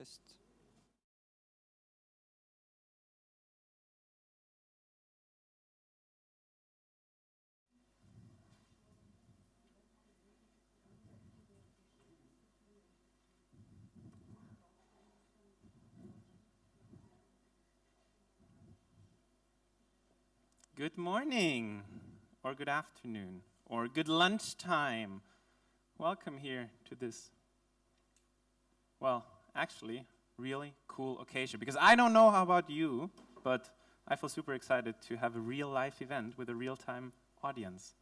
Test. Good morning, or good afternoon, or good lunchtime. Welcome here to this, well, actually, really cool occasion. Because I don't know how about you, but I feel super excited to have a real-life event with a real-time audience.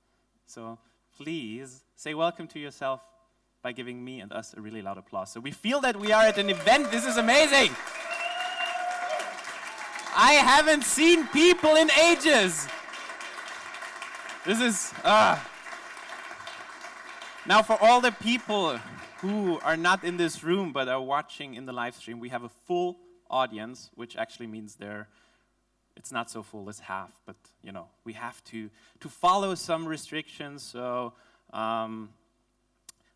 So please say welcome to yourself by giving me and us a really loud applause. So we feel that we are at an event. This is amazing. I haven't seen people in ages. This is, Now for all the people who are not in this room but are watching in the live stream, we have a full audience, which actually means it's not so full as half, but you know, we have to follow some restrictions, so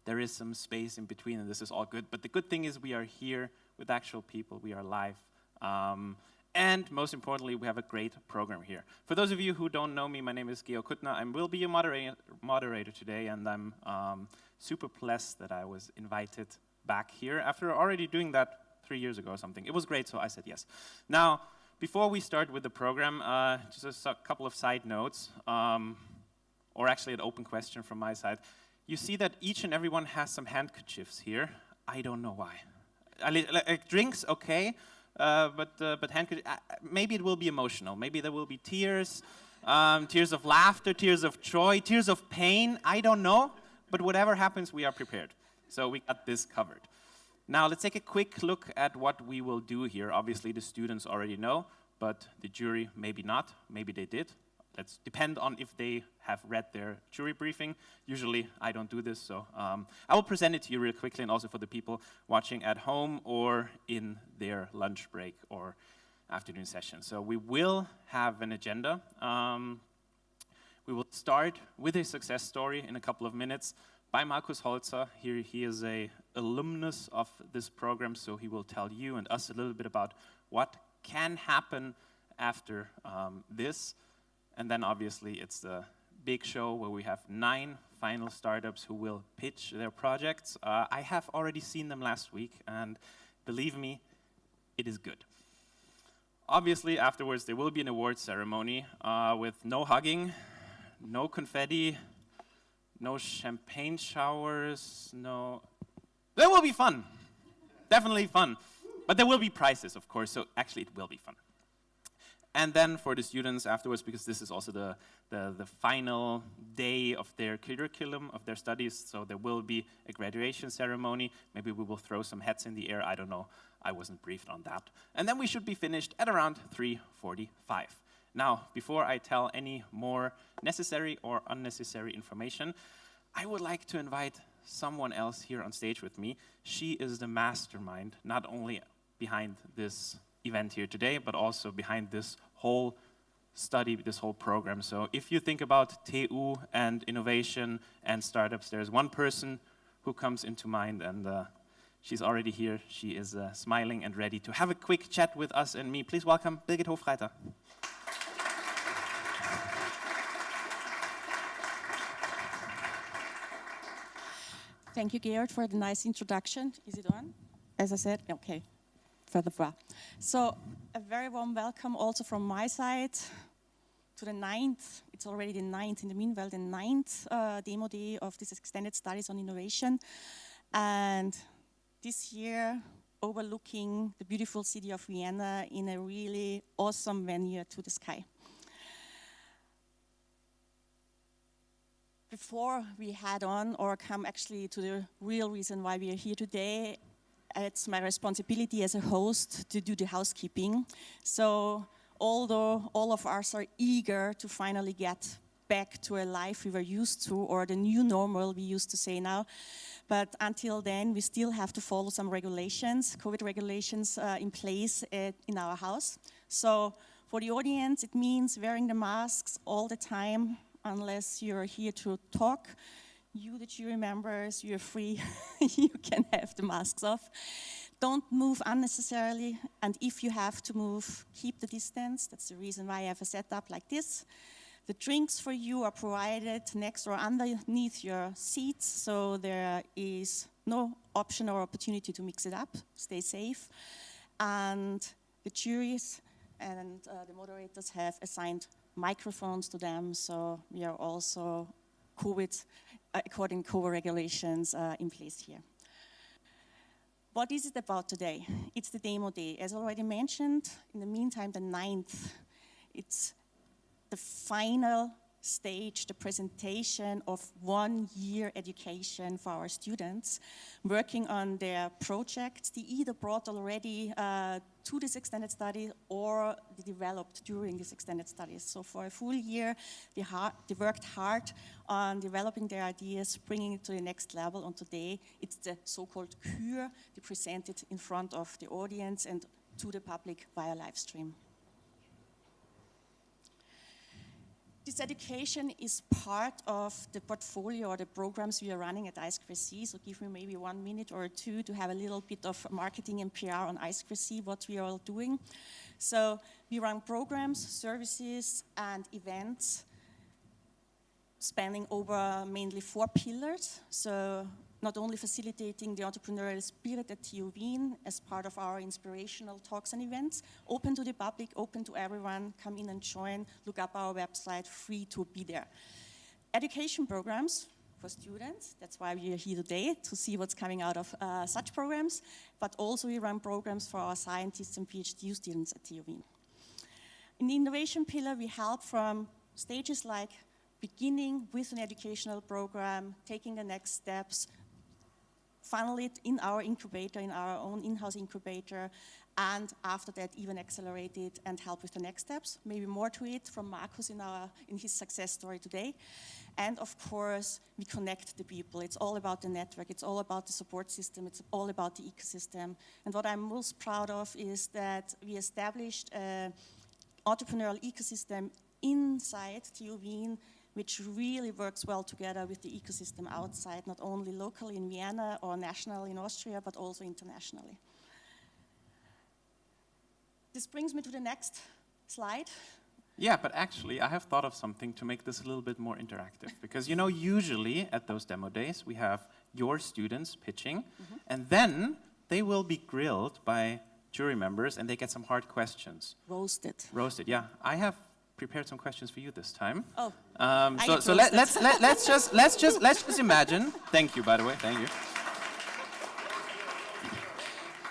there is some space in between, and this is all good. But the good thing is we are here with actual people, we are live. And most importantly, we have a great program here. For those of you who don't know me, my name is Georg Kuttner. I will be your moderator today, and I'm super blessed that I was invited back here after already doing that 3 years ago or something. It was great, so I said yes. Now, before we start with the program, just a couple of side notes, or actually an open question from my side. You see that each and everyone has some handkerchiefs here. I don't know why. Drinks, okay. But handkerchief, maybe it will be emotional. Maybe there will be tears, tears of laughter, tears of joy, tears of pain. I don't know. But whatever happens, we are prepared. So we got this covered. Now let's take a quick look at what we will do here. Obviously, the students already know, but the jury maybe not. Maybe they did. Let's depend on if they have read their jury briefing. Usually, I don't do this, so I will present it to you real quickly, and also for the people watching at home or in their lunch break or afternoon session. So we will have an agenda. We will start with a success story in a couple of minutes by Markus Holzer. Here he is an alumnus of this program, so he will tell you and us a little bit about what can happen after this. And then obviously it's the big show where we have 9 final startups who will pitch their projects. I have already seen them last week, and believe me, it is good. Obviously afterwards there will be an award ceremony with no hugging, no confetti, no champagne showers, no... There will be fun, definitely fun. But there will be prizes, of course, so actually it will be fun. And then for the students afterwards, because this is also the final day of their curriculum, of their studies, so there will be a graduation ceremony. Maybe we will throw some hats in the air, I don't know. I wasn't briefed on that. And then we should be finished at around 3:45. Now, before I tell any more necessary or unnecessary information, I would like to invite someone else here on stage with me. She is the mastermind, not only behind this event here today, but also behind this whole study, this whole program. So if you think about TU and innovation and startups, there's one person who comes into mind, and she's already here. She is smiling and ready to have a quick chat with us and me. Please welcome Birgit Hofreiter. Thank you, Georg, for the nice introduction. Is it on? As I said, okay. So a very warm welcome also from my side to the 9th, it's already the 9th, in the meanwhile, the 9th demo day of this extended studies on innovation. And this year, overlooking the beautiful city of Vienna in a really awesome venue to the sky. Before we head on or come actually to the real reason why we are here today, it's my responsibility as a host to do the housekeeping. So although all of us are eager to finally get back to a life we were used to, or the new normal we used to say now, but until then we still have to follow some regulations, COVID regulations in place in our house. So for the audience, it means wearing the masks all the time, unless you're here to talk. You, the jury members, you're free, you can have the masks off. Don't move unnecessarily, and if you have to move, keep the distance. That's the reason why I have a setup like this. The drinks for you are provided next or underneath your seats, so there is no option or opportunity to mix it up. Stay safe. And the juries and the moderators have assigned microphones to them, so we are also COVID, according to COVID regulations, in place here. What is it about today? It's the demo day. As already mentioned, in the meantime, the 9th, it's the final stage, the presentation of 1 year education for our students working on their projects. They either brought already to this extended study or they developed during this extended studies. So for a full year, they worked hard on developing their ideas, bringing it to the next level. And today, it's the so-called cure. They present it in front of the audience and to the public via live stream. This education is part of the portfolio or the programs we are running at i²c. So give me maybe 1 minute or two to have a little bit of marketing and PR on i²c, what we are all doing. So we run programs, services, and events spanning over mainly 4 pillars. So not only facilitating the entrepreneurial spirit at TU Wien as part of our inspirational talks and events, open to the public, open to everyone, come in and join, look up our website, free to be there. Education programs for students, that's why we are here today, to see what's coming out of such programs, but also we run programs for our scientists and PhD students at TU Wien. In the innovation pillar, we help from stages like beginning with an educational program, taking the next steps, funnel it in our incubator, in our own in-house incubator, and after that even accelerate it and help with the next steps. Maybe more to it from Markus in his success story today. And of course, we connect the people. It's all about the network, it's all about the support system, it's all about the ecosystem. And what I'm most proud of is that we established an entrepreneurial ecosystem inside TU Wien, which really works well together with the ecosystem outside, not only locally in Vienna or national in Austria, but also internationally. This brings me to the next slide. Yeah, but actually, I have thought of something to make this a little bit more interactive. Because, you know, usually at those demo days, we have your students pitching, and then they will be grilled by jury members, and they get some hard questions. Roasted. Roasted, yeah. I have prepared some questions for you this time. Oh, so let's just imagine. Thank you, by the way. Thank you.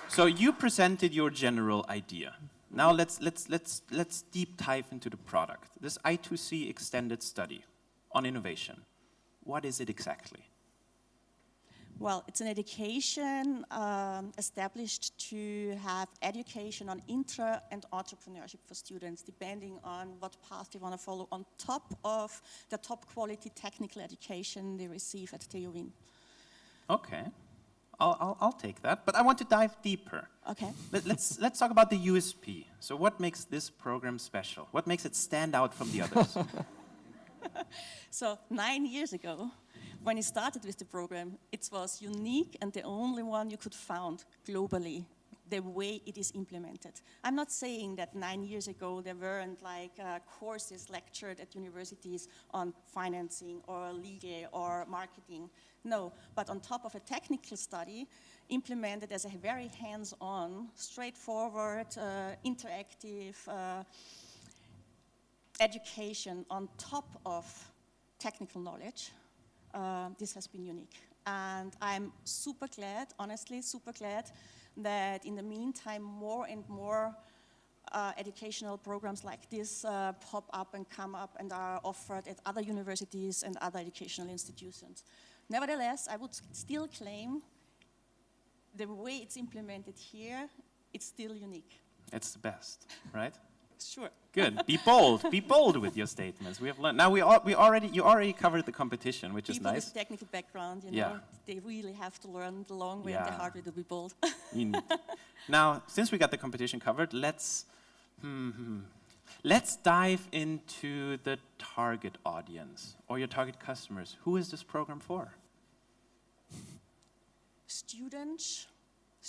So you presented your general idea. Now let's deep dive into the product. This i²c extended study on innovation. What is it exactly? Well, it's an education established to have education on intra and entrepreneurship for students, depending on what path they want to follow, on top of the top quality technical education they receive at TU Wien. Okay, I'll take that, but I want to dive deeper. Okay. Let's talk about the USP. So what makes this program special? What makes it stand out from the others? So 9 years ago, when it started with the program, it was unique and the only one you could find globally, the way it is implemented. I'm not saying that 9 years ago there weren't like courses lectured at universities on financing or legal or marketing. No, but on top of a technical study, implemented as a very hands-on, straightforward, interactive education on top of technical knowledge. This has been unique. And I'm super glad, honestly, super glad that in the meantime more and more educational programs like this pop up and come up and are offered at other universities and other educational institutions. Nevertheless, I would still claim the way it's implemented here, it's still unique. It's the best, right? Sure. Good. Be bold with your statements. We have learned. Now you already covered the competition, which is nice. People with technical background, you know, they really have to learn the long way and the hard way to be bold. Now, since we got the competition covered, let's dive into the target audience or your target customers. Who is this program for? Students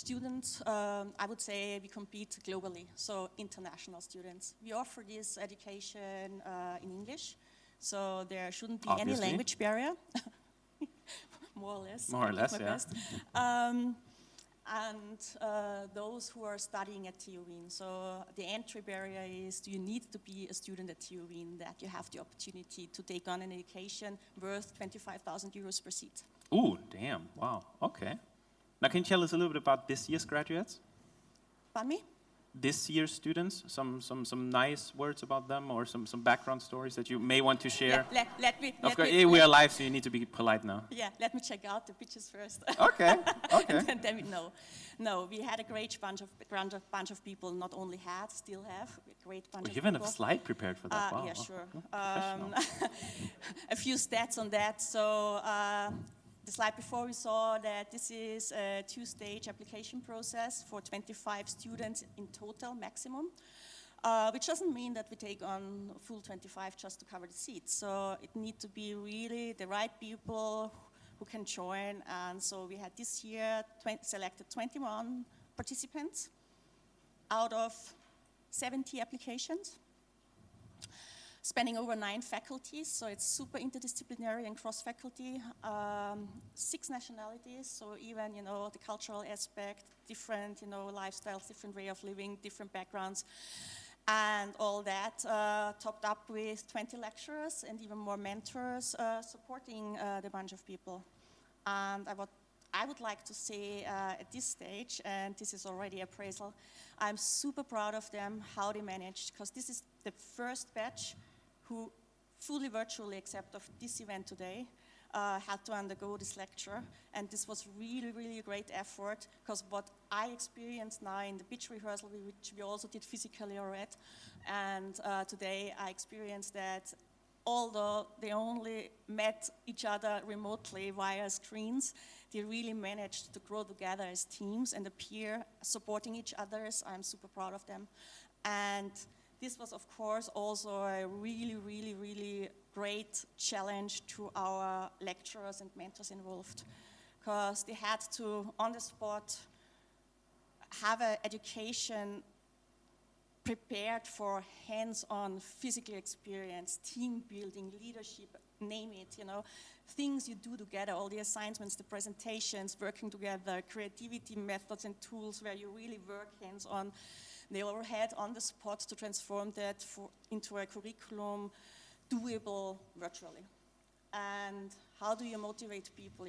students, I would say we compete globally, so international students. We offer this education in English, so there shouldn't be Obviously. any language barrier. More or less. More or less, my yeah. best. And those who are studying at TU Wien. So the entry barrier is, do you need to be a student at TU Wien, that you have the opportunity to take on an education worth 25,000 euros per seat. Ooh, damn, wow, okay. Now can you tell us a little bit about this year's graduates? Pardon me? This year's students, some nice words about them, or some background stories that you may want to share? Let me. Of course, we are live, so you need to be polite now. Yeah, let me check out the pictures first. Okay, okay. And then we know. No, we had a great bunch of people. Not only had, still have a great bunch of You people. even have a slide prepared for that. Wow. Yeah, sure. Professional. A few stats on that. So. The slide before, we saw that this is a two-stage application process for 25 students in total maximum, which doesn't mean that we take on full 25 just to cover the seats. So it needs to be really the right people who can join. And so we had this year selected 21 participants out of 70 applications, spanning over 9 faculties, so it's super interdisciplinary and cross-faculty, 6 nationalities, so even, the cultural aspect, different, lifestyles, different way of living, different backgrounds, and all that topped up with 20 lecturers and even more mentors supporting the bunch of people. And I would like to say at this stage, and this is already appraisal, I'm super proud of them, how they managed, because this is the first batch who fully virtually, except of this event today, had to undergo this lecture. And this was really, really a great effort, because what I experienced now in the pitch rehearsal, which we also did physically already, and today I experienced that although they only met each other remotely via screens, they really managed to grow together as teams and appear supporting each other. I'm super proud of them. And this was, of course, also a really, really, really great challenge to our lecturers and mentors involved, because they had to, on the spot, have an education prepared for hands-on physical experience, team building, leadership, name it, things you do together, all the assignments, the presentations, working together, creativity methods and tools where you really work hands-on. They all had on the spot to transform that into a curriculum doable virtually. And how do you motivate people,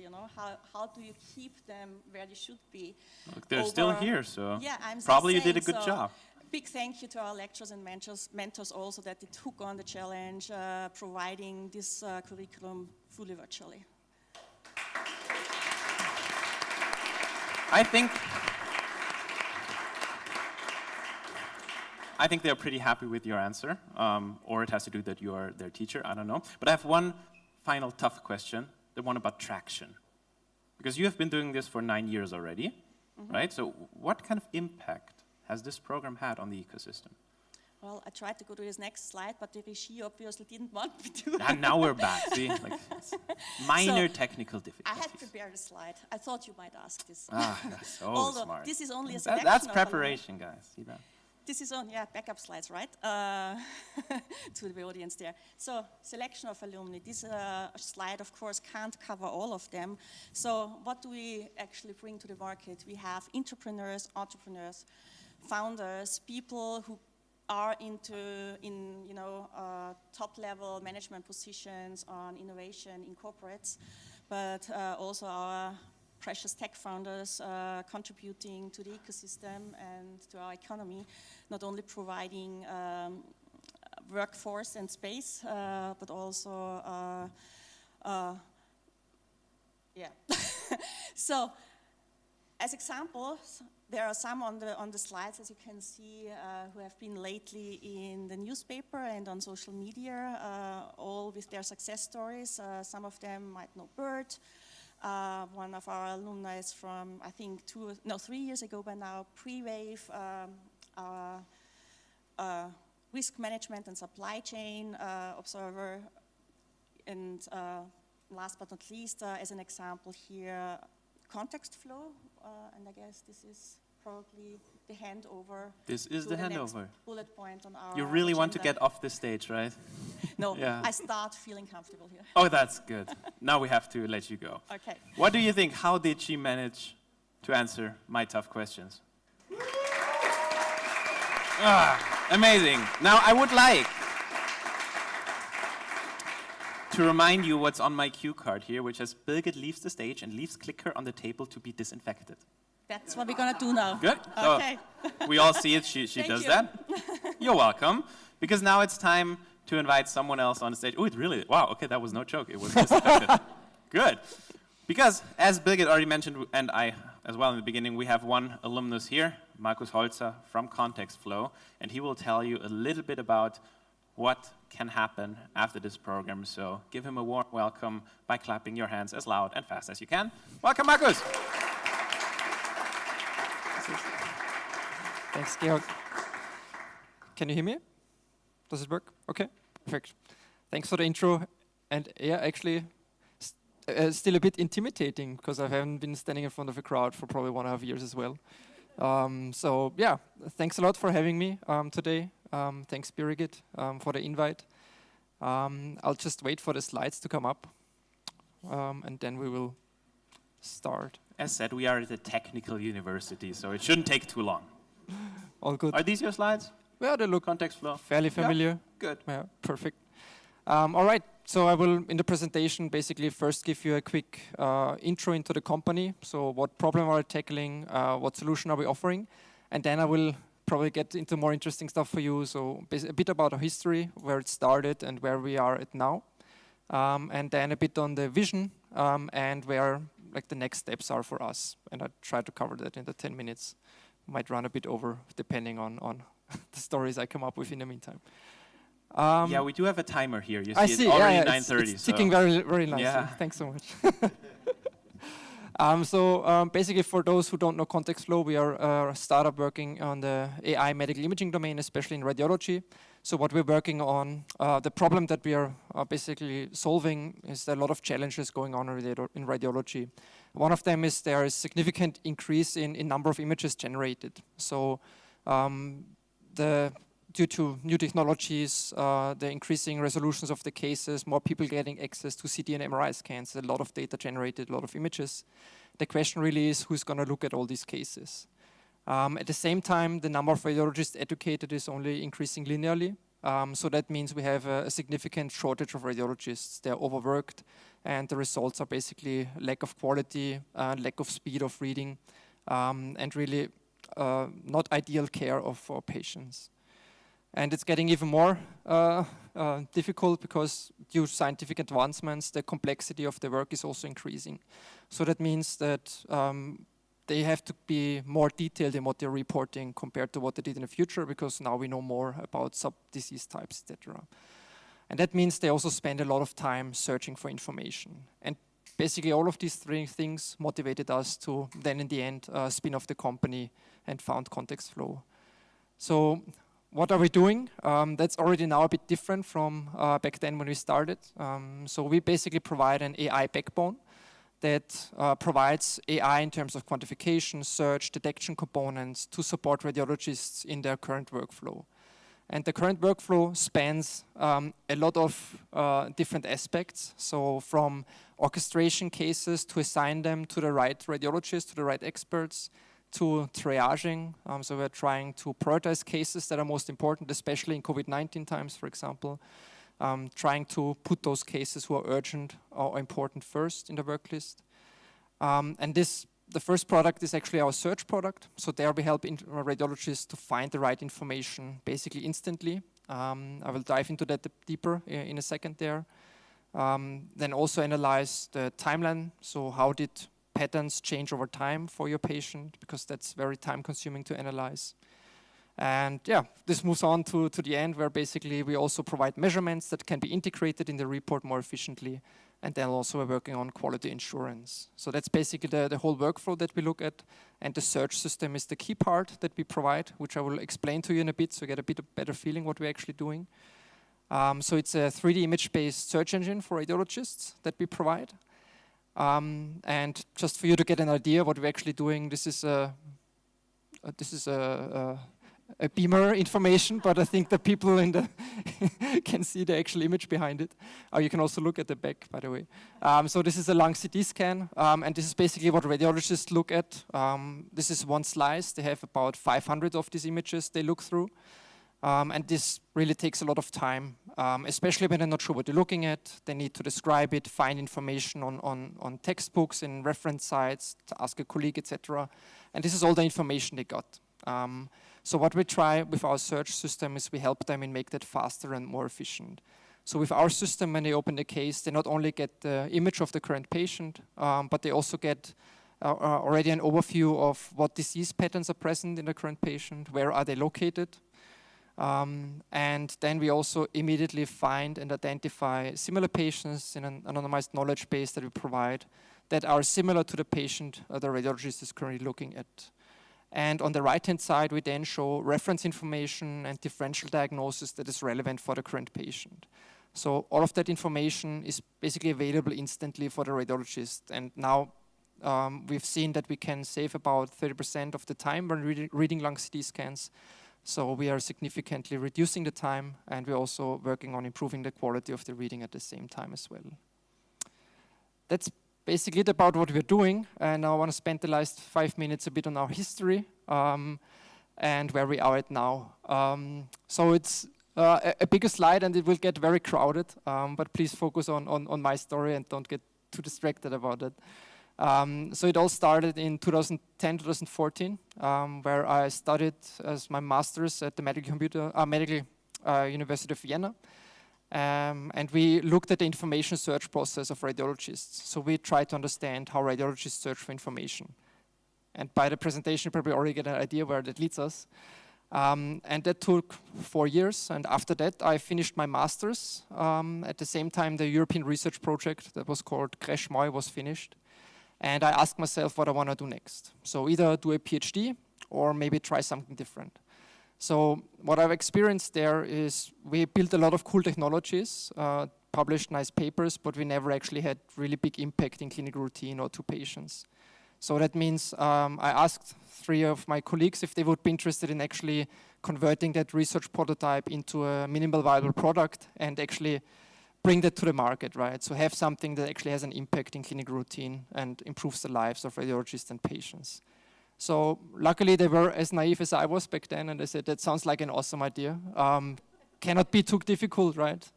How do you keep them where they should be? Look, they're still here, so yeah, probably you did a good job. Big thank you to our lecturers and mentors also that they took on the challenge, providing this curriculum fully virtually. I think they're pretty happy with your answer, or it has to do that you are their teacher, I don't know. But I have one final tough question, the one about traction. Because you have been doing this for 9 years already, right? So what kind of impact has this program had on the ecosystem? Well, I tried to go to his next slide, but the regie obviously didn't want me to. And now we're back, see? Like, minor technical I difficulties. had prepared a slide. I thought you might ask this. That's so Although smart. this is only a selection That's of preparation, guys. See that? This is on, backup slides, right? To the audience there. So, selection of alumni. This slide, of course, can't cover all of them. So, what do we actually bring to the market? We have entrepreneurs, founders, people who are in top-level management positions on innovation in corporates, but also our precious tech founders contributing to the ecosystem and to our economy, not only providing workforce and space, but also, So, as examples, there are some on the slides, as you can see, who have been lately in the newspaper and on social media, all with their success stories. Some of them might know Bert. One of our alumni is from, I think, 3 years ago by now, Pre-Wave, risk management and supply chain observer, and last but not least, as an example here, context flow, and I guess this is probably the handover. This is to the next handover. bullet point on our You really want to agenda. get off the stage, right? No, Yeah. I start feeling comfortable here. Oh, that's good. Now we have to let you go. Okay. What do you think? How did she manage to answer my tough questions? Amazing. Now I would like to remind you what's on my cue card here, which says Birgit leaves the stage and leaves clicker on the table to be disinfected. That's what we're going to do now. Good. So Okay. we all see it. She Thank does you. that. You're welcome. Because now it's time to invite someone else on stage. Oh, it really, wow, okay, that was no joke. It was disinfected. Good. Because, as Birgit already mentioned, and I as well in the beginning, we have one alumnus here, Markus Holzer from Context Flow, and he will tell you a little bit about what can happen after this program. So give him a warm welcome by clapping your hands as loud and fast as you can. Welcome, Markus. Thanks, Georg. Can you hear me? Does it work? Okay, perfect. Thanks for the intro. And yeah, actually, still a bit intimidating because I haven't been standing in front of a crowd for probably 1.5 years as well. So yeah, thanks a lot for having me today. Thanks, Birgit, for the invite. I'll just wait for the slides to come up, and then we will start. As said, we are at a technical university, so it shouldn't take too long. All good. Are these your slides? Well, they look Context Flow? fairly familiar. Yeah, good. Yeah, perfect. All right, so I will, in the presentation, basically first give you a quick intro into the company. So what problem are we tackling, what solution are we offering? And then I will probably get into more interesting stuff for you. So a bit about our history, where it started and where we are at now. And then a bit on the vision and where like the next steps are for us. And I try to cover that in the 10 minutes. Might run a bit over depending on the stories I come up with in the meantime. Yeah, we do have a timer here. You I see, see. it's already Yeah, 9:30. it's ticking very, very nicely. Yeah. Thanks so much. Basically, for those who don't know Context Flow, we are a startup working on the AI medical imaging domain, especially in radiology. So what we're working on, the problem that we are basically solving is there are a lot of challenges going on in radiology. One of them is there is significant increase in number of images generated. So due to new technologies, the increasing resolutions of the cases, more people getting access to CT and MRI scans, a lot of data generated, a lot of images. The question really is who's going to look at all these cases. At the same time, the number of radiologists educated is only increasing linearly. So that means we have a significant shortage of radiologists. They're overworked, and the results are basically lack of quality, lack of speed of reading, and really not ideal care for patients. And it's getting even more difficult because due to scientific advancements, the complexity of the work is also increasing. So that means that they have to be more detailed in what they're reporting compared to what they did in the future, because now we know more about sub-disease types, etc. And that means they also spend a lot of time searching for information. And basically all of these three things motivated us to then in the end spin off the company and found Context Flow. So what are we doing? That's already now a bit different from back then when we started. So we basically provide an AI backbone that provides AI in terms of quantification, search, detection components to support radiologists in their current workflow. And the current workflow spans a lot of different aspects. So from orchestration cases to assign them to the right radiologists, to the right experts, to triaging. So we're trying to prioritize cases that are most important, especially in COVID-19 times, for example. Trying to put those cases who are urgent or important first in the work list. And the first product is actually our search product. So there we help radiologists to find the right information basically instantly. I will dive into that deeper in a second there. Then also analyze the timeline. So how did patterns change over time for your patient, because that's very time consuming to analyze. And yeah, this moves on to the end where basically we also provide measurements that can be integrated in the report more efficiently. And then also we're working on quality assurance. So that's basically the whole workflow that we look at. And the search system is the key part that we provide, which I will explain to you in a bit so you get a bit of better feeling what we're actually doing. So it's a 3D image-based search engine for radiologists that we provide. And just for you to get an idea what we're actually doing, this is a beamer information, but I think the people in the can see the actual image behind it. You can also look at the back, by the way. So this is a lung CT scan, and this is basically what radiologists look at. This is one slice. They have about 500 of these images they look through. And this really takes a lot of time, especially when they're not sure what they're looking at. They need to describe it, find information on textbooks, in reference sites, to ask a colleague, etc. And this is all the information they got. So what we try with our search system is we help them and make that faster and more efficient. So with our system, when they open the case, they not only get the image of the current patient, but they also get already an overview of what disease patterns are present in the current patient, where are they located. And then we also immediately find and identify similar patients in an anonymized knowledge base that we provide that are similar to the patient the radiologist is currently looking at. And on the right-hand side, we then show reference information and differential diagnosis that is relevant for the current patient. So all of that information is basically available instantly for the radiologist. And now we've seen that we can save about 30% of the time when reading lung CT scans. So we are significantly reducing the time, and we're also working on improving the quality of the reading at the same time as well. That's basically it about what we're doing, and I want to spend the last 5 minutes a bit on our history and where we are at now. So it's a bigger slide, and it will get very crowded, but please focus on my story and don't get too distracted about it. So it all started in 2010, 2014, where I studied as my master's at the Medical University of Vienna. And we looked at the information search process of radiologists. So we tried to understand how radiologists search for information. And by the presentation, you probably already get an idea where that leads us. And that took 4 years. And after that, I finished my master's. At the same time, the European research project that was called CRASH-MOI was finished. And I asked myself what I want to do next. So either do a PhD or maybe try something different. So what I've experienced there is we built a lot of cool technologies, published nice papers, but we never actually had really big impact in clinical routine or to patients. So that means I asked 3 of my colleagues if they would be interested in actually converting that research prototype into a minimal viable product and actually bring that to the market, right? So have something that actually has an impact in clinical routine and improves the lives of radiologists and patients. So luckily they were as naive as I was back then, and they said, that sounds like an awesome idea. Cannot be too difficult, right?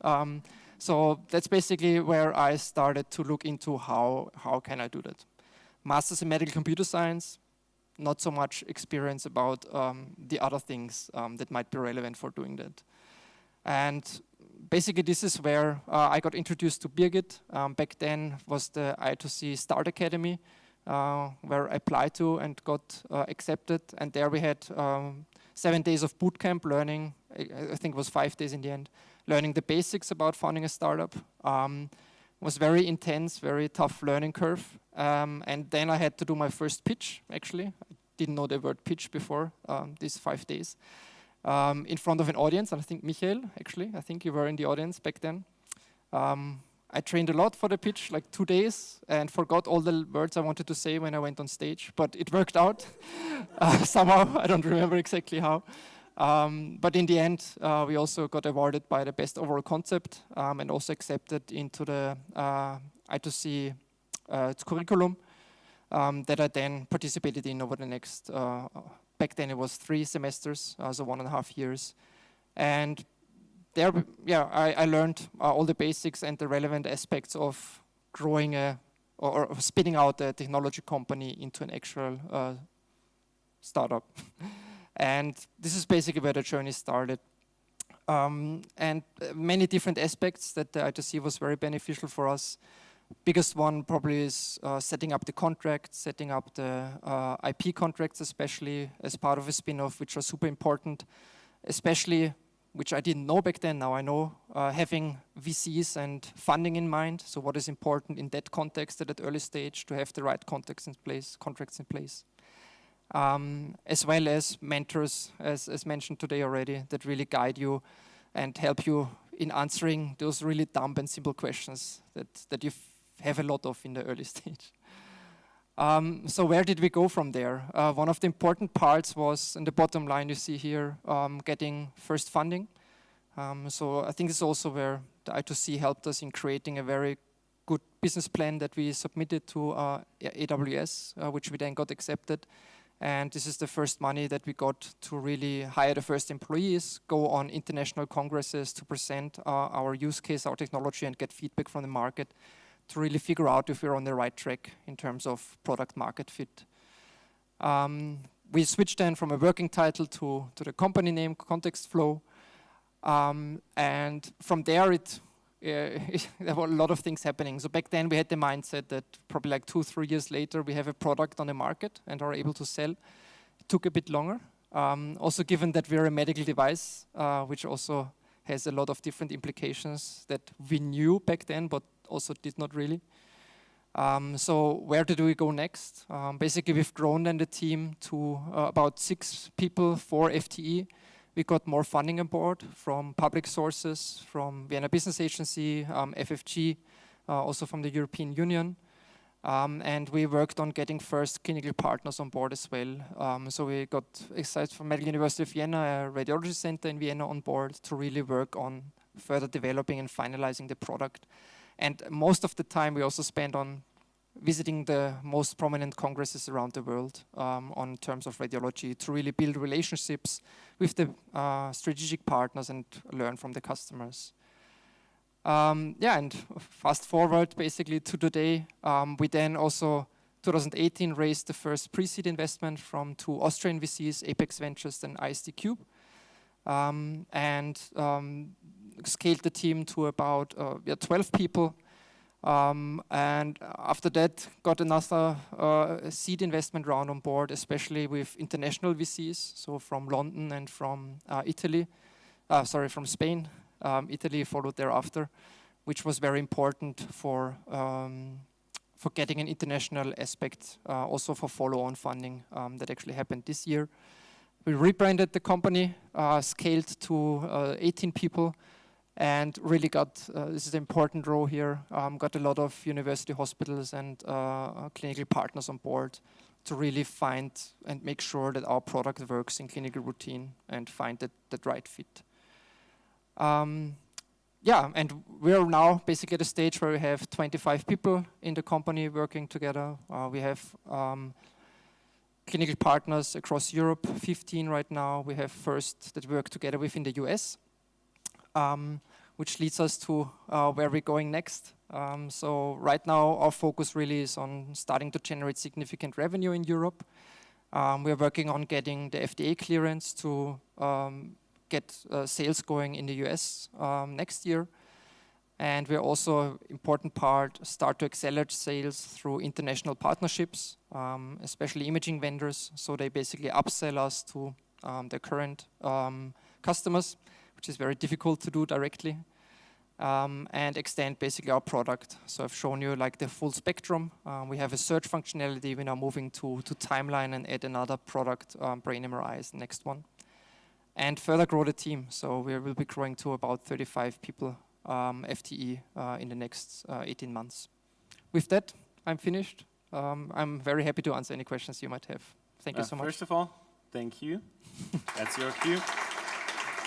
So that's basically where I started to look into how can I do that. Masters in medical computer science, not so much experience about the other things that might be relevant for doing that. And basically this is where I got introduced to Birgit. Back then was the i²c Start Academy, where I applied to and got accepted. And there we had 7 days of boot camp learning, I think it was 5 days in the end, learning the basics about founding a startup. Was very intense, very tough learning curve. And then I had to do my first pitch, actually. I didn't know the word pitch before these 5 days. In front of an audience, and I think Michael, actually, I think you were in the audience back then. I trained a lot for the pitch, like 2 days, and forgot all the words I wanted to say when I went on stage, but it worked out somehow. I don't remember exactly how. But in the end, we also got awarded by the best overall concept and also accepted into the i²c curriculum that I then participated in over the next, back then it was 3 semesters, so 1.5 years. And there, yeah, I learned all the basics and the relevant aspects of growing or spinning out a technology company into an actual startup. And this is basically where the journey started. And many different aspects that the i²c was very beneficial for us. Biggest one probably is setting up the contracts, setting up the IP contracts, especially as part of a spin-off, which are super important, especially, which I didn't know back then, now I know, having VCs and funding in mind. So what is important in that context at that early stage to have the right contracts in place. As well as mentors, as mentioned today already, that really guide you and help you in answering those really dumb and simple questions that you have a lot of in the early stage. So where did we go from there? One of the important parts was, in the bottom line you see here, getting first funding. So I think it's also where the i²c helped us in creating a very good business plan that we submitted to AWS, which we then got accepted. And this is the first money that we got to really hire the first employees, go on international congresses to present our use case, our technology, and get feedback from the market to really figure out if we're on the right track in terms of product market fit. We switched then from a working title to the company name, Context Flow. And from there, there were a lot of things happening. So back then we had the mindset that probably like 2-3 years later, we have a product on the market and are able to sell. It took a bit longer. Also given that we're a medical device, which also has a lot of different implications that we knew back then, but also did not really. So where did we go next? Basically, we've grown then the team to about 6 people, 4 FTE. We got more funding on board from public sources, from Vienna Business Agency, FFG, also from the European Union. And we worked on getting first clinical partners on board as well. So we got excited from Medical University of Vienna, a radiology center in Vienna on board to really work on further developing and finalizing the product. And most of the time we also spent on visiting the most prominent congresses around the world on terms of radiology to really build relationships with the strategic partners and learn from the customers. And fast forward basically to today, we then also 2018 raised the first pre-seed investment from 2 Austrian VCs, Apex Ventures and i²c, and scaled the team to about 12 people. And after that, got another seed investment round on board, especially with international VCs, so from London and from from Spain. Italy followed thereafter, which was very important for getting an international aspect, also for follow-on funding that actually happened this year. We rebranded the company, scaled to 18 people, and really got, this is an important role here, got a lot of university hospitals and clinical partners on board to really find and make sure that our product works in clinical routine and find that right fit. And we are now basically at a stage where we have 25 people in the company working together. We have clinical partners across Europe, 15 right now. We have first that work together with in the US. Which leads us to where we're going next. So right now our focus really is on starting to generate significant revenue in Europe. We're working on getting the FDA clearance to get sales going in the US next year. And we're also, important part, start to accelerate sales through international partnerships, especially imaging vendors. So they basically upsell us to their current customers, which is very difficult to do directly, and extend basically our product. So I've shown you like the full spectrum. We have a search functionality. We're now moving to Timeline and add another product, Brain MRI is the next one. And further grow the team. So we will be growing to about 35 people, FTE, in the next 18 months. With that, I'm finished. I'm very happy to answer any questions you might have. Thank you so much. First of all, thank you. That's your cue.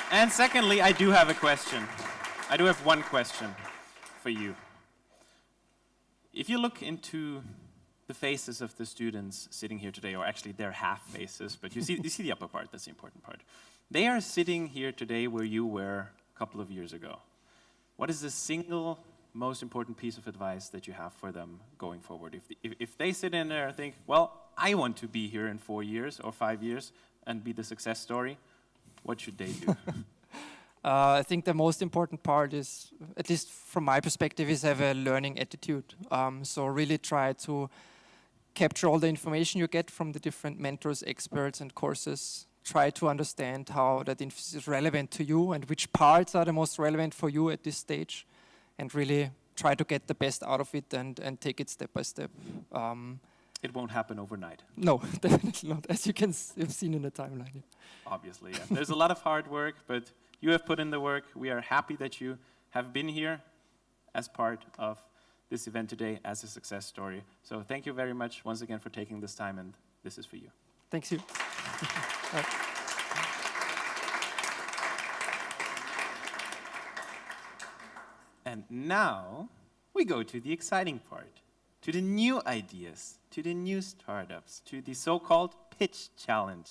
And secondly, I do have a question. I do have one question for you. If you look into the faces of the students sitting here today, or actually they're half faces, but you see the upper part, that's the important part. They are sitting here today where you were a couple of years ago. What is the single most important piece of advice that you have for them going forward? If they sit in there and think, well, I want to be here in 4 years or 5 years and be the success story, what should they do? I think the most important part is, at least from my perspective, is have a learning attitude. So really try to capture all the information you get from the different mentors, experts, and courses. Try to understand how that is relevant to you and which parts are the most relevant for you at this stage, and really try to get the best out of it and take it step by step. It won't happen overnight. No, definitely not, as you've seen in the timeline. Yeah. Obviously, yeah. There's a lot of hard work, but you have put in the work. We are happy that you have been here as part of this event today as a success story. So thank you very much once again for taking this time, and this is for you. Thanks you. And now we go to the exciting part, to the new ideas, to the new startups, to the so-called pitch challenge,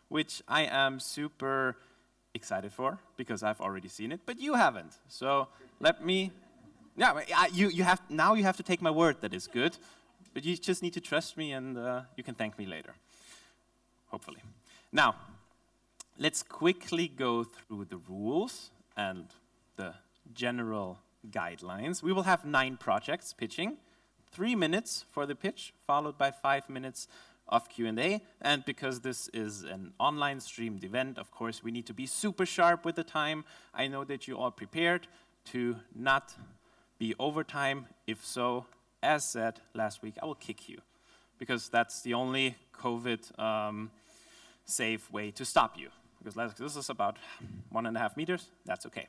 which I am super excited for because I've already seen it, but you haven't. So let me, you have to take my word that it's good, but you just need to trust me, and you can thank me later, hopefully. Now, let's quickly go through the rules and the general guidelines. We will have 9 projects pitching, 3 minutes for the pitch, followed by 5 minutes of Q&A. And because this is an online streamed event, of course, we need to be super sharp with the time. I know that you all prepared to not be overtime. If so, as said last week, I will kick you, because that's the only COVID safe way to stop you. Because this is about 1.5 meters, that's okay.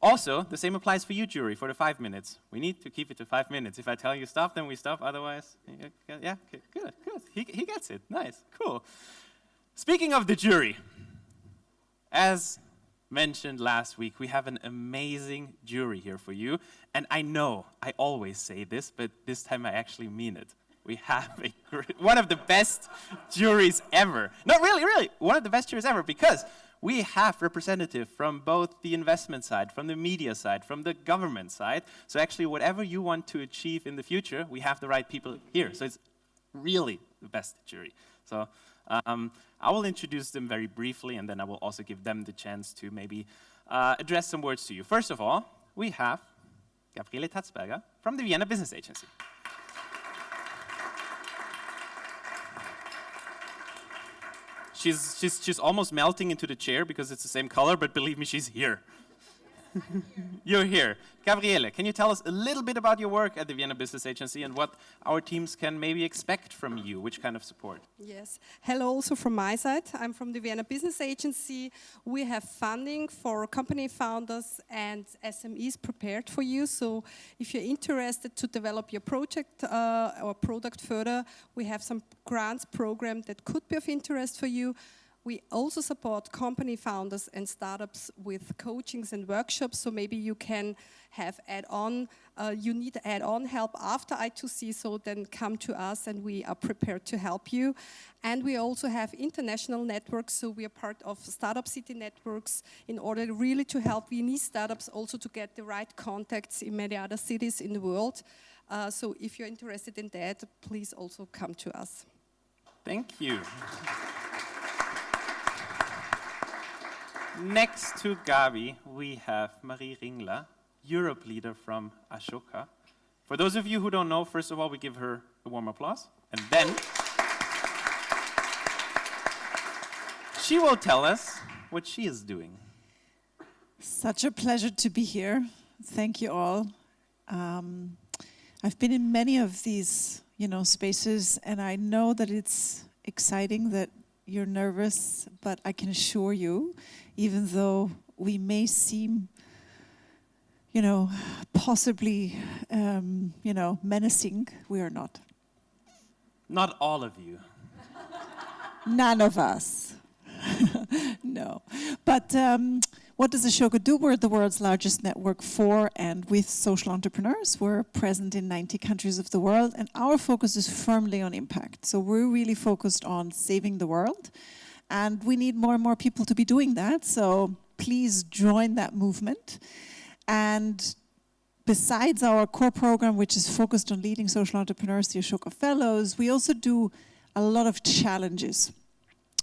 Also, the same applies for you, jury, for the 5 minutes. We need to keep it to 5 minutes. If I tell you stop, then we stop. Otherwise, yeah, okay, good. He gets it. Nice, cool. Speaking of the jury, as mentioned last week, we have an amazing jury here for you. And I know I always say this, but this time I actually mean it. We have one of the best juries ever. No, really, one of the best juries ever, because we have representatives from both the investment side, from the media side, from the government side. So actually, whatever you want to achieve in the future, we have the right people here. So it's really the best jury. So I will introduce them very briefly, and then I will also give them the chance to maybe address some words to you. First of all, we have Gabriele Tatzpaga from the Vienna Business Agency. She's almost melting into the chair because it's the same color, but believe me, she's here. You're here. Gabriele, can you tell us a little bit about your work at the Vienna Business Agency and what our teams can maybe expect from you? Which kind of support? Yes. Hello also from my side. I'm from the Vienna Business Agency. We have funding for company founders and SMEs prepared for you. So if you're interested to develop your project or product further, we have some grants program that could be of interest for you. We also support company founders and startups with coachings and workshops, so maybe you can have add-on, you need add-on help after i²c, so then come to us and we are prepared to help you. And we also have international networks, so we are part of Startup City networks in order really to help Viennese startups also to get the right contacts in many other cities in the world. So if you're interested in that, please also come to us. Thank you. Next to Gabi, we have Marie Ringler, Europe leader from i²c. For those of you who don't know, first of all, we give her a warm applause. And then she will tell us what she is doing. Such a pleasure to be here. Thank you all. I've been in many of these, spaces, and I know that it's exciting, that you're nervous, but I can assure you, even though we may seem, possibly, menacing, we are not. Not all of you. None of us. No. But what does i²c do? We're the world's largest network for and with social entrepreneurs. We're present in 90 countries of the world, and our focus is firmly on impact. So we're really focused on saving the world, and we need more and more people to be doing that. So please join that movement. And besides our core program, which is focused on leading social entrepreneurs, the i² Fellows, we also do a lot of challenges.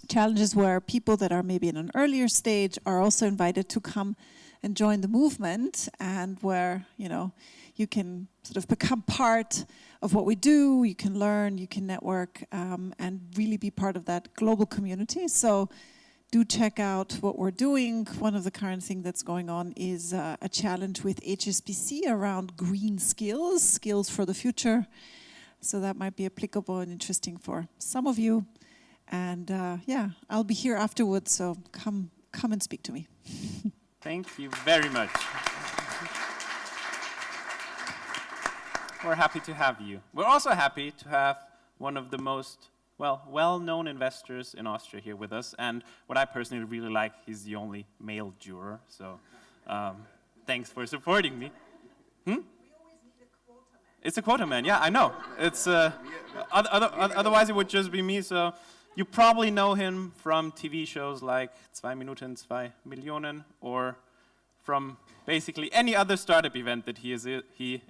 Challenges where people that are maybe in an earlier stage are also invited to come and join the movement, and where, you can sort of become part of what we do, you can learn, you can network, and really be part of that global community. So do check out what we're doing. One of the current things that's going on is a challenge with HSBC around green skills for the future. So that might be applicable and interesting for some of you. And I'll be here afterwards, so come and speak to me. Thank you very much. we're happy to have you. We're also happy to have one of the most well-known investors in Austria here with us, and what I personally really like, he's the only male juror, so thanks for supporting me. We always need a quota man. It's a quota man, yeah, I know. It's otherwise it would just be me, so you probably know him from TV shows like 2 Minuten, 2 Millionen, or from basically any other startup event that he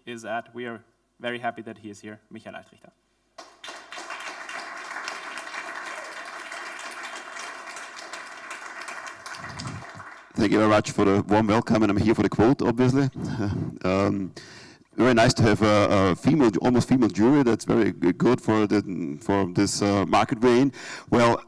is at. We are very happy that he is here, Michael Altrichter. Thank you very much for the warm welcome, and I'm here for the quote, obviously. Very nice to have a female, almost female jury. That's very good for this market we're in. Well,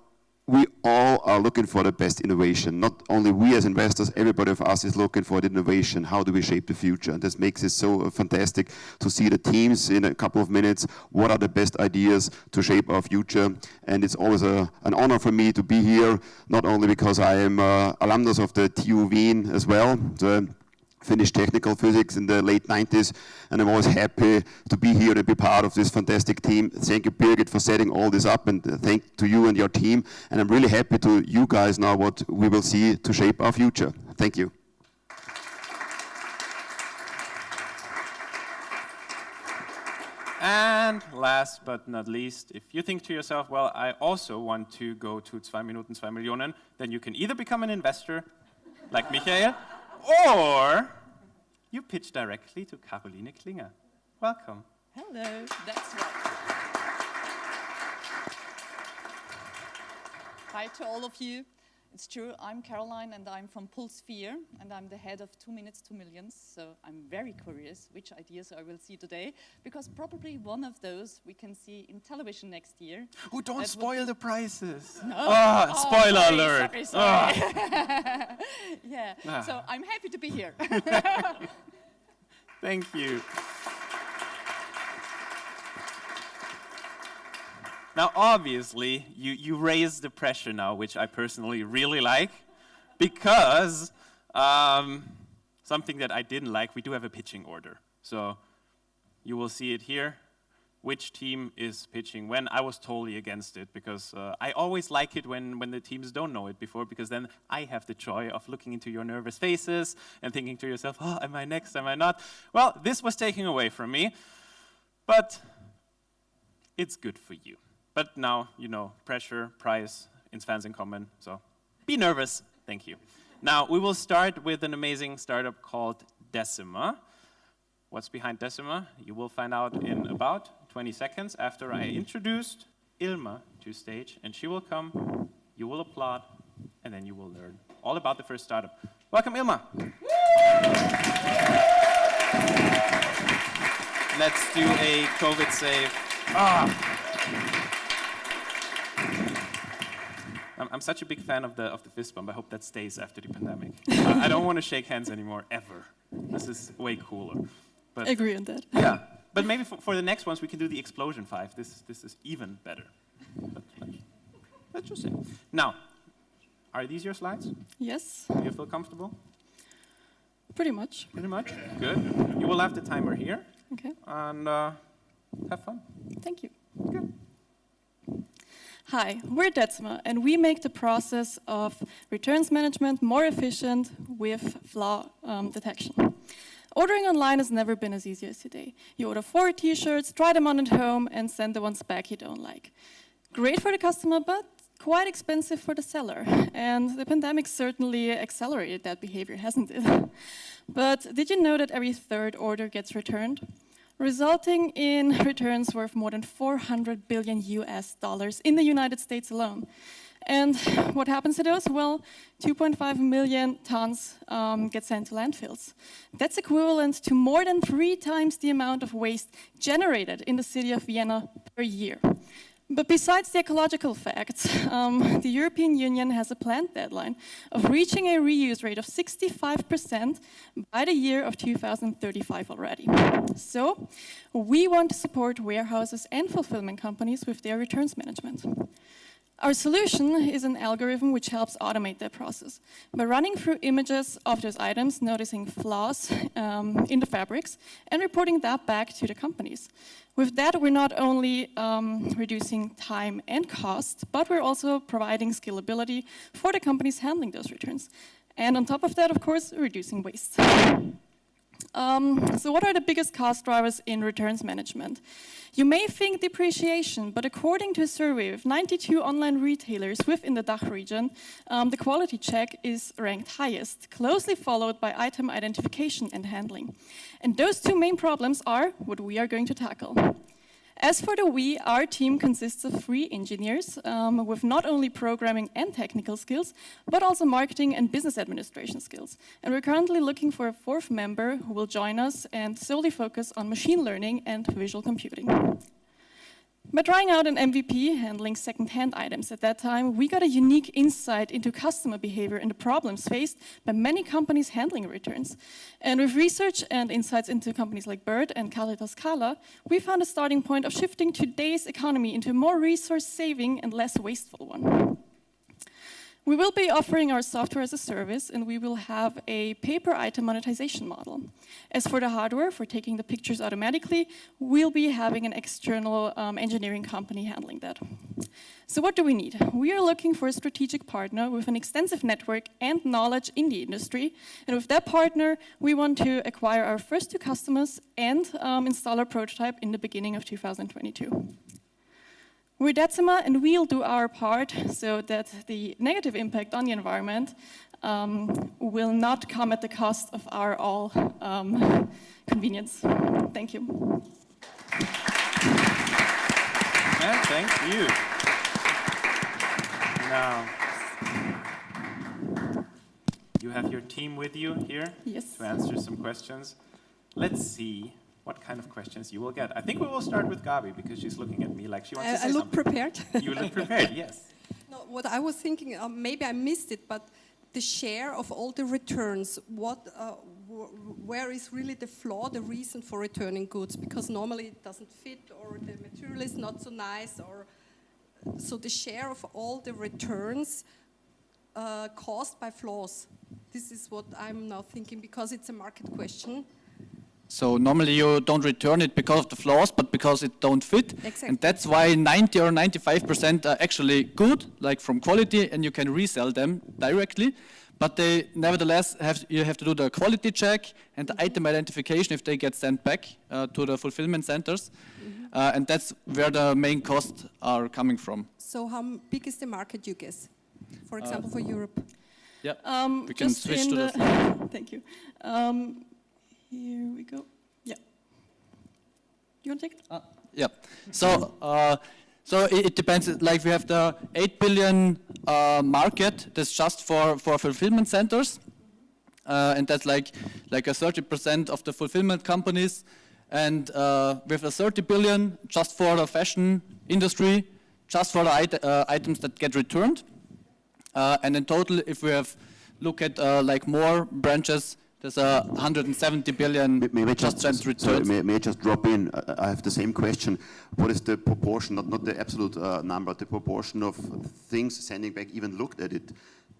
we all are looking for the best innovation. Not only we as investors, everybody of us is looking for the innovation. How do we shape the future? And this makes it so fantastic to see the teams in a couple of minutes. What are the best ideas to shape our future? And it's always an honor for me to be here, not only because I am alumnus of the TU Wien as well. Finished technical physics in the late 90s, and I'm always happy to be here and be part of this fantastic team. Thank you, Birgit, for setting all this up, and thank to you and your team. And I'm really happy to you guys now what we will see to shape our future. Thank you. And last but not least, if you think to yourself, well, I also want to go to 2 Minuten, 2 Millionen, then you can either become an investor, like Michael, or you pitch directly to Caroline Klinger. Welcome. Hello, that's right. Hi to all of you. It's true, I'm Caroline and I'm from Pulsphere and I'm the head of 2 Minutes, 2 Millions. So I'm very curious which ideas I will see today, because probably one of those we can see in television next year. Oh, don't spoil the prices. No. Oh, spoiler sorry, alert. Sorry. Oh. Yeah, so I'm happy to be here. Thank you. Now, obviously, you raise the pressure now, which I personally really like, because something that I didn't like, we do have a pitching order. So you will see it here, which team is pitching when. I was totally against it, because I always like it when the teams don't know it before, because then I have the joy of looking into your nervous faces and thinking to yourself, oh, am I next, am I not? Well, this was taken away from me, but it's good for you. But now, you know, pressure, price, in fans in common, so be nervous, thank you. Now, we will start with an amazing startup called Decima. What's behind Decima? You will find out in about 20 seconds after I introduced Ilma to stage, and she will come, you will applaud, and then you will learn all about the first startup. Welcome, Ilma. Let's do a COVID save. I'm such a big fan of the fist bump. I hope that stays after the pandemic. I don't want to shake hands anymore, ever. This is way cooler. But I agree on that. yeah, but maybe for the next ones we can do the explosion 5. This is even better. But let's just say. Now, are these your slides? Yes, Do you feel comfortable? pretty much. Pretty much. Good. You will have the timer here, Okay, and have fun. thank you. Good. Hi, we're Decima, and we make the process of returns management more efficient with flaw detection. Ordering online has never been as easy as today. You order 4 t-shirts, try them on at home, and send the ones back you don't like. Great for the customer, but quite expensive for the seller. And the pandemic certainly accelerated that behavior, hasn't it? But did you know that every 3rd order gets returned? Resulting in returns worth more than $400 billion in the United States alone. And what happens to those? Well, 2.5 million tons get sent to landfills. That's equivalent to more than 3 times the amount of waste generated in the city of Vienna per year. But besides the ecological facts, the European Union has a planned deadline of reaching a reuse rate of 65% by the year of 2035 already. So we want to support warehouses and fulfillment companies with their returns management. Our solution is an algorithm which helps automate that process. By running through images of those items, noticing flaws in the fabrics, and reporting that back to the companies. With that, we're not only reducing time and cost, but we're also providing scalability for the companies handling those returns. And on top of that, of course, reducing waste. So what are the biggest cost drivers in returns management? You may think depreciation, but according to a survey of 92 online retailers within the DACH region, the quality check is ranked highest, closely followed by item identification and handling. And those two main problems are what we are going to tackle. As for the we, our team consists of 3 engineers with not only programming and technical skills, but also marketing and business administration skills. And we're currently looking for a 4th member who will join us and solely focus on machine learning and visual computing. By trying out an MVP handling second-hand items at that time, we got a unique insight into customer behavior and the problems faced by many companies handling returns. And with research and insights into companies like Bird and Caritas Scala, we found a starting point of shifting today's economy into a more resource-saving and less wasteful one. We will be offering our software as a service, and we will have a pay-per-item monetization model. As for the hardware, for taking the pictures automatically, we'll be having an external engineering company handling that. So what do we need? We are looking for a strategic partner with an extensive network and knowledge in the industry. And with that partner, we want to acquire our first 2 customers and install our prototype in the beginning of 2022. We're Tatzpaga, and we'll do our part so that the negative impact on the environment will not come at the cost of our all convenience. Thank you. Yeah, thank you. Now, you have your team with you here to answer some questions. Let's see what kind of questions you will get. I think we will start with Gabi, because she's looking at me like she wants to say I look something. prepared. You look prepared, yes. No, what I was thinking, maybe I missed it, but the share of all the returns, where is really the flaw, the reason for returning goods? Because normally it doesn't fit, or the material is not so nice, or so the share of all the returns caused by flaws. This is what I'm now thinking, because it's a market question. So normally you don't return it because of the flaws, but because it don't fit. Exactly. And that's why 90 or 95% are actually good, like from quality, and you can resell them directly. But they nevertheless you have to do the quality check and the item identification if they get sent back to the fulfillment centers. And that's where the main costs are coming from. So how big is the market, you guess? For example, for Europe? Yeah, we can switch to the Thank you. Here we go. Yeah. You want to take it? Yeah. So it depends. Like we have the 8 billion market that's just for fulfillment centers, and that's like a 30% of the fulfillment companies, and we have a 30 billion just for the fashion industry, just for the items that get returned, and in total, if we have look at like more branches. There's 170 billion just sent returns. May I just drop in? I have the same question. What is the proportion, not the absolute number, the proportion of things sending back even looked at it?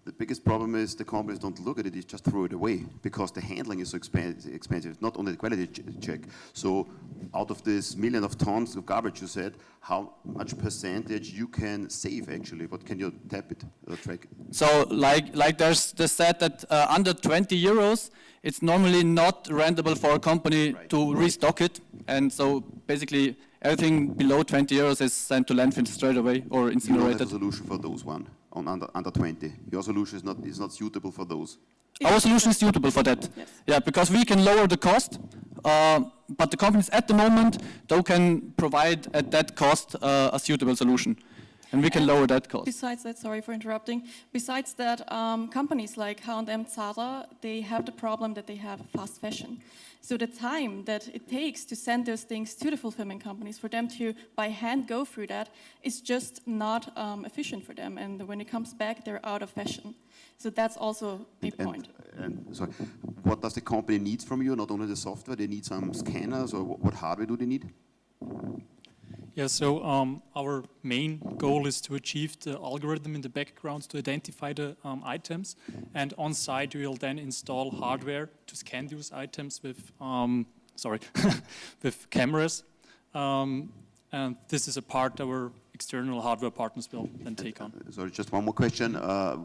The biggest problem is the companies don't look at it, they just throw it away because the handling is so expensive, not only the quality check. So out of this million of tons of garbage you said, how much percentage you can save actually? What can you tap it, track? So like there's the set that under 20 euros, it's normally not rentable for a company to restock it. And so basically everything below 20 euros is sent to landfill straight away or incinerated. You don't have a solution for those one on under 20. Your solution is not suitable for those. Our solution is suitable for that. Yes. Yeah, because we can lower the cost, but the companies at the moment, they can provide at that cost a suitable solution. And we can lower that cost. Besides that, sorry for interrupting, besides that, companies like H&M, Zara, they have the problem that they have fast fashion. So the time that it takes to send those things to the fulfillment companies, for them to by hand go through that, is just not efficient for them. And when it comes back, they're out of fashion. So that's also a point. And sorry, what does the company need from you? Not only the software, they need some scanners, or what hardware do they need? Yeah, so our main goal is to achieve the algorithm in the background to identify the items, and on site we will then install hardware to scan those items with, with cameras, and this is a part our external hardware partners will then take on. Sorry, just one more question.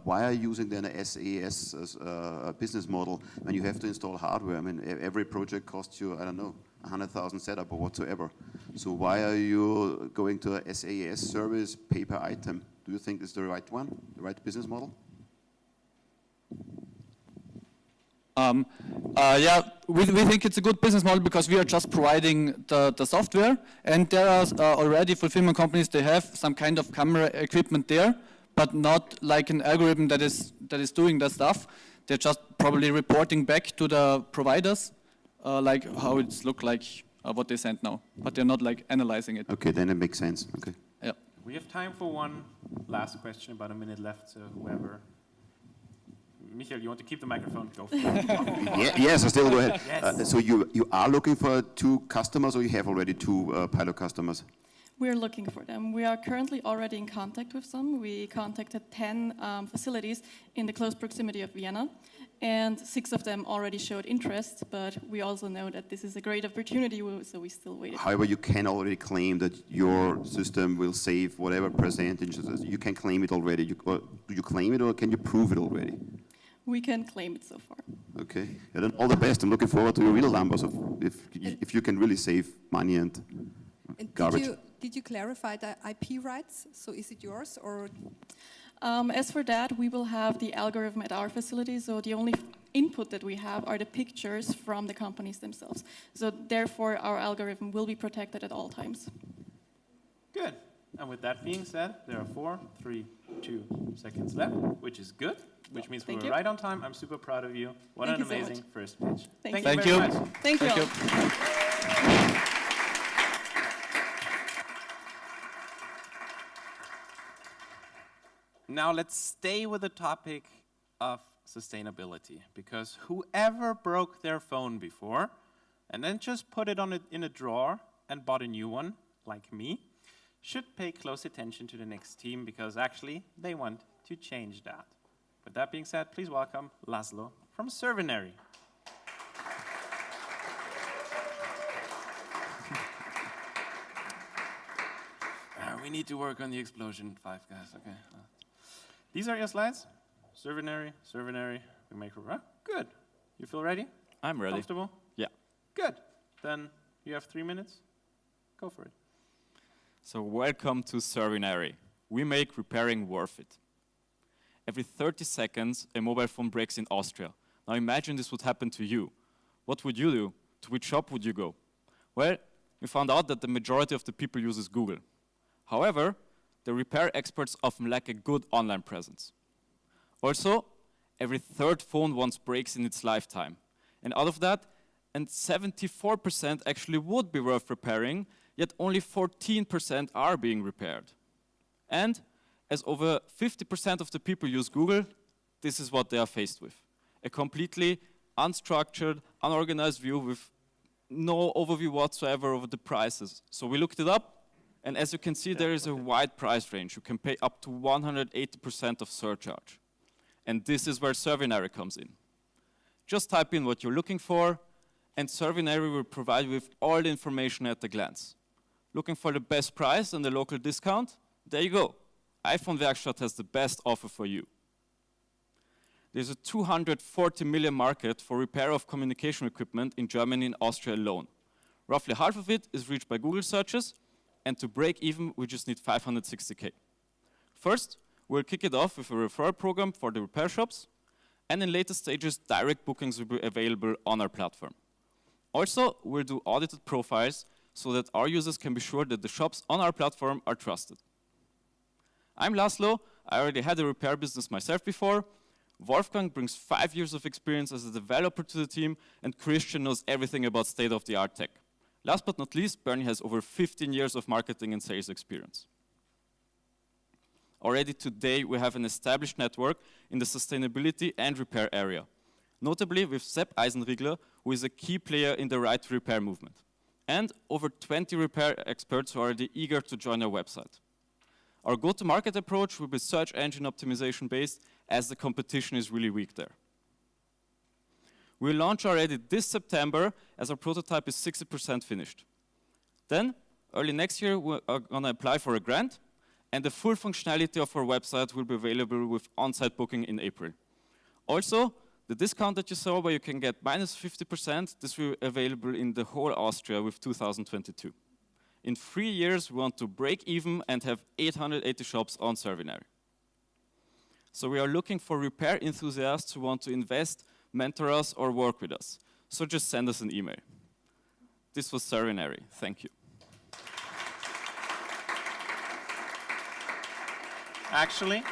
Why are you using then a SaaS as a business model when you have to install hardware? I mean, every project costs you, I don't know, 100,000 setup or whatsoever. So why are you going to a SaaS service pay per item? Do you think it's the right one, the right business model? Yeah, we think it's a good business model because we are just providing the software, and there are already fulfillment companies, they have some kind of camera equipment there, but not like an algorithm that is doing the stuff. They're just probably reporting back to the providers like how it's look like what they send now, but they're not like analyzing it. Okay, then it makes sense. Okay. Yeah. We have time for one last question, about a minute left, so whoever. Michael, you want to keep the microphone? Go for it. Yes, I still go ahead. Yes. So you are looking for 2 customers, or you have already 2 pilot customers? We're looking for them. We are currently already in contact with some. We contacted 10 facilities in the close proximity of Vienna, and 6 of them already showed interest, but we also know that this is a great opportunity, so we still wait. However, you can already claim that your system will save whatever percentage. You can claim it already. Do you claim it, or can you prove it already? We can claim it so far. Okay. Yeah, then all the best. I'm looking forward to your real numbers of if you can really save money and garbage. Did you clarify the IP rights? So is it yours or? As for that, we will have the algorithm at our facility, so the only input that we have are the pictures from the companies themselves. So therefore, our algorithm will be protected at all times. Good. And with that being said, there are 4, 3, 2 seconds left, which is good, which means we were right on time. I'm super proud of you. What an amazing first pitch. Thank you you very much. Thank you. Now let's stay with the topic of sustainability, because whoever broke their phone before and then just put it in a drawer and bought a new one, like me, should pay close attention to the next team, because actually they want to change that. With that being said, please welcome Laszlo from Servinary. We need to work on the explosion 5, guys. Okay. These are your slides. Servinary. We make good. You feel ready? I'm ready. Comfortable? Yeah. Good. Then you have 3 minutes. Go for it. So welcome to Servinary. We make repairing worth it. Every 30 seconds, a mobile phone breaks in Austria. Now imagine this would happen to you. What would you do? To which shop would you go? Well, we found out that the majority of the people uses Google. However, the repair experts often lack a good online presence. Also, every 3rd phone once breaks in its lifetime. And out of that, and 74% actually would be worth repairing, yet only 14% are being repaired. And as over 50% of the people use Google, this is what they are faced with. A completely unstructured, unorganized view with no overview whatsoever over the prices. So we looked it up, and as you can see, there is a wide price range. You can pay up to 180% of surcharge. And this is where Servinary comes in. Just type in what you're looking for, and Servinary will provide you with all the information at a glance. Looking for the best price and the local discount? There you go. iPhone Werkstatt has the best offer for you. There's a 240 million market for repair of communication equipment in Germany and Austria alone. Roughly half of it is reached by Google searches, and to break even, we just need 560K. First, we'll kick it off with a referral program for the repair shops, and in later stages, direct bookings will be available on our platform. Also, we'll do audited profiles so that our users can be sure that the shops on our platform are trusted. I'm Laszlo. I already had a repair business myself before. Wolfgang brings 5 years of experience as a developer to the team, and Christian knows everything about state-of-the-art tech. Last but not least, Bernie has over 15 years of marketing and sales experience. Already today, we have an established network in the sustainability and repair area, notably with Sepp Eisenriegler, who is a key player in the right to repair movement. and over 20 repair experts who are already eager to join our website. Our go-to-market approach will be search engine optimization based, as the competition is really weak there. We'll launch already this September, as our prototype is 60% finished. Then, early next year, we're going to apply for a grant, and the full functionality of our website will be available with on-site booking in April. Also, the discount that you saw, where you can get minus 50%, this will be available in the whole Austria with 2022. In 3 years, we want to break even and have 880 shops on Servinary. So we are looking for repair enthusiasts who want to invest, mentor us, or work with us. So just send us an email. This was Servinary. Thank you. Actually,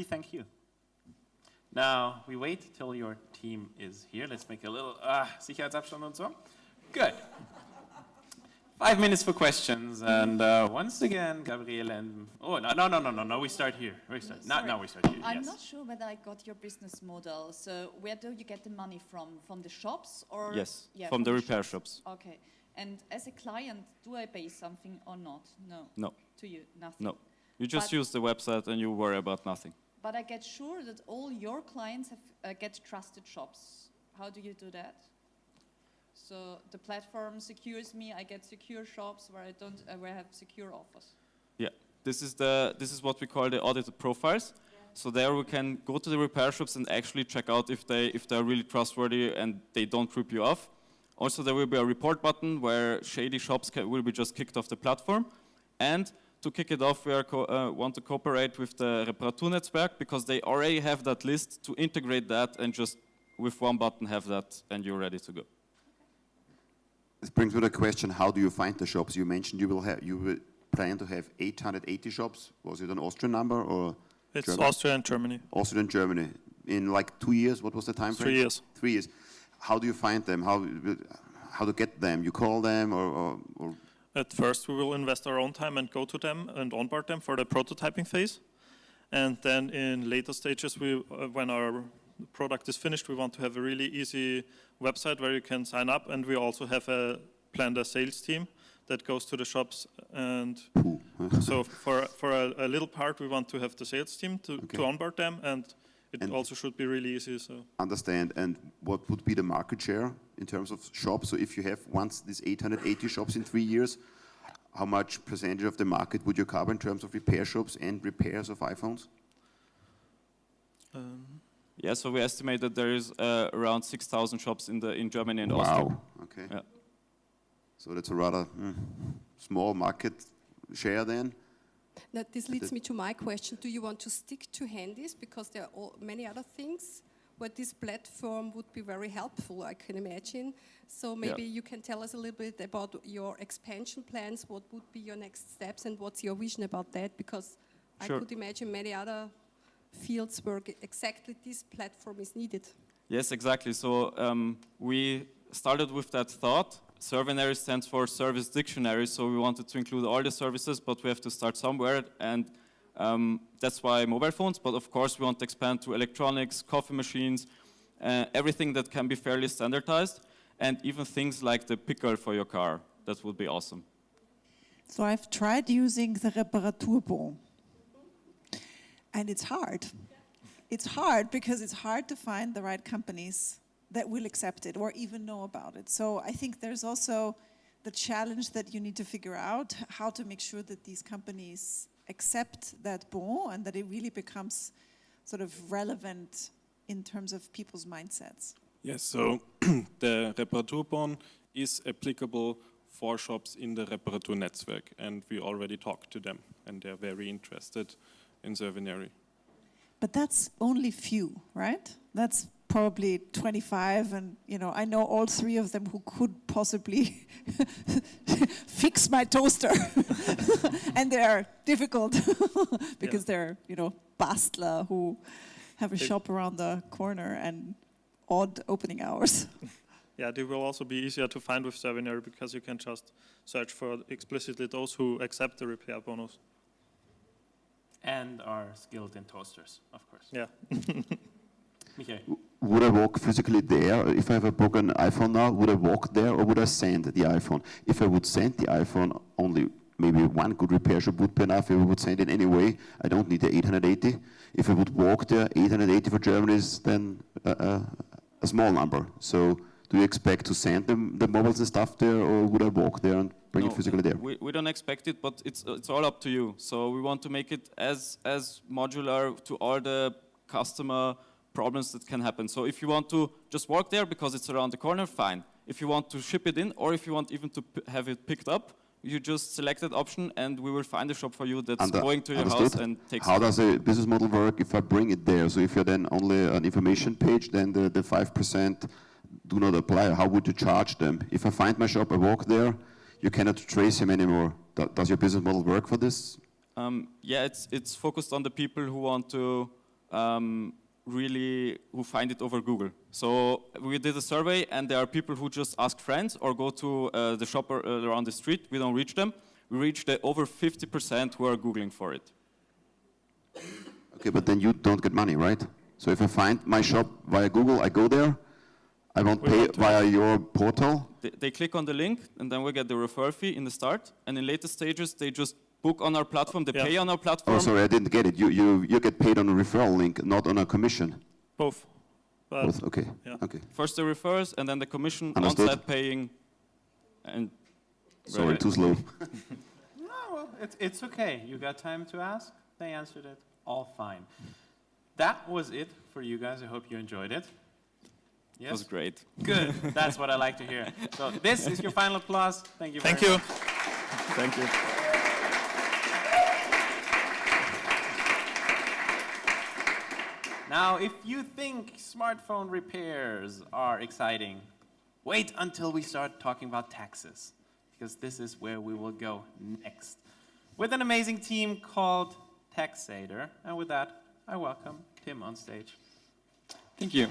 thank you. Now, we wait till your team is here. Let's make a little Sicherheitsabstand und so. Good. 5 minutes for questions, and once again, Gabriele and... Oh, no, we start here. Now we start here, I'm yes. not sure whether I got your business model. So where do you get the money from? From the shops or? Yes, yeah, from the repair shops. Okay. And as a client, do I pay something or not? No. No. To you, nothing. No. You just use the website and you worry about nothing. But I get sure that all your clients have, get trusted shops. How do you do that? So the platform secures me. I get secure shops where where I have secure offers. Yeah, this is what we call the Audit Profiles. Yeah. So there we can go to the repair shops and actually check out if they're really trustworthy and they don't rip you off. Also, there will be a report button where shady shops will be just kicked off the platform. And to kick it off, we want to cooperate with the Referral Netzwerk, because they already have that list, to integrate that and just with one button have that and you're ready to go. This brings me to a question: how do you find the shops? You mentioned you will plan to have 880 shops. Was it an Austrian number or? It's German? Austria and Germany. Austria and Germany. In like 2 years, what was the time frame? 3 years. 3 years. How do you find them? How to get them? You call them or? At first, we will invest our own time and go to them and onboard them for the prototyping phase. And then in later stages, when our product is finished, we want to have a really easy website where you can sign up. And we also have planned a sales team that goes to the shops. And so for a little part, we want to have the sales team to onboard them. And it also should be really easy. So understand. And what would be the market share in terms of shops? So if you have once these 880 shops in 3 years, how much percentage of the market would you cover in terms of repair shops and repairs of iPhones? Yeah, so we estimate that there is around 6,000 shops in Germany and Austria. Wow. Okay. Yeah. So that's a rather small market share then. Now, this leads me to my question. Do you want to stick to handies? Because there are many other things where this platform would be very helpful, I can imagine. So maybe you can tell us a little bit about your expansion plans. What would be your next steps and what's your vision about that? Because I could imagine many other fields where exactly this platform is needed. Yes, exactly. So we started with that thought. Servinary stands for Service Dictionary, so we wanted to include all the services, but we have to start somewhere, and that's why mobile phones, but of course we want to expand to electronics, coffee machines, everything that can be fairly standardized, and even things like the pickle for your car. That would be awesome. So I've tried using the Reparaturbon, and it's hard. It's hard because it's hard to find the right companies that will accept it or even know about it. So I think there's also the challenge that you need to figure out how to make sure that these companies accept that bon and that it really becomes sort of relevant in terms of people's mindsets. Yes, so the Reparaturbon is applicable for shops in the Reparatur Netzwerk, and we already talked to them, and they're very interested in Servinary. But that's only few, right? That's probably 25, and I know all 3 of them who could possibly fix my toaster. And they're difficult because they're, bastler who have a shop around the corner and odd opening hours. Yeah, they will also be easier to find with Servinary because you can just search for explicitly those who accept the repair bonus. And are skilled in toasters, of course. Yeah. Michael. would I walk physically there? If I have a broken iPhone now, would I walk there or would I send the iPhone? If I would send the iPhone, only maybe one good repair shop would be enough. If I would send it anyway, I don't need the 880. If I would walk there, 880 for Germany is then a small number. So do you expect to send the mobiles and stuff there, or would I walk there and bring it physically there? We don't expect it, but it's all up to you. So we want to make it as modular to all the customer problems that can happen. So if you want to just walk there because it's around the corner, fine. If you want to ship it in, or if you want even to have it picked up, you just select that option and we will find a shop for you that's going to your house and takes it. How does a business model work if I bring it there? So if you're then only an information page, then the 5% do not apply. How would you charge them? If I find my shop, I walk there, you cannot trace him anymore. Does your business model work for this? Yeah, it's focused on the people who want to who find it over Google. So we did a survey and there are people who just ask friends or go to the shop around the street. We don't reach them. We reach the over 50% who are Googling for it. Okay, but then you don't get money, right? So if I find my shop via Google, I go there, I won't pay via your portal? They click on the link and then we get the referral fee in the start, and in later stages they just book on our platform, they pay on our platform. Oh, sorry, I didn't get it. You get paid on a referral link, not on a commission. Both. Both, okay. Yeah. Okay. First the refers and then the commission, Understood. on-site paying. And sorry, too slow. No, well, it's okay. You got time to ask? They answered it. All fine. That was it for you guys. I hope you enjoyed it. Yes? It was great. Good. That's what I like to hear. So this is your final applause. Thank you very much. Thank you. Now, if you think smartphone repairs are exciting, wait until we start talking about taxes, because this is where we will go next, with an amazing team called Taxator. And with that, I welcome Tim on stage. Thank you.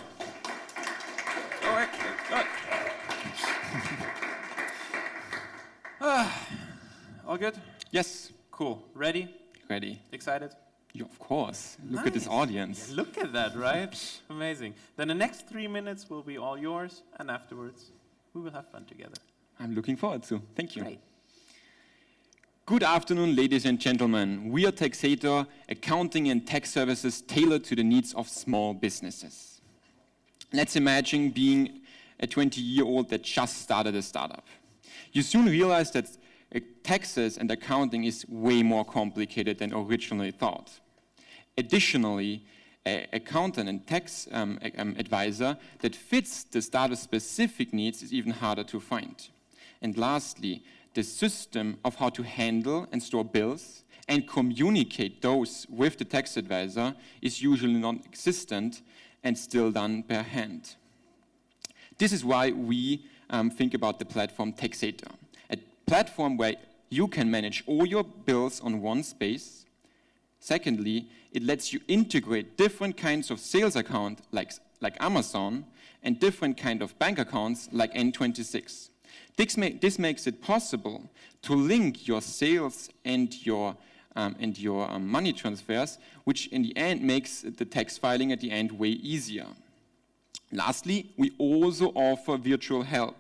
All good? Yes. Cool. Ready? Ready. Excited? Of course. Look at this audience. Yeah, look at that, right? Amazing. Then the next 3 minutes will be all yours, and afterwards we will have fun together. I'm looking forward to. Thank you. Great. Good afternoon, ladies and gentlemen. We are Taxator, accounting and tax services tailored to the needs of small businesses. Let's imagine being a 20-year-old that just started a startup. You soon realize that taxes and accounting is way more complicated than originally thought. Additionally, an accountant and tax advisor that fits the starter's specific needs is even harder to find. And lastly, the system of how to handle and store bills and communicate those with the tax advisor is usually non-existent and still done per hand. This is why we think about the platform Taxator, a platform where you can manage all your bills on one space. Secondly, it lets you integrate different kinds of sales account like Amazon and different kind of bank accounts like N26. This makes it possible to link your sales and your money transfers, which in the end makes the tax filing at the end way easier. Lastly, we also offer virtual help,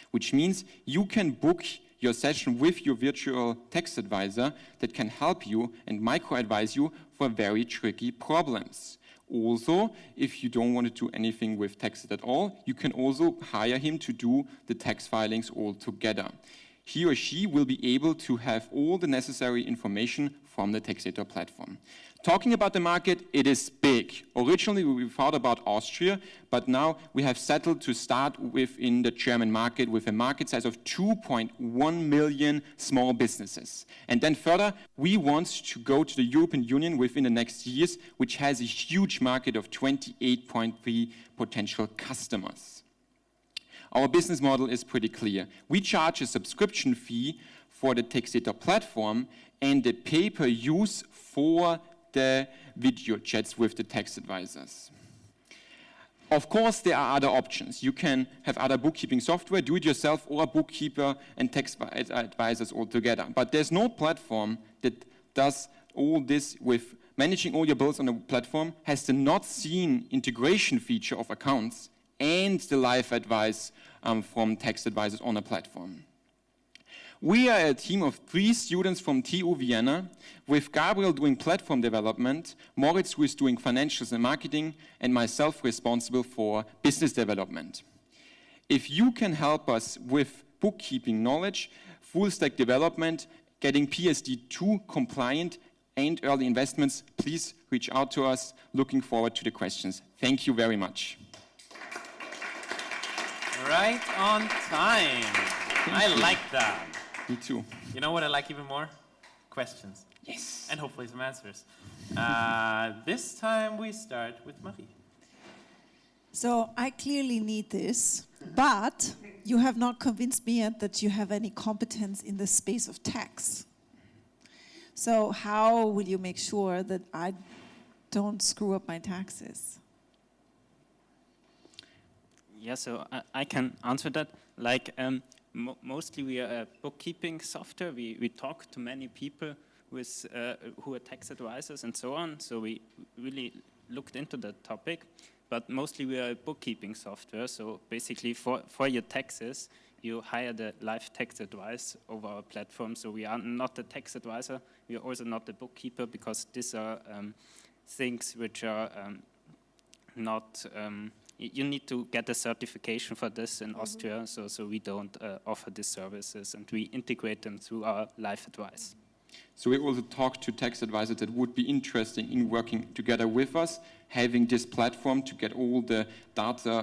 which means you can book your session with your virtual tax advisor that can help you and micro-advise you for very tricky problems. Also, if you don't want to do anything with taxes at all, you can also hire him to do the tax filings all together. He or she will be able to have all the necessary information from the Taxator platform. Talking about the market, it is big. Originally, we thought about Austria, but now we have settled to start within the German market with a market size of 2.1 million small businesses. And then further, we want to go to the European Union within the next years, which has a huge market of 28.3 potential customers. Our business model is pretty clear. We charge a subscription fee for the Taxator platform and the pay-per-use for the video chats with the tax advisors. Of course, there are other options. You can have other bookkeeping software, do it yourself, or a bookkeeper and tax advisors all together. But there's no platform that does all this with managing all your bills on a platform has the not seen integration feature of accounts and the live advice from tax advisors on a platform. We are a team of 3 students from TU Vienna, with Gabriele doing platform development, Moritz who is doing financials and marketing, and myself responsible for business development. If you can help us with bookkeeping knowledge, full stack development, getting PSD2 compliant, and early investments, please reach out to us. Looking forward to the questions. Thank you very much. Right on time. I like that. Me too. You know what I like even more? Questions. Yes. And hopefully some answers. This time we start with Marie. So I clearly need this, but you have not convinced me yet that you have any competence in the space of tax. So how will you make sure that I don't screw up my taxes? Yeah, so I can answer that. Like, mostly we are a bookkeeping software. We talk to many people with, who are tax advisors and so on. So we really looked into that topic. But mostly we are a bookkeeping software. So basically for your taxes, you hire the live tax advice over our platform. So we are not a tax advisor. We are also not a bookkeeper, because these are things which are not... you need to get a certification for this in Austria, so we don't offer these services, and we integrate them through our live advice. So we also talk to tax advisors that would be interested in working together with us, having this platform to get all the data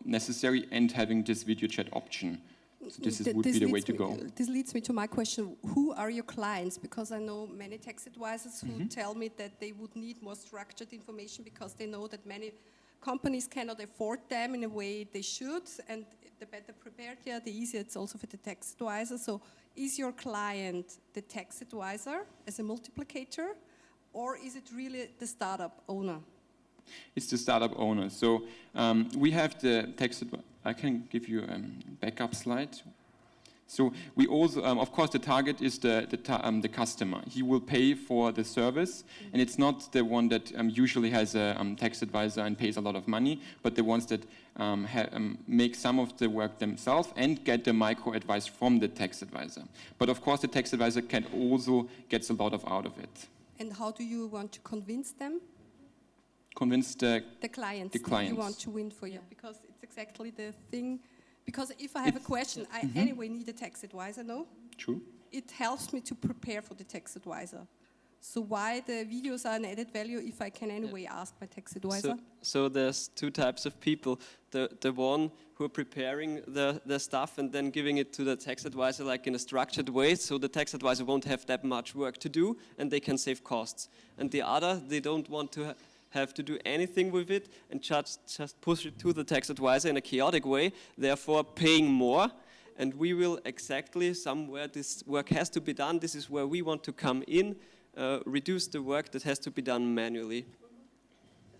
necessary, and having this video chat option. So would be the way to go. This leads me to my question. Who are your clients? Because I know many tax advisors who tell me that they would need more structured information, because they know that many companies cannot afford them in a way they should, and the better prepared they are, the easier it's also for the tax advisor. So is your client the tax advisor as a multiplicator, or is it really the startup owner? It's the startup owner. So we have the tax advisor. I can give you a backup slide. So we also, of course, the target is the customer. He will pay for the service, and it's not the one that usually has a tax advisor and pays a lot of money, but the ones that make some of the work themselves and get the micro advice from the tax advisor. But of course, the tax advisor can also get a lot out of it. And how do you want to convince them? Convince the clients. The clients. You want to win for you, because it's exactly the thing. Because if I have a question, I anyway need a tax advisor, no? True. It helps me to prepare for the tax advisor. So why the videos are an added value if I can anyway ask my tax advisor? So there's 2 types of people. The one who are preparing the stuff and then giving it to the tax advisor like in a structured way, so the tax advisor won't have that much work to do and they can save costs. And the other, they don't want to have to do anything with it and just push it to the tax advisor in a chaotic way, therefore paying more. And we will exactly, somewhere this work has to be done. This is where we want to come in, reduce the work that has to be done manually.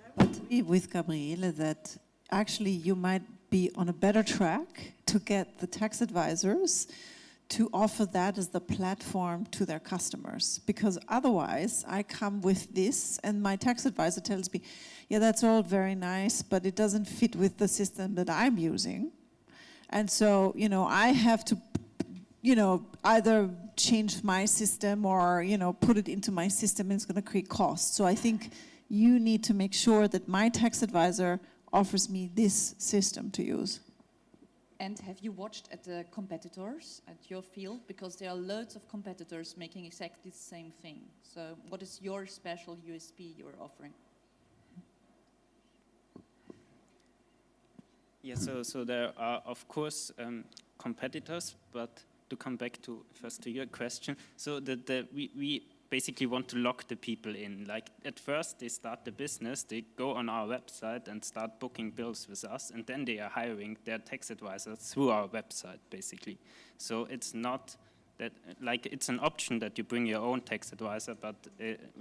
I want to be with Gabriele that actually you might be on a better track to get the tax advisors to offer that as the platform to their customers. Because otherwise, I come with this and my tax advisor tells me, yeah, that's all very nice, but it doesn't fit with the system that I'm using. And so, you know, I have to, you know, either change my system or, you know, put it into my system, and it's going to create costs. So I think you need to make sure that my tax advisor offers me this system to use. And have you watched at the competitors at your field? Because there are loads of competitors making exactly the same thing. So what is your special USP you're offering? Yeah, so there are, of course, competitors, but to come back to first to your question, so we basically want to lock the people in. Like at first they start the business, they go on our website and start booking bills with us, and then they are hiring their tax advisor through our website, basically. So it's not that, like, it's an option that you bring your own tax advisor, but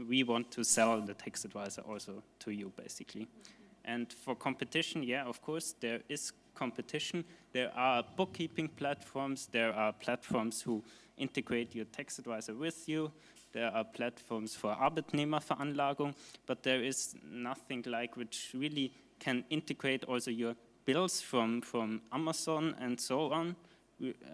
we want to sell the tax advisor also to you, basically. And for competition, yeah, of course, there is competition. There are bookkeeping platforms, there are platforms who integrate your tax advisor with you, there are platforms for Arbeitnehmerveranlagung, but there is nothing like which really can integrate also your bills from Amazon and so on,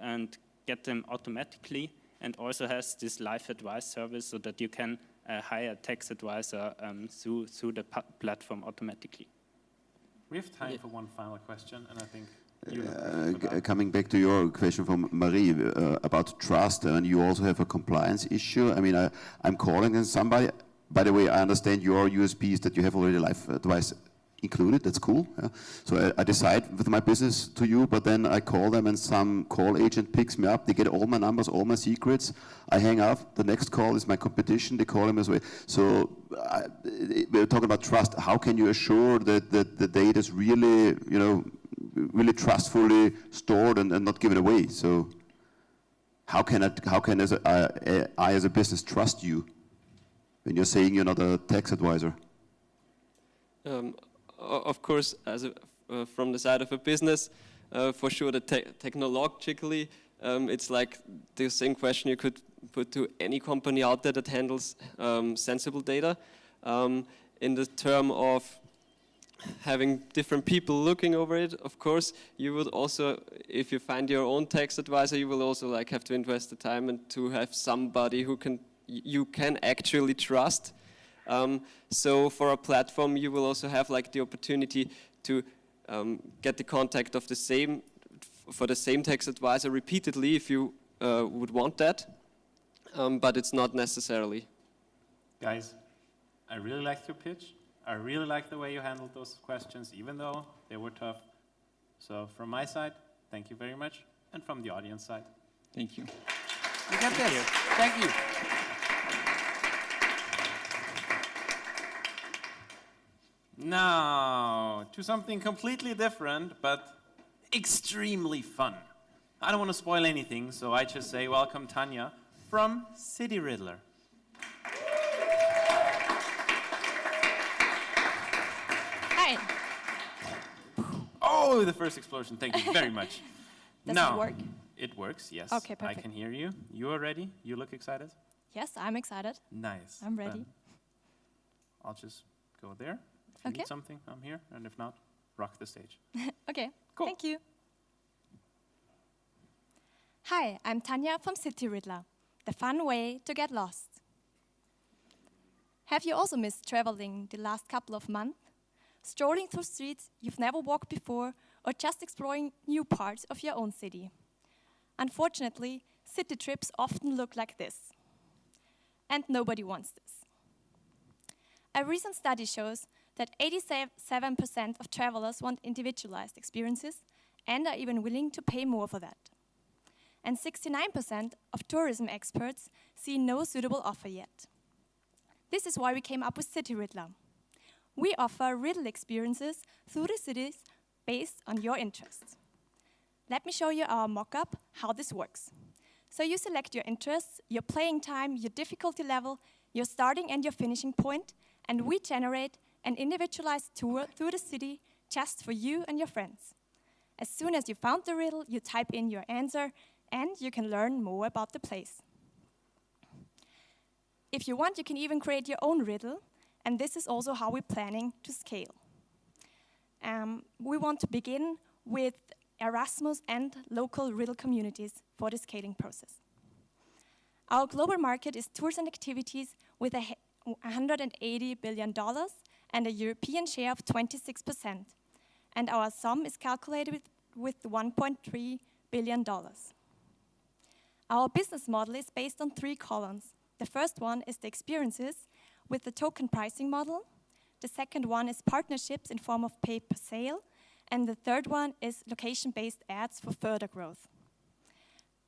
and get them automatically, and also has this live advice service so that you can hire a tax advisor through the platform automatically. We have time for one final question, and I think coming back to your question from Marie about trust, and you also have a compliance issue. I mean, I'm calling in somebody. By the way, I understand your USP is that you have already live advice included. That's cool. Yeah. So I decide with my business to you, but then I call them and some call agent picks me up. They get all my numbers, all my secrets. I hang up. The next call is my competition. They call him as well. So we're talking about trust. How can you assure that the data is really, really trustfully stored and not given away? So how can I as a business trust you when you're saying you're not a tax advisor? Of course, from the side of a business, for sure, technologically, it's like the same question you could put to any company out there that handles sensible data. In the term of having different people looking over it, of course, you would also, if you find your own tax advisor, you will also have to invest the time and to have somebody who you can actually trust. So for a platform, you will also have the opportunity to get the contact of the same tax advisor repeatedly if you would want that, but it's not necessarily. Guys, I really liked your pitch. I really liked the way you handled those questions, even though they were tough. So from my side, thank you very much, and from the audience side, thank you. You get this. Thank you. Now, to something completely different, but extremely fun. I don't want to spoil anything, so I just say welcome Tanya from City Riddler. Hi. Oh, the first explosion. Thank you very much. Does it work? It works, yes. Okay, perfect. I can hear you. You are ready? You look excited? Yes, I'm excited. Nice. I'm ready. I'll just go there. If you need something, I'm here. And if not, rock the stage. Okay, cool. Thank you. Hi, I'm Tanya from City Riddler, the fun way to get lost. Have you also missed traveling the last couple of months? Strolling through streets you've never walked before, or just exploring new parts of your own city? Unfortunately, city trips often look like this. And nobody wants this. A recent study shows that 87% of travelers want individualized experiences and are even willing to pay more for that. And 69% of tourism experts see no suitable offer yet. This is why we came up with City Riddler. We offer riddle experiences through the cities based on your interests. Let me show you our mock-up, how this works. So you select your interests, your playing time, your difficulty level, your starting and your finishing point, and we generate an individualized tour through the city just for you and your friends. As soon as you found the riddle, you type in your answer and you can learn more about the place. If you want, you can even create your own riddle, and this is also how we're planning to scale. We want to begin with Erasmus and local riddle communities for the scaling process. Our global market is tours and activities with $180 billion and a European share of 26%. And our sum is calculated with $1.3 billion. Our business model is based on 3 columns. The first one is the experiences with the token pricing model. The second one is partnerships in form of pay per sale. And the third one is location-based ads for further growth.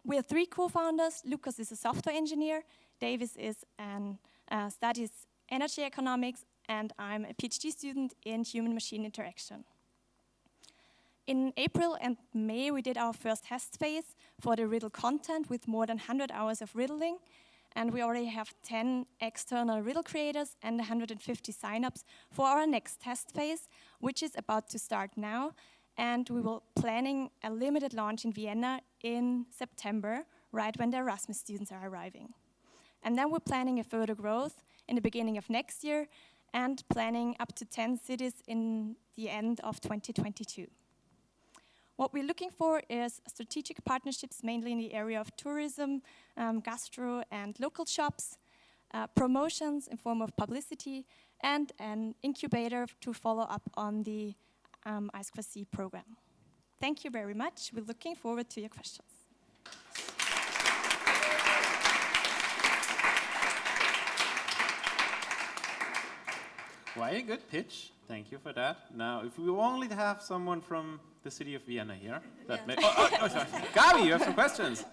We are 3 co-founders. Lucas is a software engineer. Davis studies energy economics, and I'm a PhD student in human-machine interaction. In April and May, we did our first test phase for the riddle content with more than 100 hours of riddling, and we already have 10 external riddle creators and 150 signups for our next test phase, which is about to start now. And we will planning a limited launch in Vienna in September, right when the Erasmus students are arriving. And then we're planning a further growth in the beginning of next year and planning up to 10 cities in the end of 2022. What we're looking for is strategic partnerships, mainly in the area of tourism, gastro, and local shops, promotions in form of publicity, and an incubator to follow up on the i²c program. Thank you very much. We're looking forward to your questions. Quite a good pitch. Thank you for that. Now, if we only have someone from the city of Vienna here, that may. Sorry. Gabi, you have some questions.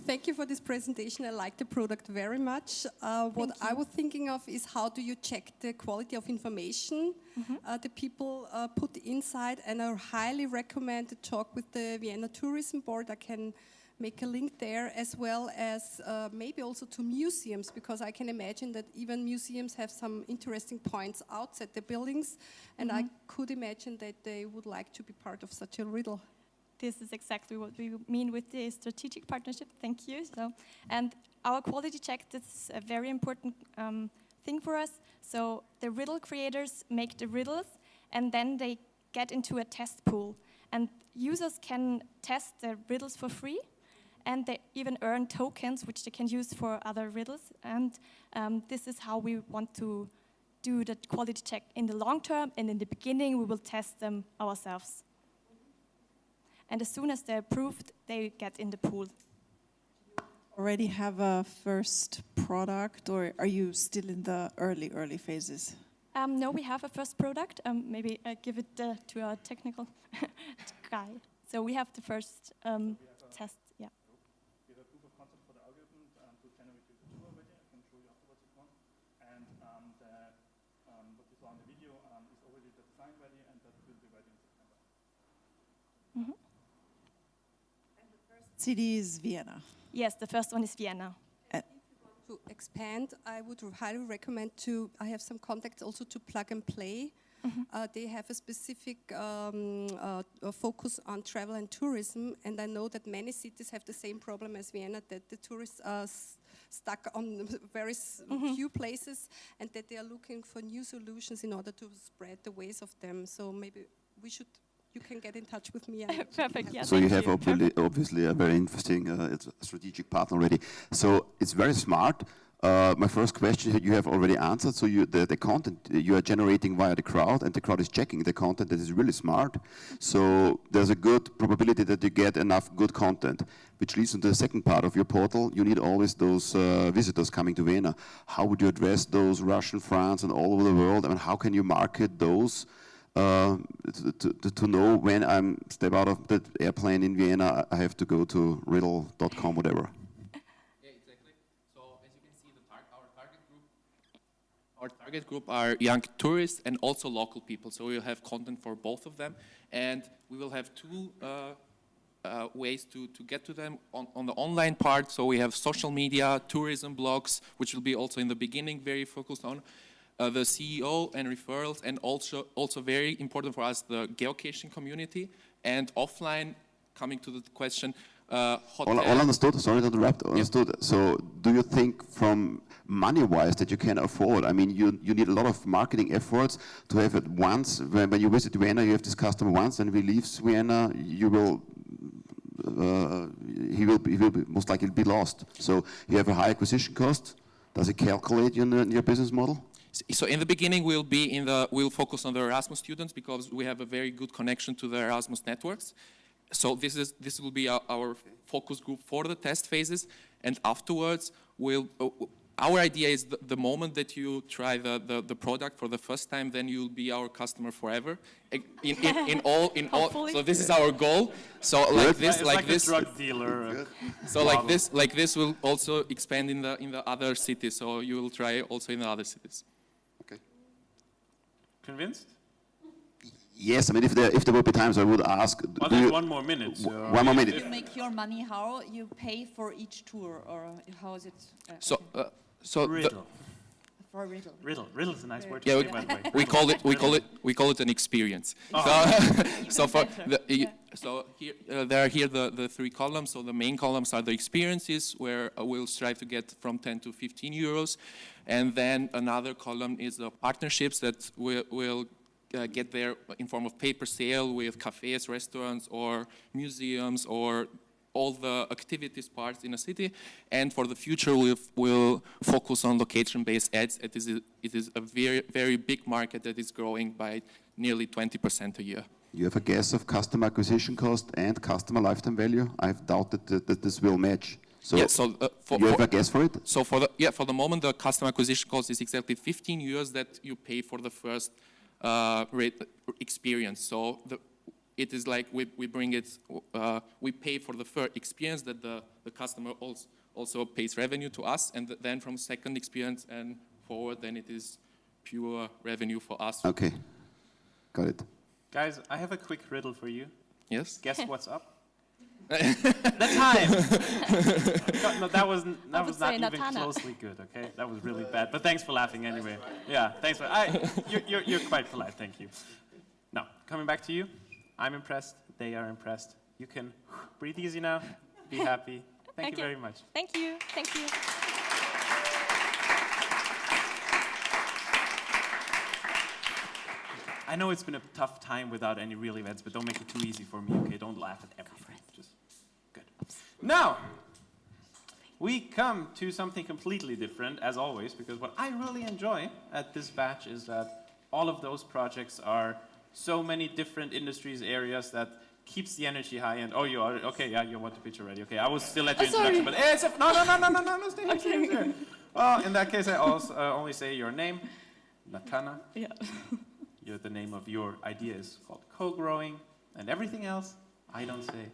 Thank you for this presentation. I like the product very much. What I was thinking of is how do you check the quality of information the people put inside, and I highly recommend to talk with the Vienna Tourism Board. I can make a link there, as well as maybe also to museums, because I can imagine that even museums have some interesting points outside the buildings, and I could imagine that they would like to be part of such a riddle. This is exactly what we mean with the strategic partnership. Thank you. And our quality check, this is a very important thing for us. So the riddle creators make the riddles, and then they get into a test pool. And users can test the riddles for free, and they even earn tokens, which they can use for other riddles. And this is how we want to do the quality check in the long term, and in the beginning we will test them ourselves. And as soon as they're approved, they get in the pool. Already have a first product, or are you still in the early phases? No, we have a first product. Maybe I give it to our technical guy. So we have the first test. Yeah. We have a proof of concept for the algorithm to generate the tour already. I can show you afterwards if you want. And what you saw in the video is already the design ready, and that will be ready in September. City is Vienna. Yes, the first one is Vienna. To expand, I would highly recommend I have some contacts also to Plug and Play. They have a specific focus on travel and tourism, and I know that many cities have the same problem as Vienna, that the tourists are stuck on very few places, and that they are looking for new solutions in order to spread the ways of them. So maybe you can get in touch with me. Perfect, yeah. So you have obviously a very interesting it's a strategic partner already. So it's very smart. My first question you have already answered. So the content you are generating via the crowd, and the crowd is checking the content. That is really smart. So there's a good probability that you get enough good content, which leads to the second part of your portal. You need always those visitors coming to Vienna. How would you address those Russian, France, and all over the world? I mean, how can you market those? To know when I step out of the airplane in Vienna, I have to go to riddle.com, whatever. Yeah, exactly. So as you can see, our target group are young tourists and also local people. So we'll have content for both of them, and we will have two ways to get to them on the online part. So we have social media, tourism blogs, which will be also in the beginning very focused on the CEO and referrals, and also very important for us, the geocaching community. And offline, coming to the question, all understood, sorry to interrupt, understood. Yeah. So do you think from money-wise that you can afford? I mean, you need a lot of marketing efforts to have it once. When you visit Vienna, you have this customer once, and if he leaves Vienna, he will be most likely be lost. So you have a high acquisition cost. Does it calculate in your business model? So in the beginning, we'll focus on the Erasmus students, because we have a very good connection to the Erasmus networks. So this will be our focus group for the test phases, and afterwards our idea is the moment that you try the product for the first time, then you'll be our customer forever. In all. So this is our goal. So like this. A drug dealer. So like this will also expand in the other cities. So you will try also in the other cities. Okay. Convinced? Yes, I mean, if there would be times, I would ask. Well, there's 1 more minute. So 1 more minute. You make your money how? You pay for each tour, or how is it? So For a riddle. Riddle is a nice word. Yeah, by the way. we call it an experience. Oh. There are here the three columns. So the main columns are the experiences, where we'll strive to get from 10 to 15 euros, and then another column is the partnerships that will get there in form of paper sale with cafes, restaurants, or museums, or all the activities parts in a city. And for the future, we'll focus on location-based ads. It is a very, very big market that is growing by nearly 20% a year. You have a guess of customer acquisition cost and customer lifetime value? I've doubted that this will match. So, yeah, you have a guess for it? So for the moment, the customer acquisition cost is exactly 15 euros that you pay for the first experience. So it is like we bring it, we pay for the first experience that the customer also pays revenue to us, and then from second experience and forward, then it is pure revenue for us. Okay, got it. Guys, I have a quick riddle for you. Yes? Guess what's up? The time! No, that was not even closely good, okay? That was really bad, but thanks for laughing anyway. Yeah, thanks for, you're quite polite, thank you. Now, coming back to you, I'm impressed, they are impressed. You can breathe easy now, be happy. Thank you very much. Thank you, thank you. I know it's been a tough time without any real events, but don't make it too easy for me, okay? Don't laugh at everything. Just good. Now, we come to something completely different, as always, because what I really enjoy at this batch is that all of those projects are so many different industries, areas that keeps the energy high. And oh, you are okay? Yeah, you want the picture ready? Okay, I was still at your introduction, but it's no, stay here. Well, in that case, I also only say your name, Natana. Yeah. The name of your idea is called co-growing, and everything else I don't say.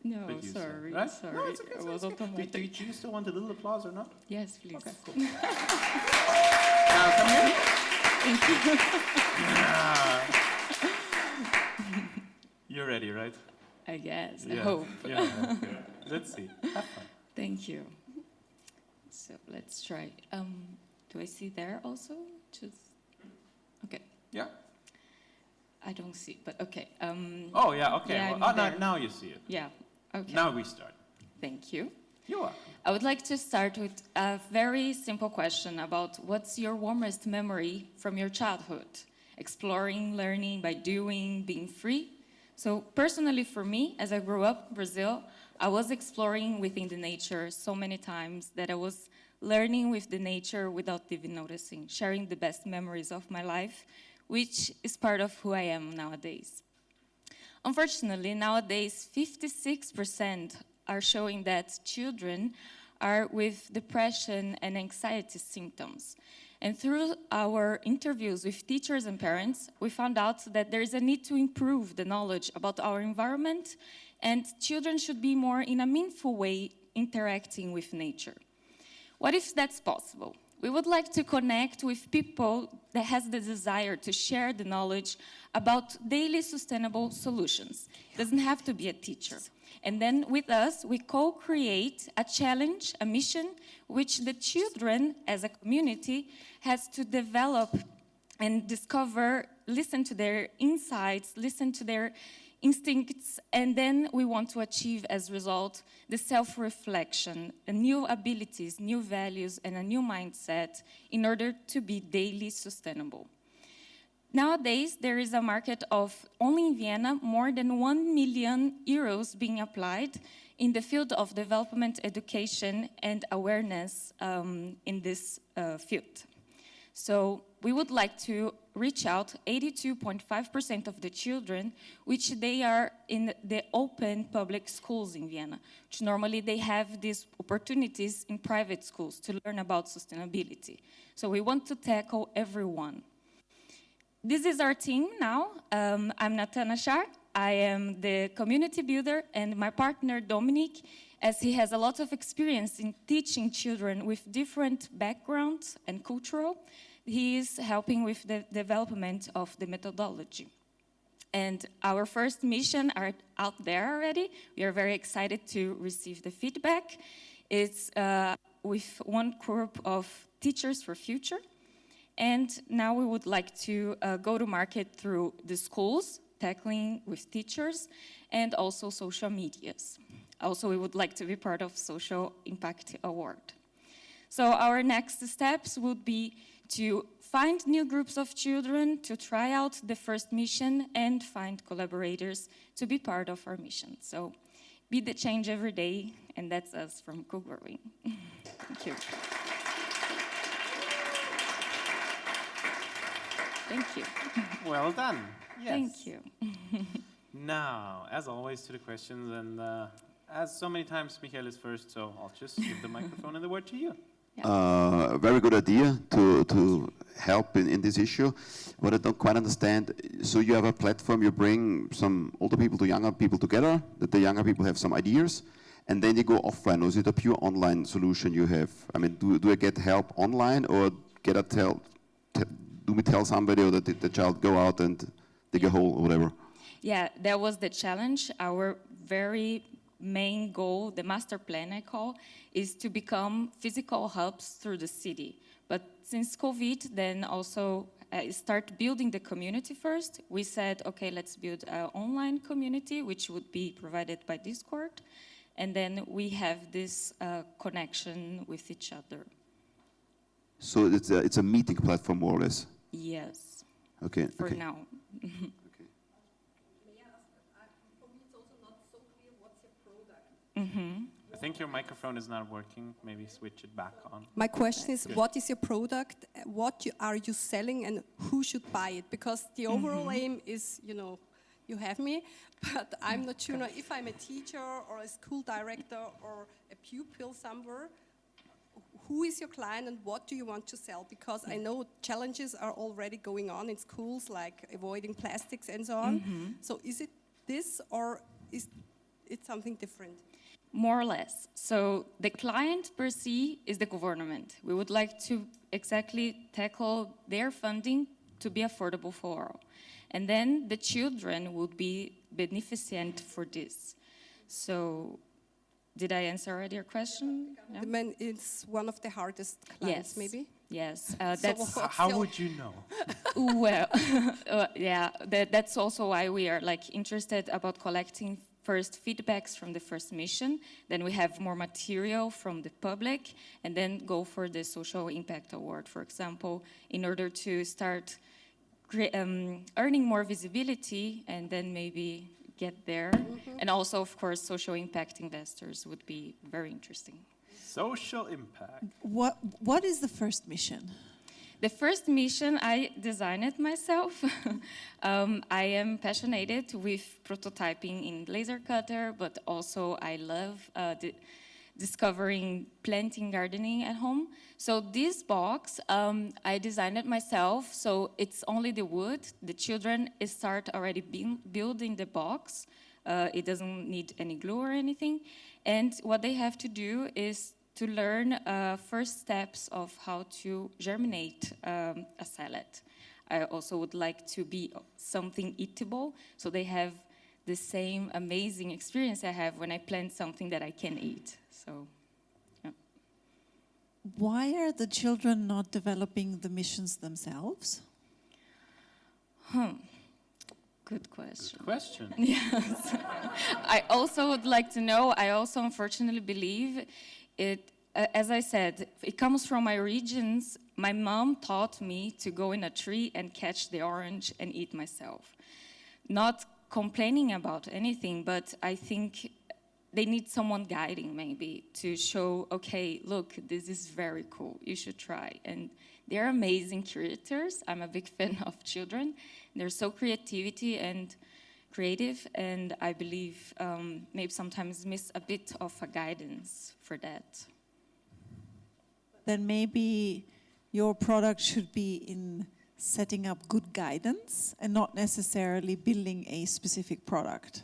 No, say, sorry, right? sorry. No, it's okay. It was automatic. Do you still want a little applause or not? Yes, please. Okay, cool. Now come here. Thank you. You're ready, right? I guess. Yeah. I hope. Yeah, okay. Let's see. Have fun. Thank you. So let's try. Do I see there also? Okay. Yeah. I don't see, but okay. Oh, yeah, okay. Yeah, well, now you see it. Yeah, okay. Now we start. Thank you. You're welcome. I would like to start with a very simple question about what's your warmest memory from your childhood? Exploring, learning, by doing, being free? So personally for me, as I grew up in Brazil, I was exploring within the nature so many times that I was learning with the nature without even noticing, sharing the best memories of my life, which is part of who I am nowadays. Unfortunately, nowadays, 56% are showing that children are with depression and anxiety symptoms. And through our interviews with teachers and parents, we found out that there is a need to improve the knowledge about our environment, and children should be more in a meaningful way interacting with nature. What if that's possible? We would like to connect with people that has the desire to share the knowledge about daily sustainable solutions. It doesn't have to be a teacher. And then with us, we co-create a challenge, a mission, which the children as a community has to develop and discover, listen to their insights, listen to their instincts, and then we want to achieve as a result the self-reflection, new abilities, new values, and a new mindset in order to be daily sustainable. Nowadays, there is a market of, only in Vienna, more than 1 million euros being applied in the field of development, education, and awareness in this field. So we would like to reach out 82.5% of the children, which they are in the open public schools in Vienna, which normally they have these opportunities in private schools to learn about sustainability. So we want to tackle everyone. This is our team now. I'm Natana Shar. I am the community builder, and my partner Dominic, as he has a lot of experience in teaching children with different backgrounds and cultural, he is helping with the development of the methodology. And our first mission are out there already. We are very excited to receive the feedback. It's with one group of Teachers for Future. And now we would like to go to market through the schools, tackling with teachers, and also social medias. Also, we would like to be part of Social Impact Award. So our next steps would be to find new groups of children, to try out the first mission, and find collaborators to be part of our mission. So be the change every day, and that's us from Co-Growing. Thank you. Thank you. Well done. Yes. Thank you. Now, as always, to the questions, and as so many times, Michael is first, so I'll just give the microphone and the word to you. A very good idea to help in this issue. What I don't quite understand, so you have a platform, you bring some older people to younger people together, that the younger people have some ideas, and then you go offline, or is it a pure online solution you have? I mean, do I get help online, or do we tell somebody, or that the child go out and dig a hole or whatever? Yeah, that was the challenge. Our very main goal, the master plan I call, is to become physical hubs through the city. But since COVID, then also start building the community first. We said, okay, let's build an online community, which would be provided by Discord. And then we have this connection with each other. So it's a meeting platform, more or less? Yes. Okay. For okay. now. I think your microphone is not working. Maybe switch it back on. My question is, Good. what is your product? Are you selling, and who should buy it? Because the overall aim is, you have me, but I'm not sure if I'm a teacher or a school director or a pupil somewhere. Who is your client and what do you want to sell? Because I know challenges are already going on in schools, like avoiding plastics and so on. So is it this, or is it something different? More or less. So the client per se is the government. We would like to exactly tackle their funding to be affordable for all. And then the children would be beneficent for this. So did I answer already your question? Yeah. The man is one of the hardest clients, maybe? Yes. How would you know? Well, yeah, that's also why we are interested about collecting first feedbacks from the first mission, then we have more material from the public, and then go for the Social Impact Award, for example, in order to start earning more visibility and then maybe get there. And also, of course, social impact investors would be very interesting. Social impact. What is the first mission? The first mission, I designed it myself. I am passionate with prototyping in laser cutter, but also I love discovering planting, gardening at home. So this box, I designed it myself, so it's only the wood. The children start already building the box. It doesn't need any glue or anything. And what they have to do is to learn first steps of how to germinate a salad. I also would like to be something eatable, so they have the same amazing experience I have when I plant something that I can eat. So, yeah. Why are the children not developing the missions themselves? Good question. Good question. Yes. I also would like to know, I also unfortunately believe it, as I said, it comes from my regions. My mom taught me to go in a tree and catch the orange and eat myself. Not complaining about anything, but I think they need someone guiding maybe to show, okay, look, this is very cool, you should try. And they're amazing curators. I'm a big fan of children. They're so creative, and I believe maybe sometimes miss a bit of a guidance for that. Then maybe your product should be in setting up good guidance and not necessarily building a specific product.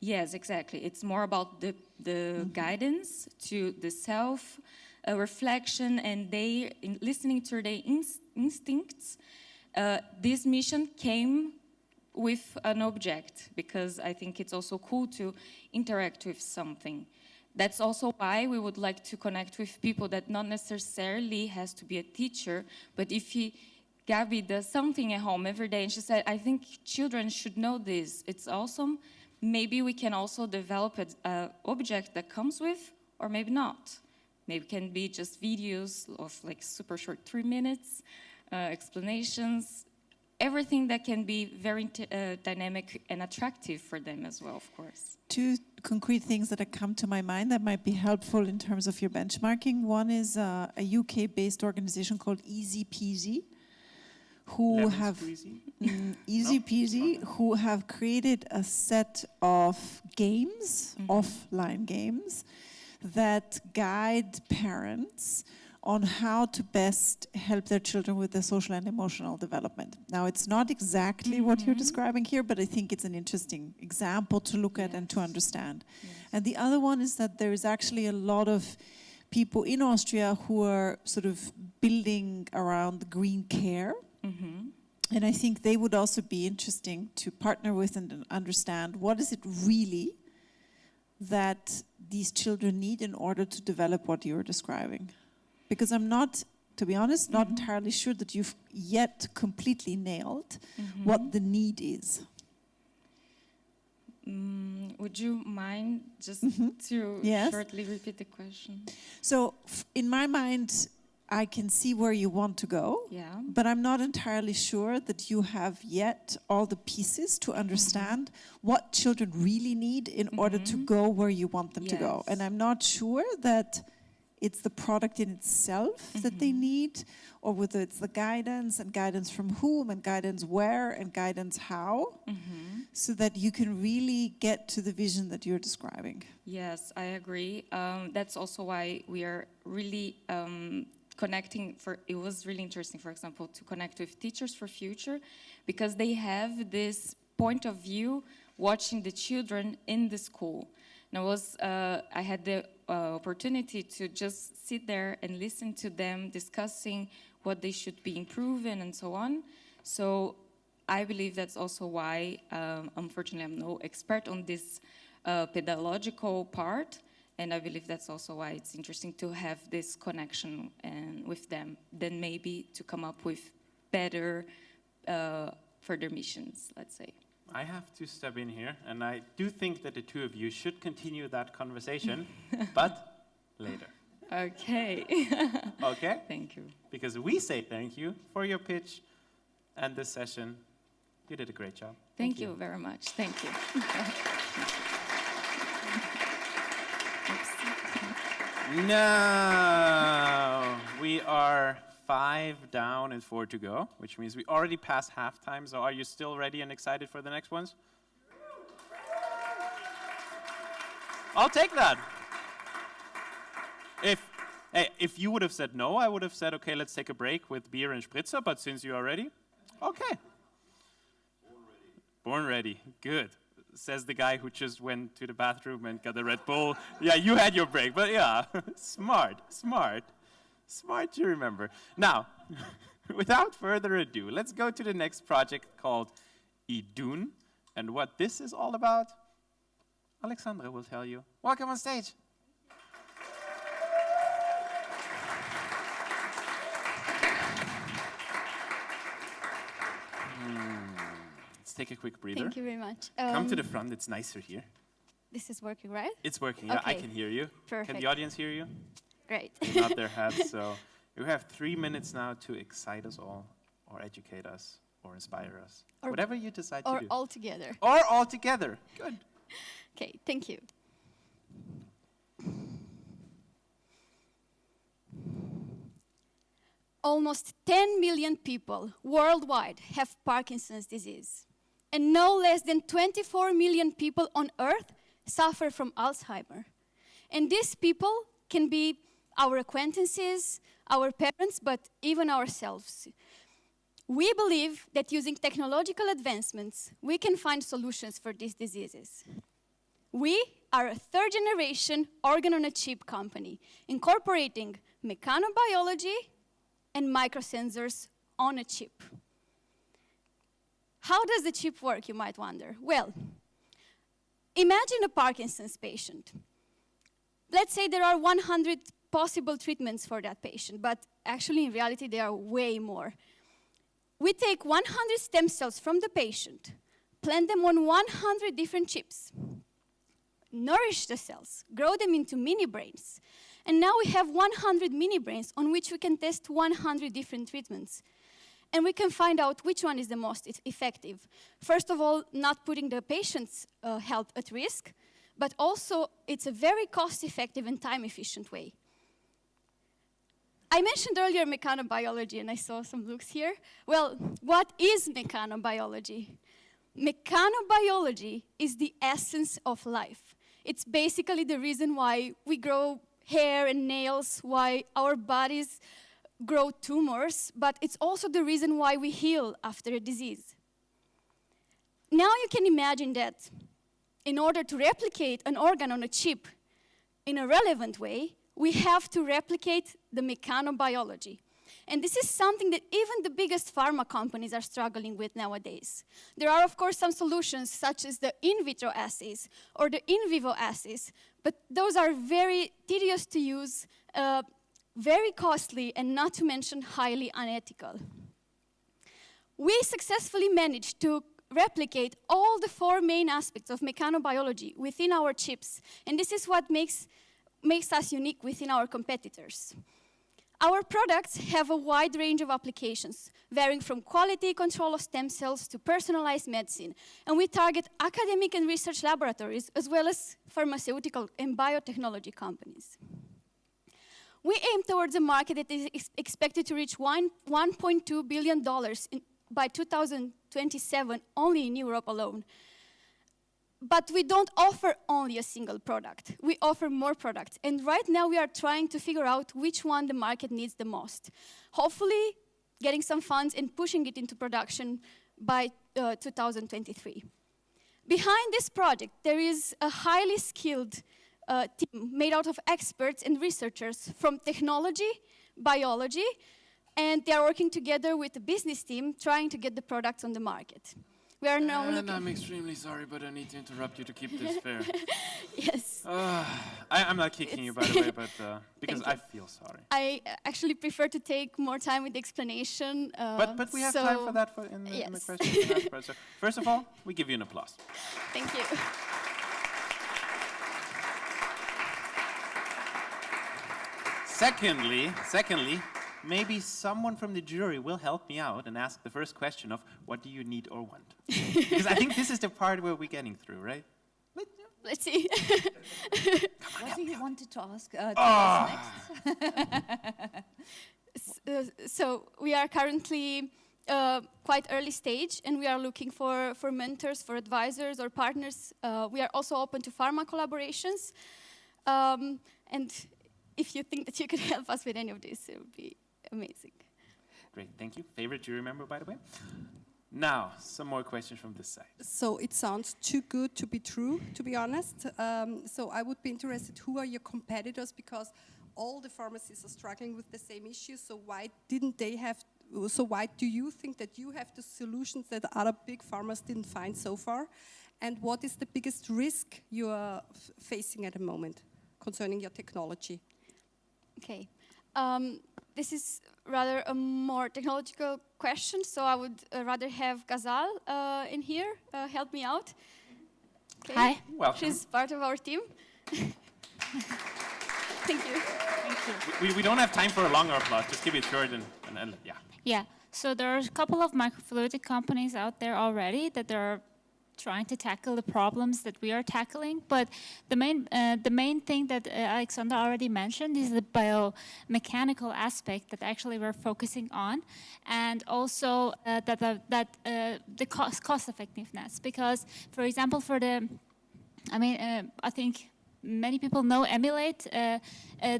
Yes, exactly. It's more about the guidance to the self-reflection and listening to their instincts. This mission came with an object, because I think it's also cool to interact with something. That's also why we would like to connect with people that not necessarily has to be a teacher, but if he Gabby does something at home every day, and she said, I think children should know this. It's awesome. Maybe we can also develop an object that comes with, or maybe not. Maybe it can be just videos of like super short 3 minutes, explanations, everything that can be very dynamic and attractive for them as well, of course. Two concrete things that have come to my mind that might be helpful in terms of your benchmarking. One is a UK-based organization called i²c, who have i²c, who have created a set of games, offline games, that guide parents on how to best help their children with their social and emotional development. Now, it's not exactly what you're describing here, but I think it's an interesting example to look at and to understand. And the other one is that there is actually a lot of people in Austria who are sort of building around green care. And I think they would also be interesting to partner with and understand what is it really that these children need in order to develop what you're describing. Because I'm not, to be honest, not entirely sure that you've yet completely nailed what the need is. Would you mind just to shortly repeat the question? So in my mind, I can see where you want to go, but I'm not entirely sure that you have yet all the pieces to understand what children really need in order to go where you want them to go. And I'm not sure that it's the product in itself that they need, or whether it's the guidance, and guidance from whom, and guidance where, and guidance how, so that you can really get to the vision that you're describing. Yes, I agree. That's also why we are really connecting. It was really interesting, for example, to connect with Teachers for Future, because they have this point of view watching the children in the school. And I had the opportunity to just sit there and listen to them discussing what they should be improving and so on. So I believe that's also why, unfortunately, I'm no expert on this pedagogical part, and I believe that's also why it's interesting to have this connection with them, then maybe to come up with better further missions, let's say. I have to step in here, and I do think that the two of you should continue that conversation, but later. Okay. Okay? Thank you. Because we say thank you for your pitch and this session. You did a great job. Thank you very much. Thank you. Now, we are 5 down and 4 to go, which means we already passed halftime. So are you still ready and excited for the next ones? I'll take that. If you would have said no, I would have said, okay, let's take a break with beer and spritzer, but since you are ready, okay. Born ready. Good. Says the guy who just went to the bathroom and got a Red Bull. Yeah, you had your break, but yeah, smart. Smart to remember. Now, without further ado, let's go to the next project called i²c. And what this is all about, Alexandra will tell you. Welcome on stage. Let's take a quick breather. Thank you very much. Come to the front, it's nicer here. This is working, right? It's working, yeah, I Okay. can hear you. Perfect. Can the audience hear you? Great. They nod their heads, so you have 3 minutes now to excite us all, or educate us, or inspire us. Or- Whatever you decide to Or do. all together. Or all together. Good. Okay, thank you. Almost 10 million people worldwide have Parkinson's disease. And no less than 24 million people on Earth suffer from Alzheimer. And these people can be our acquaintances, our parents, but even ourselves. We believe that using technological advancements, we can find solutions for these diseases. We are a third-generation organ-on-a-chip company, incorporating mechanobiology and microsensors on a chip. How does the chip work, you might wonder? Well, imagine a Parkinson's patient. Let's say there are 100 possible treatments for that patient, but actually in reality there are way more. We take 100 stem cells from the patient, plant them on 100 different chips, nourish the cells, grow them into mini brains, and now we have 100 mini brains on which we can test 100 different treatments. And we can find out which one is the most effective. First of all, not putting the patient's health at risk, but also it's a very cost-effective and time-efficient way. I mentioned earlier mechanobiology, and I saw some looks here. Well, what is mechanobiology? Mechanobiology is the essence of life. It's basically the reason why we grow hair and nails, why our bodies grow tumors, but it's also the reason why we heal after a disease. Now you can imagine that in order to replicate an organ on a chip in a relevant way, we have to replicate the mechanobiology. And this is something that even the biggest pharma companies are struggling with nowadays. There are, of course, some solutions, such as the in vitro assays or the in vivo assays, but those are very tedious to use, very costly, and not to mention highly unethical. We successfully managed to replicate all the 4 main aspects of mechanobiology within our chips, and this is what makes us unique within our competitors. Our products have a wide range of applications, varying from quality control of stem cells to personalized medicine, and we target academic and research laboratories, as well as pharmaceutical and biotechnology companies. We aim towards a market that is expected to reach $1.2 billion by 2027, only in Europe alone. But we don't offer only a single product. We offer more products. And right now we are trying to figure out which one the market needs the most. Hopefully getting some funds and pushing it into production by 2023. Behind this project, there is a highly skilled team made out of experts and researchers from technology, biology, and they are working together with the business team trying to get the products on the market. We are now And I'm extremely sorry, but I need to interrupt you to keep this fair. Yes. I'm not kicking you, by the way, but because I feel sorry. I actually prefer to take more time with the explanation. But we have time for that in the question and answer. So first of all, we give you an applause. Thank you. Secondly, maybe someone from the jury will help me out and ask the first question of what do you need or want? Because I think this is the part where we're getting through, right? Let's see. What do you wanted to ask next? So we are currently quite early stage, and we are looking for mentors, for advisors or partners. We are also open to pharma collaborations. And if you think that you could help us with any of this, it would be amazing. Great, thank you. Favorite jury member, by the way? Now, some more questions from this side. So it sounds too good to be true, to be honest. So I would be interested, who are your competitors? Because all the pharmacies are struggling with the same issue. So why didn't they have, so why do you think that you have the solutions that other big pharmas didn't find so far? And what is the biggest risk you are facing at the moment concerning your technology? Okay. This is rather a more technological question, so I would rather have Ghazal in here help me out. Okay. Hi. Welcome. She's part of our team. Thank you. We don't have time for a longer applause. Just give it short and yeah. Yeah. So there are a couple of microfluidic companies out there already that are trying to tackle the problems that we are tackling, but the main thing that Alexandra already mentioned is the biomechanical aspect that actually we're focusing on, and also the cost effectiveness. Because, for example, I think many people know Emulate.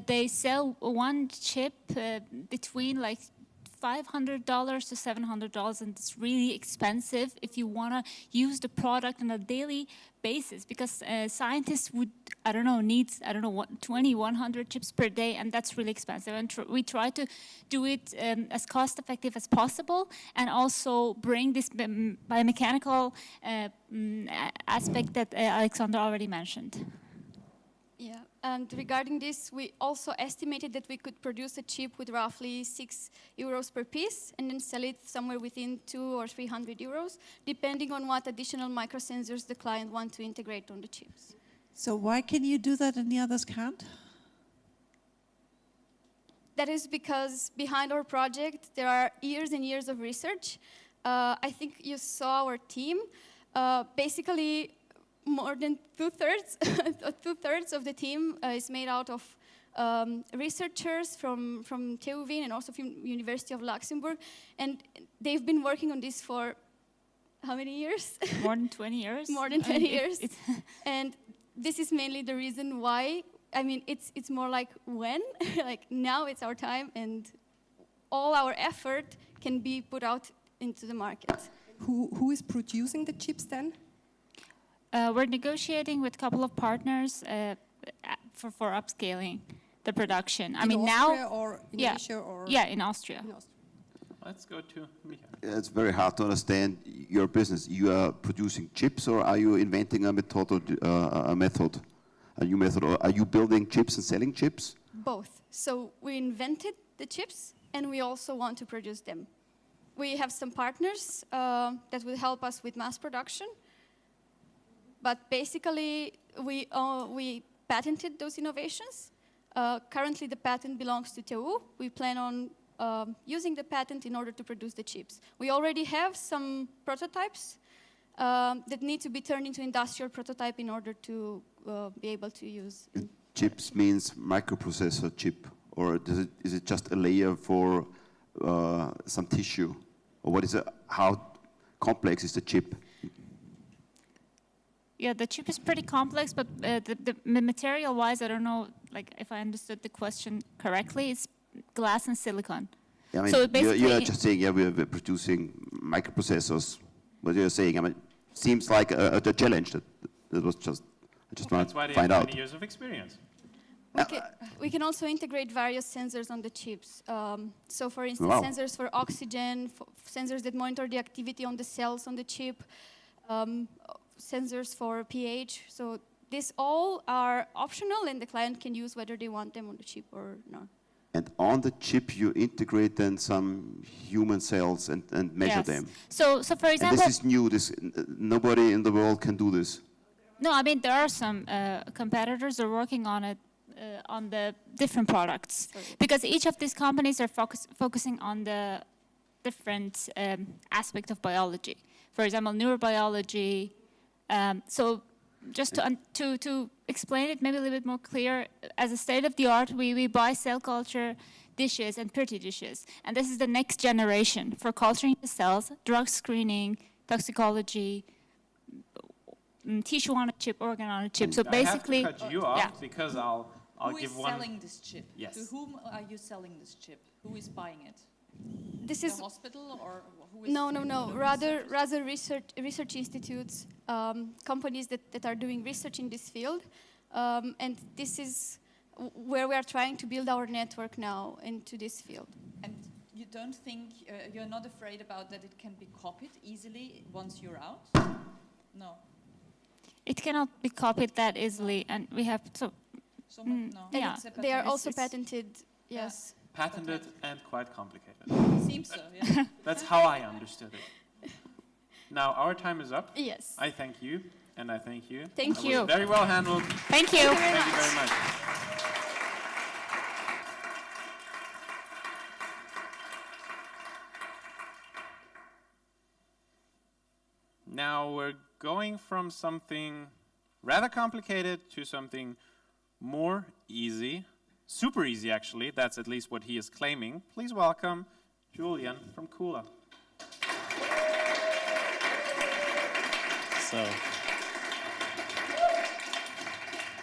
They sell one chip between like $500 to $700, and it's really expensive if you want to use the product on a daily basis, because scientists would, need 100 chips per day, and that's really expensive. And we try to do it as cost effective as possible, and also bring this biomechanical aspect that Alexandra already mentioned. Yeah, And regarding this, we also estimated that we could produce a chip with roughly €6 per piece and then sell it somewhere within 200 or 300 euros, depending on what additional microsensors the client wants to integrate on the chips. So why can you do that and the others can't? That is because behind our project, there are years and years of research. I think you saw our team. Basically, more than two-thirds of the team is made out of researchers from TU Wien and also from University of Luxembourg. And they've been working on this for how many years? More than 20 years. More than 20 years. And this is mainly the reason why. I mean, it's more like when, like now it's our time, and all our effort can be put out into the market. Who is producing the chips then? We're negotiating with a couple of partners for upscaling the production. I mean, Austria now, or in yeah, Asia or yeah, in Austria. Let's go to Michael. It's very hard to understand your business. You are producing chips, or are you inventing a new method, or are you building chips and selling chips? Both. So we invented the chips, and we also want to produce them. We have some partners that will help us with mass production. But basically, we patented those innovations. Currently, the patent belongs to TU. We plan on using the patent in order to produce the chips. We already have some prototypes that need to be turned into industrial prototype in order to be able to use. Chips means microprocessor chip, or is it just a layer for some tissue? Or what is it? How complex is the chip? Yeah, the chip is pretty complex, but the material-wise, I don't know, like if I understood the question correctly, it's glass and silicon. Yeah, I mean, so basically, you're just saying, yeah, we're producing microprocessors. What you're saying, I mean, seems like a challenge. That was just, I just want to find out. That's why they have 20 years of experience. We can also integrate various sensors on the chips. So for instance, Wow. sensors for oxygen, sensors that monitor the activity on the cells on the chip, sensors for pH. So these all are optional, and the client can use whether they want them on the chip or not. And on the chip, you integrate then some human cells and measure yes. them. So for example, and this is new. Nobody in the world can do this. No, I mean there are some competitors that are working on it, on the different products, because each of these companies are focusing on the different aspect of biology. For example, neurobiology. So just to explain it maybe a little bit more clear, as a state of the art, we buy cell culture dishes and Petri dishes, and this is the next generation for culturing the cells, drug screening, toxicology, tissue on a chip, organ on a chip. So basically, I have to cut you off because I'll give one. Who is selling this chip? Yes. To whom are you selling this chip? Who is buying it? This the is hospital, or who is no. Rather research institutes, companies that are doing research in this field, and this is where we are trying to build our network now into this field. And you don't think you're not afraid about that it can be copied easily once you're out? No. It cannot be copied that easily, and we have to. No. Yeah, they are also patented. Yes. Patented and quite complicated. Seems so, yeah. That's how I understood it. Now, our time is up. Yes. I thank you, and I thank you. Thank That you. was very well handled. Thank you. Thank you very much. Now, we're going from something rather complicated to something more easy. Super easy, actually. That's at least what he is claiming. Please welcome Julian from Kula. So,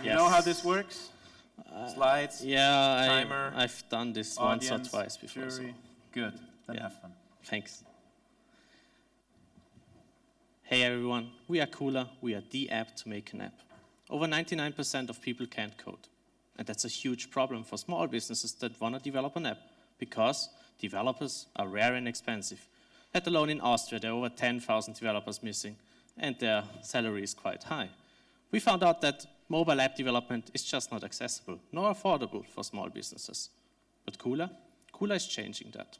You know how this works? Slides, yeah, timer, I've done this audience, once or twice before. Jury. So. Good. Then Yeah. have fun. Thanks. Hey everyone, we are Kula. We are the app to make an app. Over 99% of people can't code. And that's a huge problem for small businesses that want to develop an app, because developers are rare and expensive. Let alone in Austria, there are over 10,000 developers missing, and their salary is quite high. We found out that mobile app development is just not accessible nor affordable for small businesses. But Cooler is changing that.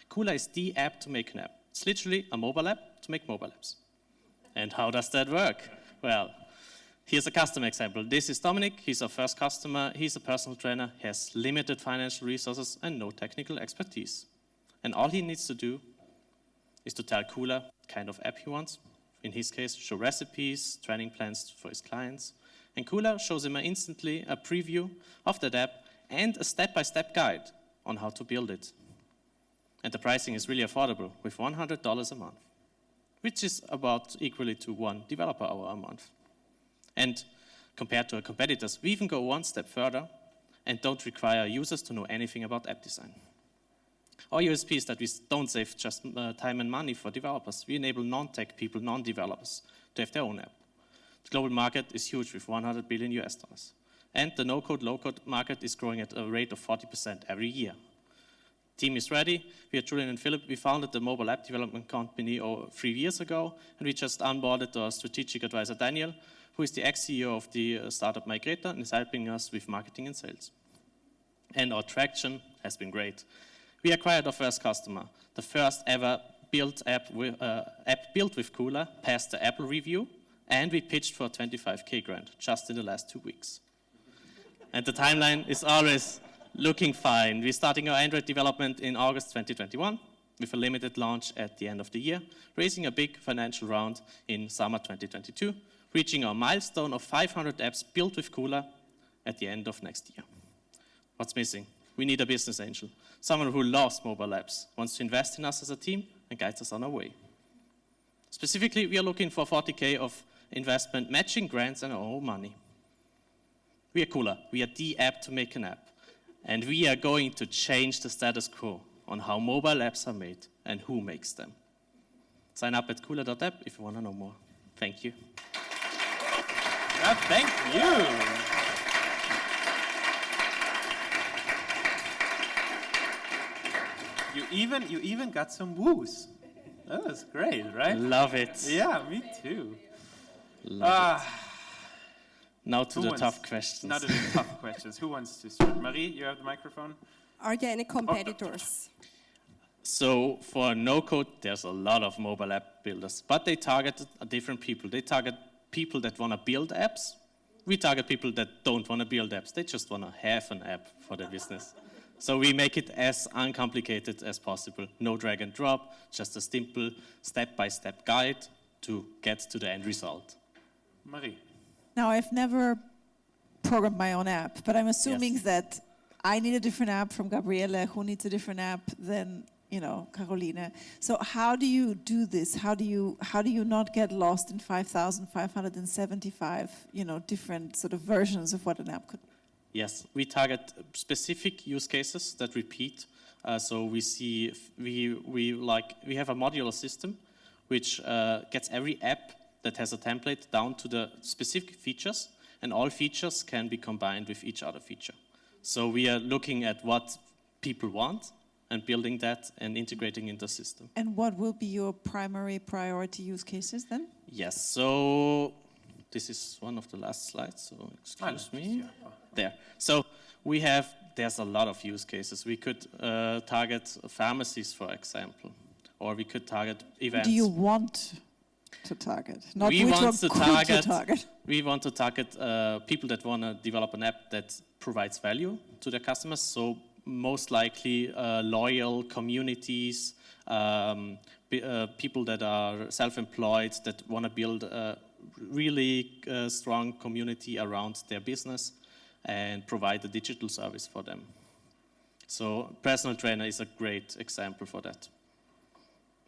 Cooler is the app to make an app. It's literally a mobile app to make mobile apps. And how does that work? Well, here's a customer example. This is Dominic. He's our first customer. He's a personal trainer. He has limited financial resources and no technical expertise. And all he needs to do is to tell Cooler what kind of app he wants. In his case, show recipes, training plans for his clients. And Cooler shows him instantly a preview of that app and a step-by-step guide on how to build it. And the pricing is really affordable with $100 a month, which is about equally to 1 developer hour a month. And compared to our competitors, we even go one step further and don't require users to know anything about app design. Our USP is that we don't save just time and money for developers. We enable non-tech people, non-developers, to have their own app. The global market is huge with $100 billion US. And the no-code, low-code market is growing at a rate of 40% every year. Team is ready. We are Julian and Philip. We founded the mobile app development company 3 years ago, and we just onboarded our strategic advisor, Daniel, who is the ex-CEO of the startup Migrator and is helping us with marketing and sales. And our traction has been great. We acquired our first customer. The first ever built app built with Cooler passed the Apple review, and we pitched for a 25K grant just in the last 2 weeks. And the timeline is always looking fine. We're starting our Android development in August 2021 with a limited launch at the end of the year, raising a big financial round in summer 2022, reaching our milestone of 500 apps built with Cooler at the end of next year. What's missing? We need a business angel, someone who loves mobile apps, wants to invest in us as a team, and guides us on our way. Specifically, we are looking for 40K of investment, matching grants and our own money. We are Cooler. We are the app to make an app. And we are going to change the status quo on how mobile apps are made and who makes them. Sign up at cooler.app if you want to know more. Thank you. Yeah, thank you. You even got some woos. That was great, right? Love it. Yeah, me too. Now to the tough questions. Now to the tough questions. Who wants to start? Marie, you have the microphone. Are there any competitors? So for no-code, there's a lot of mobile app builders, but they target different people. They target people that want to build apps. We target people that don't want to build apps. They just want to have an app for their business. So we make it as uncomplicated as possible. No drag and drop, just a simple step-by-step guide to get to the end result. Marie. Now, I've never programmed my own app, but I'm assuming that I need a different app from Gabriele, who needs a different app than, Caroline. So how do you do this? How do you not get lost in 5,575, different sort of versions of what an app could be? Yes, we target specific use cases that repeat. So we have a modular system which gets every app that has a template down to the specific features, and all features can be combined with each other feature. So we are looking at what people want and building that and integrating into the system. And what will be your primary priority use cases then? Yes, so this is one of the last slides, so excuse me. There. So there's a lot of use cases. We could target pharmacies, for example, or we could target events. Do you want to target? Not we which want one to could target, you target? We want to target people that want to develop an app that provides value to their customers. So most likely loyal communities, people that are self-employed, that want to build a really strong community around their business and provide a digital service for them. So personal trainer is a great example for that,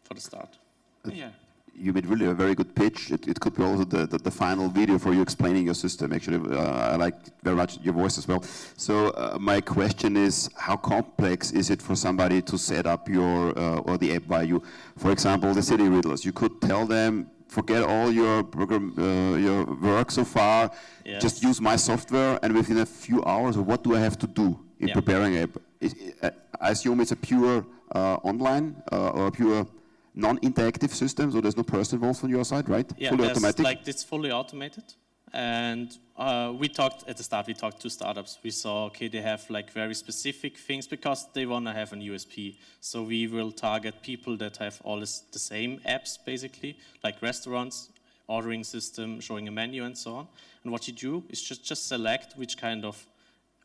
for the start. Yeah. You made really a very good pitch. It could be also the final video for you explaining your system. Actually, I like very much your voice as well. So my question is, how complex is it for somebody to set up your or the app by you? For example, the city riddles. You could tell them, forget all your program, your work so far. Yes. Just use my software, and within a few hours, what do I have to do in preparing an app? I assume it's a pure online or a pure non-interactive system, so there's no person involved on your side, right? Yeah, fully automatic. It's fully automated, And we talked at the start. We talked to startups. We saw, okay, they have like very specific things because they want to have an USP. So we will target people that have all the same apps, basically, like restaurants, ordering system, showing a menu, and so on. And what you do is just select which kind of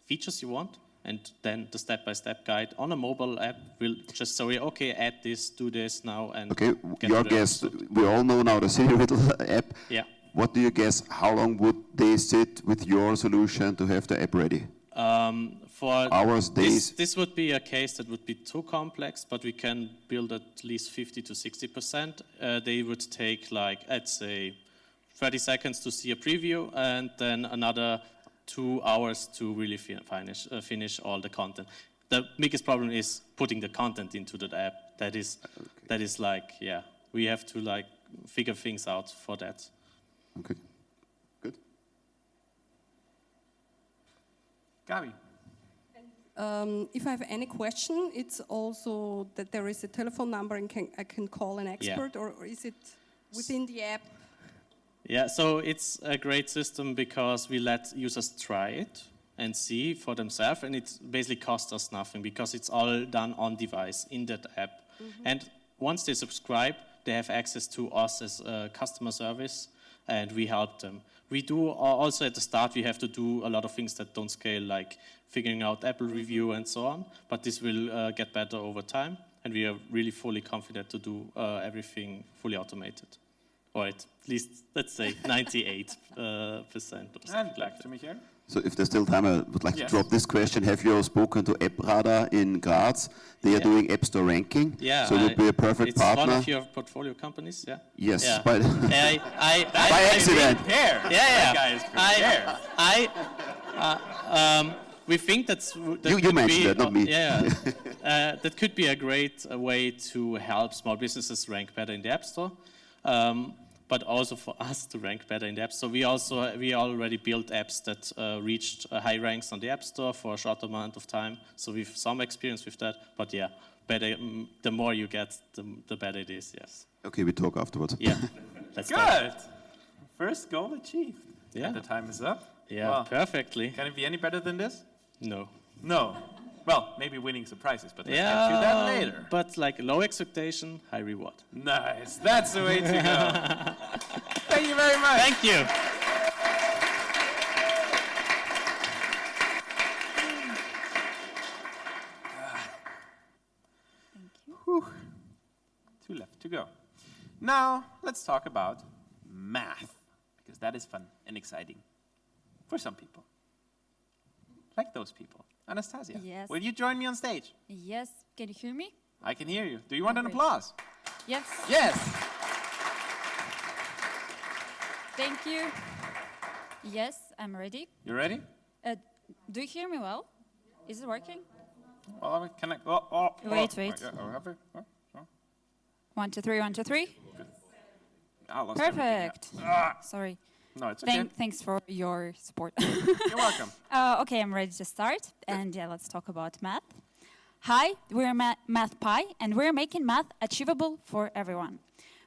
features you want, and then the step-by-step guide on a mobile app will just show you, okay, add this, do this now, and okay, your guess, we all know now the City Riddle app. Yeah. What do you guess, how long would they sit with your solution to have the app ready? For hours, days? This would be a case that would be too complex, but we can build at least 50 to 60%. They would take like, let's say, 30 seconds to see a preview, and then another 2 hours to really finish all the content. The biggest problem is putting the content into the app. That is like, yeah, we have to like figure things out for that. Okay, good. Gabi. If I have any question, it's also that there is a telephone number and I can call an expert, or is it within the app? Yeah, so it's a great system because we let users try it and see for themselves, and it basically costs us nothing because it's all done on device in that app. Mm-hmm. And once they subscribe, they have access to us as a customer service, and we help them. We do also at the start, we have to do a lot of things that don't scale, like figuring out Apple review and so on, but this will get better over time, and we are really fully confident to do everything fully automated. Or at least, let's say, 98% or something like that. So if there's still time, I would like to drop this question. Have you spoken to AppRadar in Graz? They are doing App Store ranking. Yeah, so it would be a perfect partner. It's one of your portfolio companies, yeah? Yes, yeah. by accident. We think that you mentioned that, not me. Yeah, that could be a great way to help small businesses rank better in the App Store. But also for us to rank better in the App Store. We already built apps that reached high ranks on the App Store for a short amount of time. So we've some experience with that. But yeah, better, the more you get, the better it is, yes. Okay, we talk afterwards. Yeah, let's go. Good. First goal achieved. Yeah. And the time is up. Yeah, well, perfectly. Can it be any better than this? No. No. Well, maybe winning some prizes, but let's get to that later. But like low expectation, high reward. Nice. That's the way to go. Thank you very much. Thank you. Whew. 2 left to go. Now, let's talk about math, because that is fun and exciting for some people. Like those people. Anastasia, yes. Will you join me on stage? Yes. Can you hear me? I can hear you. Do you want an applause? Yes. Yes. Thank you. Yes, I'm ready. You ready? Do you hear me well? Is it working? Well, I will connect. Wait. Oh. 1, 2, 3, 1, 2, 3. I lost Perfect. Sorry. No, it's okay. Thanks for your support. You're welcome. Okay, I'm ready to start. And yeah, let's talk about math. Hi, we're Math Pi, and we're making math achievable for everyone.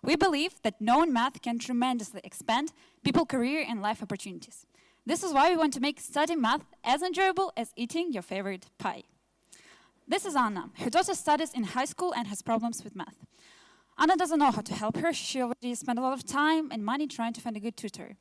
We believe that knowing math can tremendously expand people's career and life opportunities. This is why we want to make studying math as enjoyable as eating your favorite pie. This is Anna. Her daughter studies in high school and has problems with math. Anna doesn't know how to help her. She already spent a lot of time and money trying to find a good tutor.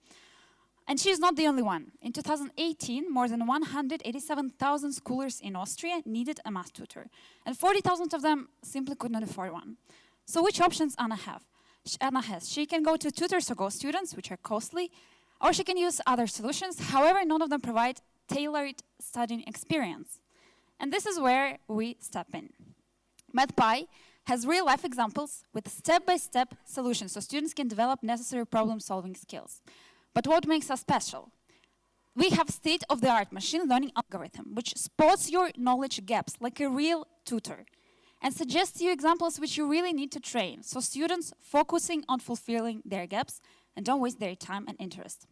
And she's not the only one. In 2018, more than 187,000 schoolers in Austria needed a math tutor, and 40,000 of them simply could not afford one. So which options Anna has? She can go to Tutors to Go students, which are costly, or she can use other solutions. However, none of them provide tailored studying experience. And this is where we step in. MathPi has real-life examples with step-by-step solutions so students can develop necessary problem-solving skills. But what makes us special? We have state-of-the-art machine learning algorithm, which spots your knowledge gaps like a real tutor and suggests you examples which you really need to train, so students focusing on fulfilling their gaps and don't waste their time and interest.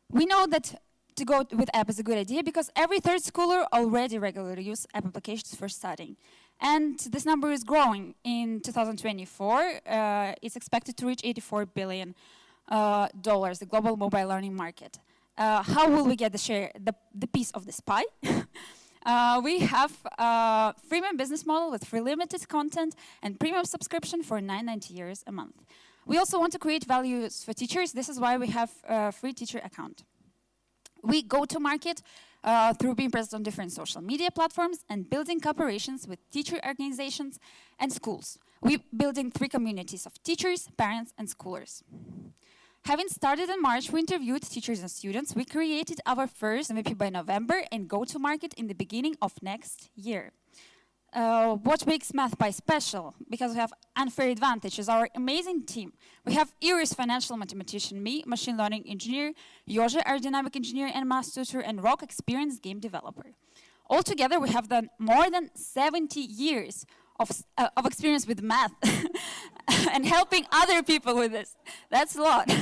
We know that to go with app is a good idea because every third schooler already regularly use app applications for studying. And this number is growing. In 2024, it's expected to reach 84 billion the global mobile learning market. How will we get the piece of this pie? We have a freemium business model with free limited content and premium subscription for €9.90 a month. We also want to create values for teachers. This is why we have a free teacher account. We go to market through being present on different social media platforms and building cooperations with teacher organizations and schools. We're building 3 communities of teachers, parents, and schoolers. Having started in March, we interviewed teachers and students. We created our first MVP by November and go to market in the beginning of next year. What makes MathPie special? Because we have unfair advantages, our amazing team. We have Iris, financial mathematician, me, machine learning engineer, Jože, aerodynamic engineer and math tutor, and Rock, experienced game developer. Altogether, we have done more than 70 years of experience with math and helping other people with this. That's a lot.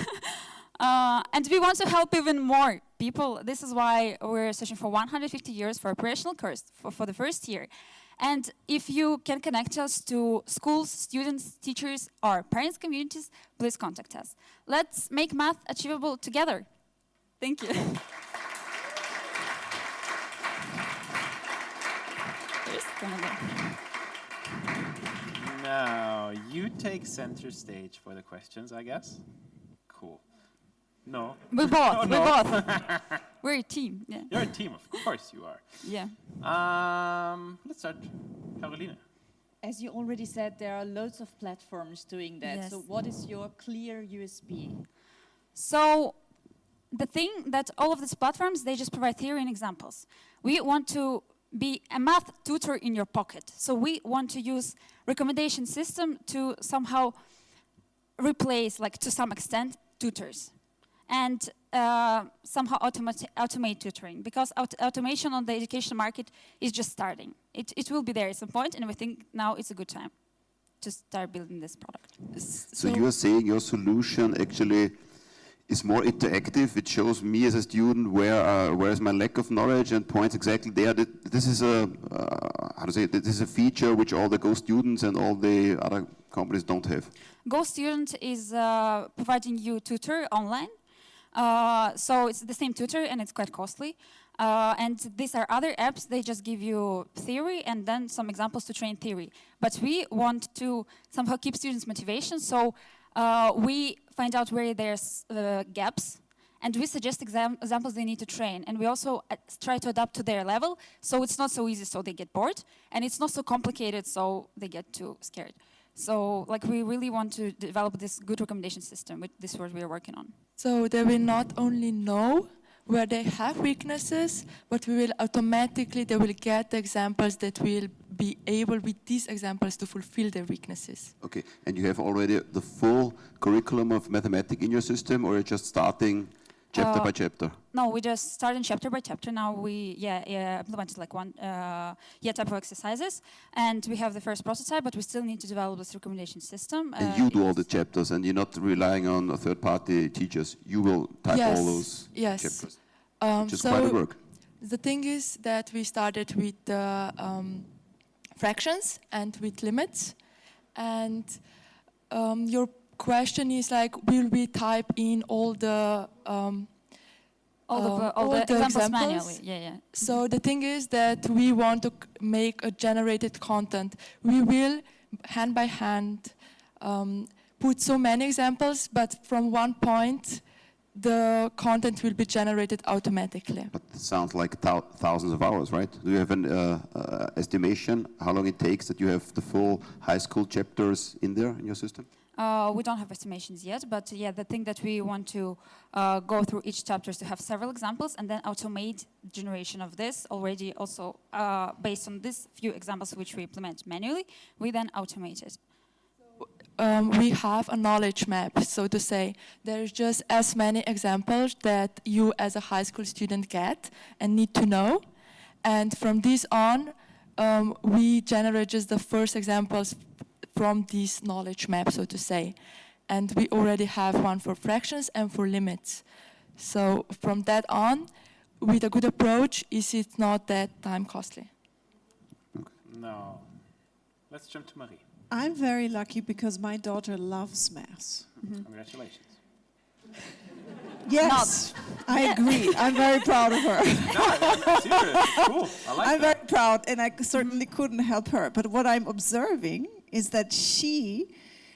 And we want to help even more people. This is why we're searching for 150 euros for operational course for the first year. And if you can connect us to schools, students, teachers, or parents' communities, please contact us. Let's make math achievable together. Thank you. Now, you take center stage for the questions, I guess. Cool. No. We both. Oh, we no. both. We're a team. Yeah. You're a team, of course you are. Yeah. Let's start. Caroline. As you already said, there are loads of platforms doing that. Yes. So what is your clear USP? So the thing that all of these platforms, they just provide theory and examples. We want to be a math tutor in your pocket. So we want to use recommendation system to somehow replace, like to some extent, tutors. And somehow automate tutoring, because automation on the education market is just starting. It will be there at some point, and we think now it's a good time to start building this product. So you are saying your solution actually is more interactive. It shows me as a student where is my lack of knowledge and points exactly there. This is a how to say it? This is a feature which all the Go students and all the other companies don't have. Go Student is providing you tutor online. So it's the same tutor and it's quite costly. And these are other apps, they just give you theory and then some examples to train theory. But we want to somehow keep students' motivation, so we find out where there's gaps and we suggest examples they need to train. And we also try to adapt to their level, so it's not so easy so they get bored, and it's not so complicated so they get too scared. So like we really want to develop this good recommendation system, which this is what we are working on. So they will not only know where they have weaknesses, but we will automatically, they will get the examples that will be able with these examples to fulfill their weaknesses. Okay, and you have already the full curriculum of mathematics in your system, or you're just starting chapter by chapter? No, we just started chapter by chapter. Now we implemented like one type of exercises, and we have the first prototype, but we still need to develop this recommendation system. And you do all the chapters, and you're not relying on third-party teachers. You will type all those chapters, which is quite a work. The thing is that we started with the fractions and with limits, and your question is like, will we type in all the examples manually? Yeah. So the thing is that we want to make a generated content. We will hand by hand put so many examples, but from one point the content will be generated automatically. But it sounds like thousands of hours, right? Do you have an estimation how long it takes that you have the full high school chapters in there in your system? We don't have estimations yet, but yeah, the thing that we want to go through each chapter is to have several examples and then automate generation of this already also based on these few examples which we implement manually, we then automate it. We have a knowledge map, so to say. There's just as many examples that you as a high school student get and need to know. And from this on, we generate just the first examples from this knowledge map, so to say. And we already have one for fractions and for limits. So from that on, with a good approach, is it not that time costly? No. Let's jump to Marie. I'm very lucky because my daughter loves math. Congratulations. Yes, I agree. I'm very proud of her. No, serious. Cool. I like I'm that. very proud, and I certainly couldn't help her. But what I'm observing is that she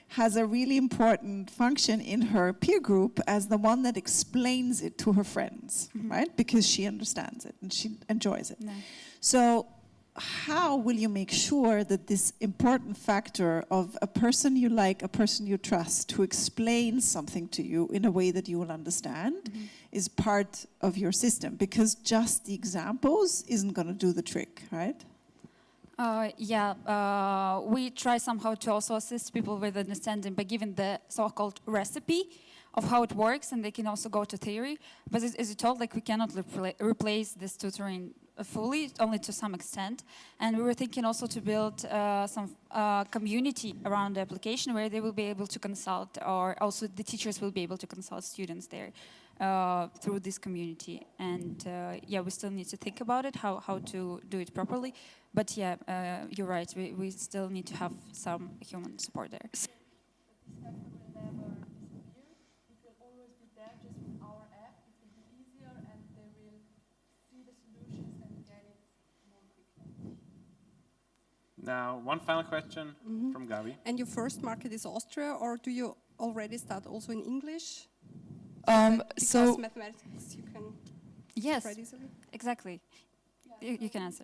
has a really important function in her peer group as the one that explains it to her friends, right? Because she understands it and she enjoys it. No. So how will you make sure that this important factor of a person you like, a person you trust, who explains something to you in a way that you will understand is part of your system? Because just the examples isn't going to do the trick, right? We try somehow to also assist people with understanding by giving the so-called recipe of how it works, and they can also go to theory. But as you told, like, we cannot replace this tutoring fully, only to some extent. And we were thinking also to build some community around the application where they will be able to consult, or also the teachers will be able to consult students there through this community. And we still need to think about it, how to do it properly. But you're right, we still need to have some human support there. Now, one final question from Gabi. And your first market is Austria, or do you already start also in English? So mathematics you can yes, write easily? Exactly. You can answer.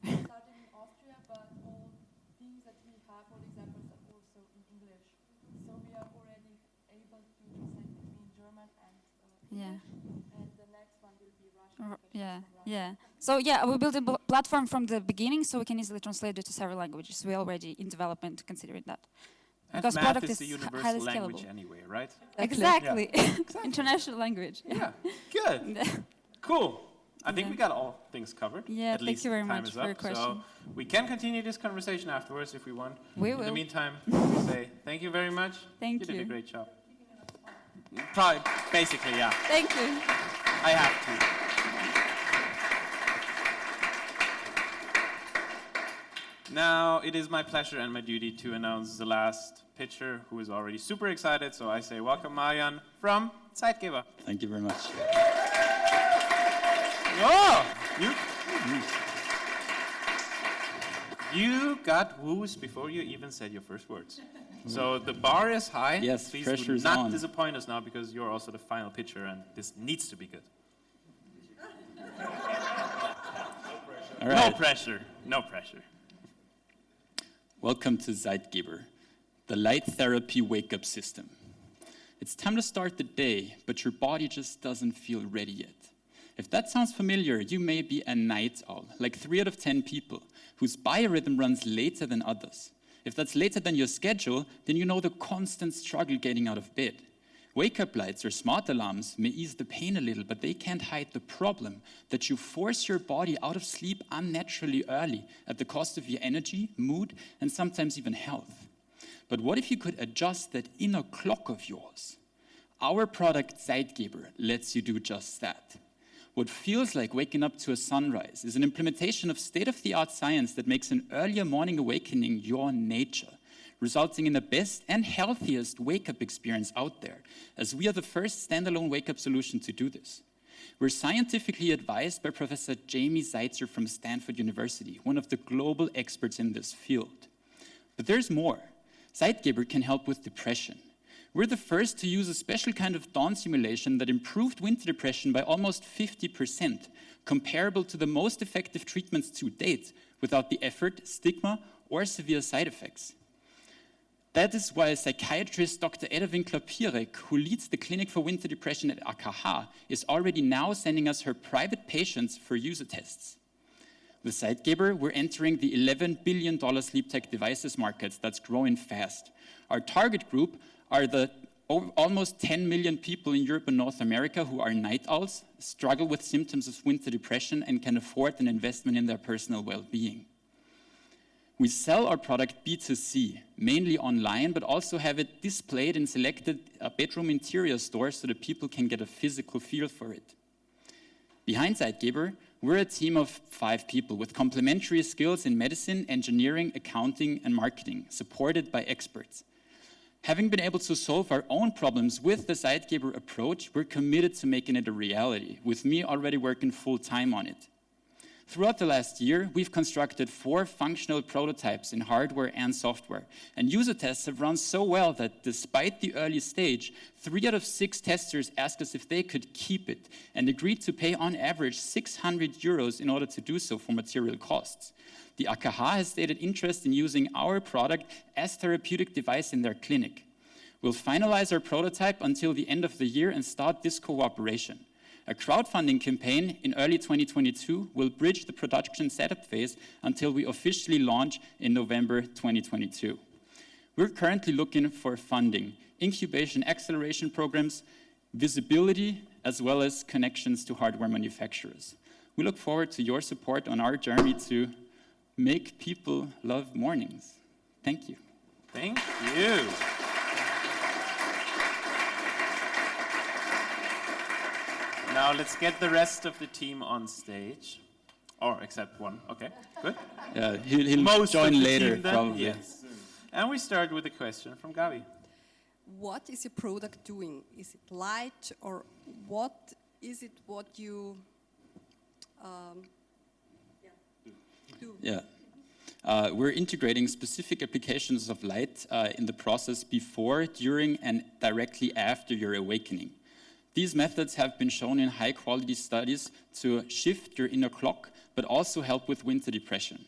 So we built a platform from the beginning, so we can easily translate it to several languages. We're already in development considering that. And Because math product is the highly universal language scalable. anyway, right? Exactly. Yeah. International language. Yeah, good. Cool. I think we got all things covered. Yeah, At thank least you very time much is for up. your question. So we can continue this conversation afterwards if we want. We In the will. meantime, we say thank you very much. Thank You did a you. great job. Probably, basically, yeah. Thank you. I have to. Now, it is my pleasure and my duty to announce the last pitcher, who is already super excited. So I say welcome, Marian from Zeitgeber. Thank you very much. Whoa! You got woos before you even said your first words. So the bar is high. Yes, Please pressure do is not on. disappoint us now, because you're also the final pitcher and this needs to be good. All right. No pressure. No pressure. Welcome to Zeitgeber, the light therapy wake-up system. It's time to start the day, but your body just doesn't feel ready yet. If that sounds familiar, you may be a night owl, like 3 out of 10 people, whose biorhythm runs later than others. If that's later than your schedule, then you know the constant struggle getting out of bed. Wake-up lights or smart alarms may ease the pain a little, but they can't hide the problem that you force your body out of sleep unnaturally early at the cost of your energy, mood, and sometimes even health. But what if you could adjust that inner clock of yours? Our product, Zeitgeber, lets you do just that. What feels like waking up to a sunrise is an implementation of state-of-the-art science that makes an earlier morning awakening your nature, resulting in the best and healthiest wake-up experience out there, as we are the first standalone wake-up solution to do this. We're scientifically advised by Professor Jamie Zeitzer from Stanford University, one of the global experts in this field. But there's more. Zeitgeber can help with depression. We're the first to use a special kind of dawn simulation that improved winter depression by almost 50%, comparable to the most effective treatments to date, without the effort, stigma, or severe side effects. That is why psychiatrist Dr. Edda Winkler-Pierek, who leads the Clinic for Winter Depression at AKH, is already now sending us her private patients for user tests. With Zeitgeber, we're entering the $11 billion sleep tech devices market that's growing fast. Our target group are the almost 10 million people in Europe and North America who are night owls, struggle with symptoms of winter depression, and can afford an investment in their personal well-being. We sell our product B2C, mainly online, but also have it displayed in selected bedroom interior stores so that people can get a physical feel for it. Behind Zeitgeber, we're a team of 5 people with complementary skills in medicine, engineering, accounting, and marketing, supported by experts. Having been able to solve our own problems with the Zeitgeber approach, we're committed to making it a reality, with me already working full-time on it. Throughout the last year, we've constructed 4 functional prototypes in hardware and software, and user tests have run so well that despite the early stage, 3 out of 6 testers asked us if they could keep it and agreed to pay on average 600 euros in order to do so for material costs. The AKH has stated interest in using our product as therapeutic device in their clinic. We'll finalize our prototype until the end of the year and start this cooperation. A crowdfunding campaign in early 2022 will bridge the production setup phase until we officially launch in November 2022. We're currently looking for funding, incubation acceleration programs, visibility, as well as connections to hardware manufacturers. We look forward to your support on our journey to make people love mornings. Thank you. Thank you. Now let's get the rest of the team on stage. Or except one. Okay, good. Yeah, he'll join later, probably. Yes. And we start with a question from Gabi. What is your product doing? Is it light, or what is it what you do? Yeah. We're integrating specific applications of light in the process before, during, and directly after your awakening. These methods have been shown in high-quality studies to shift your inner clock, but also help with winter depression.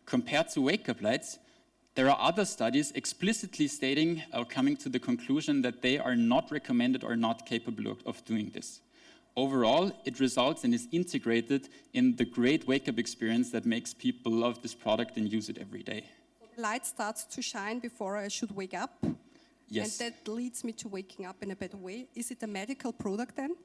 Compared to wake-up lights, there are other studies explicitly stating or coming to the conclusion that they are not recommended or not capable of doing this. Overall, it results and is integrated in the great wake-up experience that makes people love this product and use it every day. The light starts to shine before I should wake up? Yes. And that leads me to waking up in a better way. Is it a medical product then?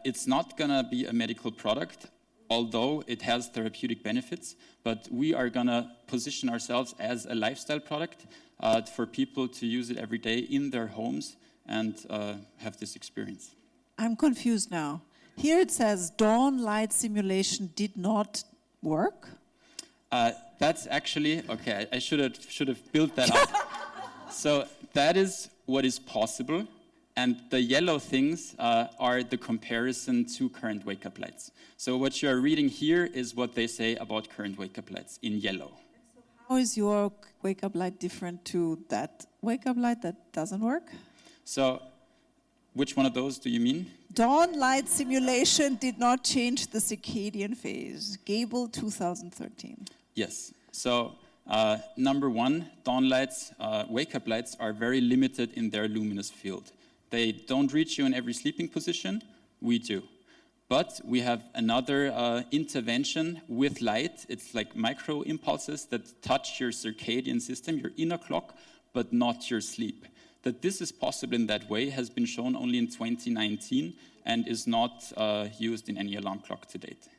It's not going to be a medical product, although it has therapeutic benefits, but we are going to position ourselves as a lifestyle product for people to use it every day in their homes and have this experience. I'm confused now. Here it says dawn light simulation did not work. That's actually, okay, I should have built that up. So that is what is possible, and the yellow things are the comparison to current wake-up lights. So what you are reading here is what they say about current wake-up lights in yellow. How is your wake-up light different to that wake-up light that doesn't work? So which one of those do you mean? Dawn light simulation did not change the circadian phase. Gable 2013. Yes. So number one, dawn lights, wake-up lights are very limited in their luminous field. They don't reach you in every sleeping position. We do. But we have another intervention with light. It's like micro impulses that touch your circadian system, your inner clock, but not your sleep. That this is possible in that way has been shown only in 2019 and is not used in any alarm clock to date.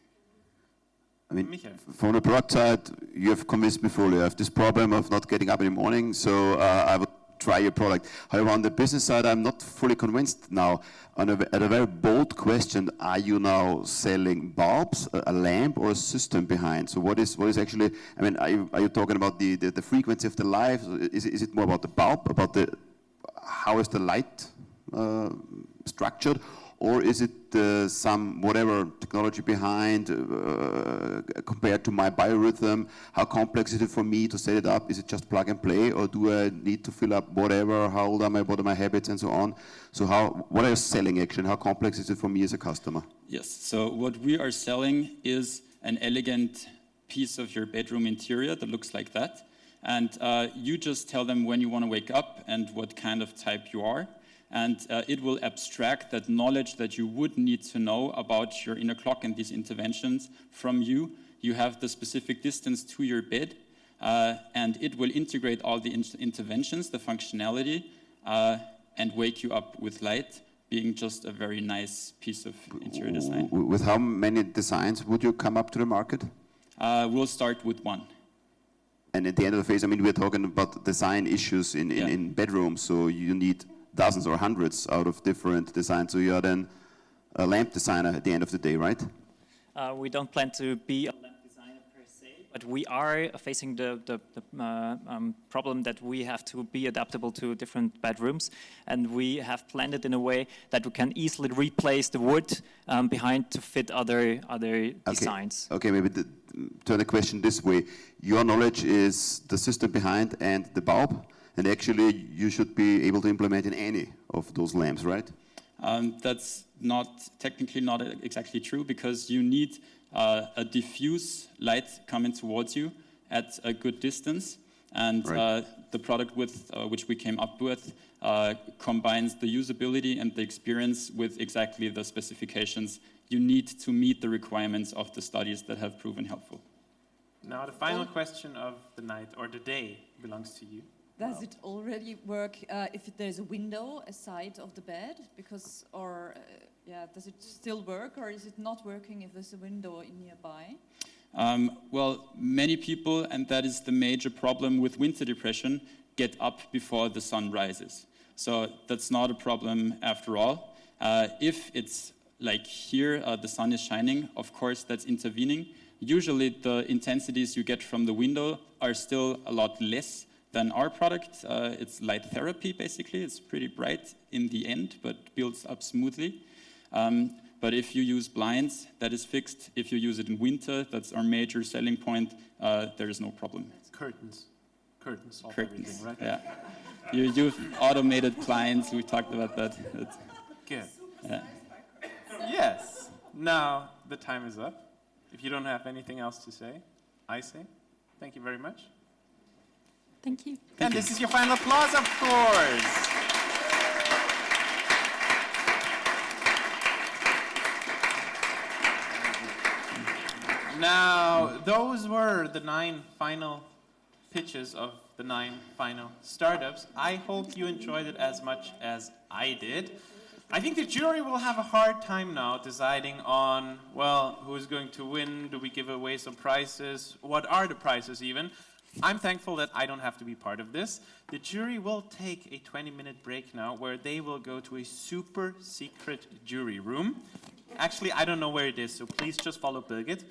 I mean, from the product side, you have convinced me fully. I have this problem of not getting up in the morning, so I would try your product. However, on the business side, I'm not fully convinced now. At a very bold question, are you now selling bulbs, a lamp, or a system behind? So what is actually, I mean, are you talking about the frequency of the light? Is it more about the bulb, about how is the light structured? Or is it some whatever technology behind compared to my biorhythm? How complex is it for me to set it up? Is it just plug and play, or do I need to fill up whatever? How old am I? What are my habits and so on? So what are you selling actually? How complex is it for me as a customer? Yes. So what we are selling is an elegant piece of your bedroom interior that looks like that, and you just tell them when you want to wake up and what kind of type you are. And it will abstract that knowledge that you would need to know about your inner clock and these interventions from you. You have the specific distance to your bed, and it will integrate all the interventions, the functionality, and wake you up with light, being just a very nice piece of interior design. With how many designs would you come up to the market? We'll start with one. And at the end of the phase, I mean, we're talking about design issues in bedrooms, so you need dozens or hundreds out of different designs. So you are then a lamp designer at the end of the day, right? We don't plan to be a lamp designer per se, But we are facing the problem that we have to be adaptable to different bedrooms, and we have planned it in a way that we can easily replace the wood behind to fit other designs. Okay, maybe turn the question this way. Your knowledge is the system behind and the bulb, and actually you should be able to implement in any of those lamps, right? That's technically not exactly true, because you need a diffuse light coming towards you at a good distance, and the product with which we came up with combines the usability and the experience with exactly the specifications you need to meet the requirements of the studies that have proven helpful. Now the final question of the night or the day belongs to you. Does it already work if there's a window aside of the bed? Because, does it still work, or is it not working if there's a window nearby? Well, many people, and that is the major problem with winter depression, get up before the sun rises. So that's not a problem after all. If it's like here, the sun is shining, of course that's intervening. Usually the intensities you get from the window are still a lot less than our product. It's light therapy, basically. It's pretty bright in the end, but builds up smoothly. But if you use blinds, that is fixed. If you use it in winter, that's our major selling point, there is no problem. Curtains. Curtains solve Curtains, everything, right? yeah. You've automated blinds, we talked about that. Good. Yeah. Yes. Now the time is up. If you don't have anything else to say, I say thank you very much. Thank you. And this is your final applause, of course. Now, those were the 9 final pitches of the 9 final startups. I hope you enjoyed it as much as I did. I think the jury will have a hard time now deciding on, well, who's going to win? Do we give away some prizes? What are the prizes even? I'm thankful that I don't have to be part of this. The jury will take a 20-minute break now where they will go to a super secret jury room. Actually, I don't know where it is, so please just follow Birgit.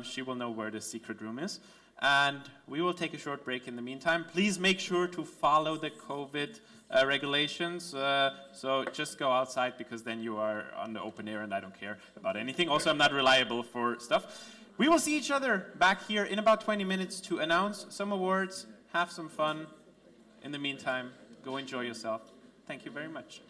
She will know where the secret room is. And we will take a short break in the meantime. Please make sure to follow the COVID regulations. So just go outside, because then you are on the open air and I don't care about anything. Also, I'm not reliable for stuff. We will see each other back here in about 20 minutes to announce some awards, have some fun. In the meantime, go enjoy yourself. Thank you very much.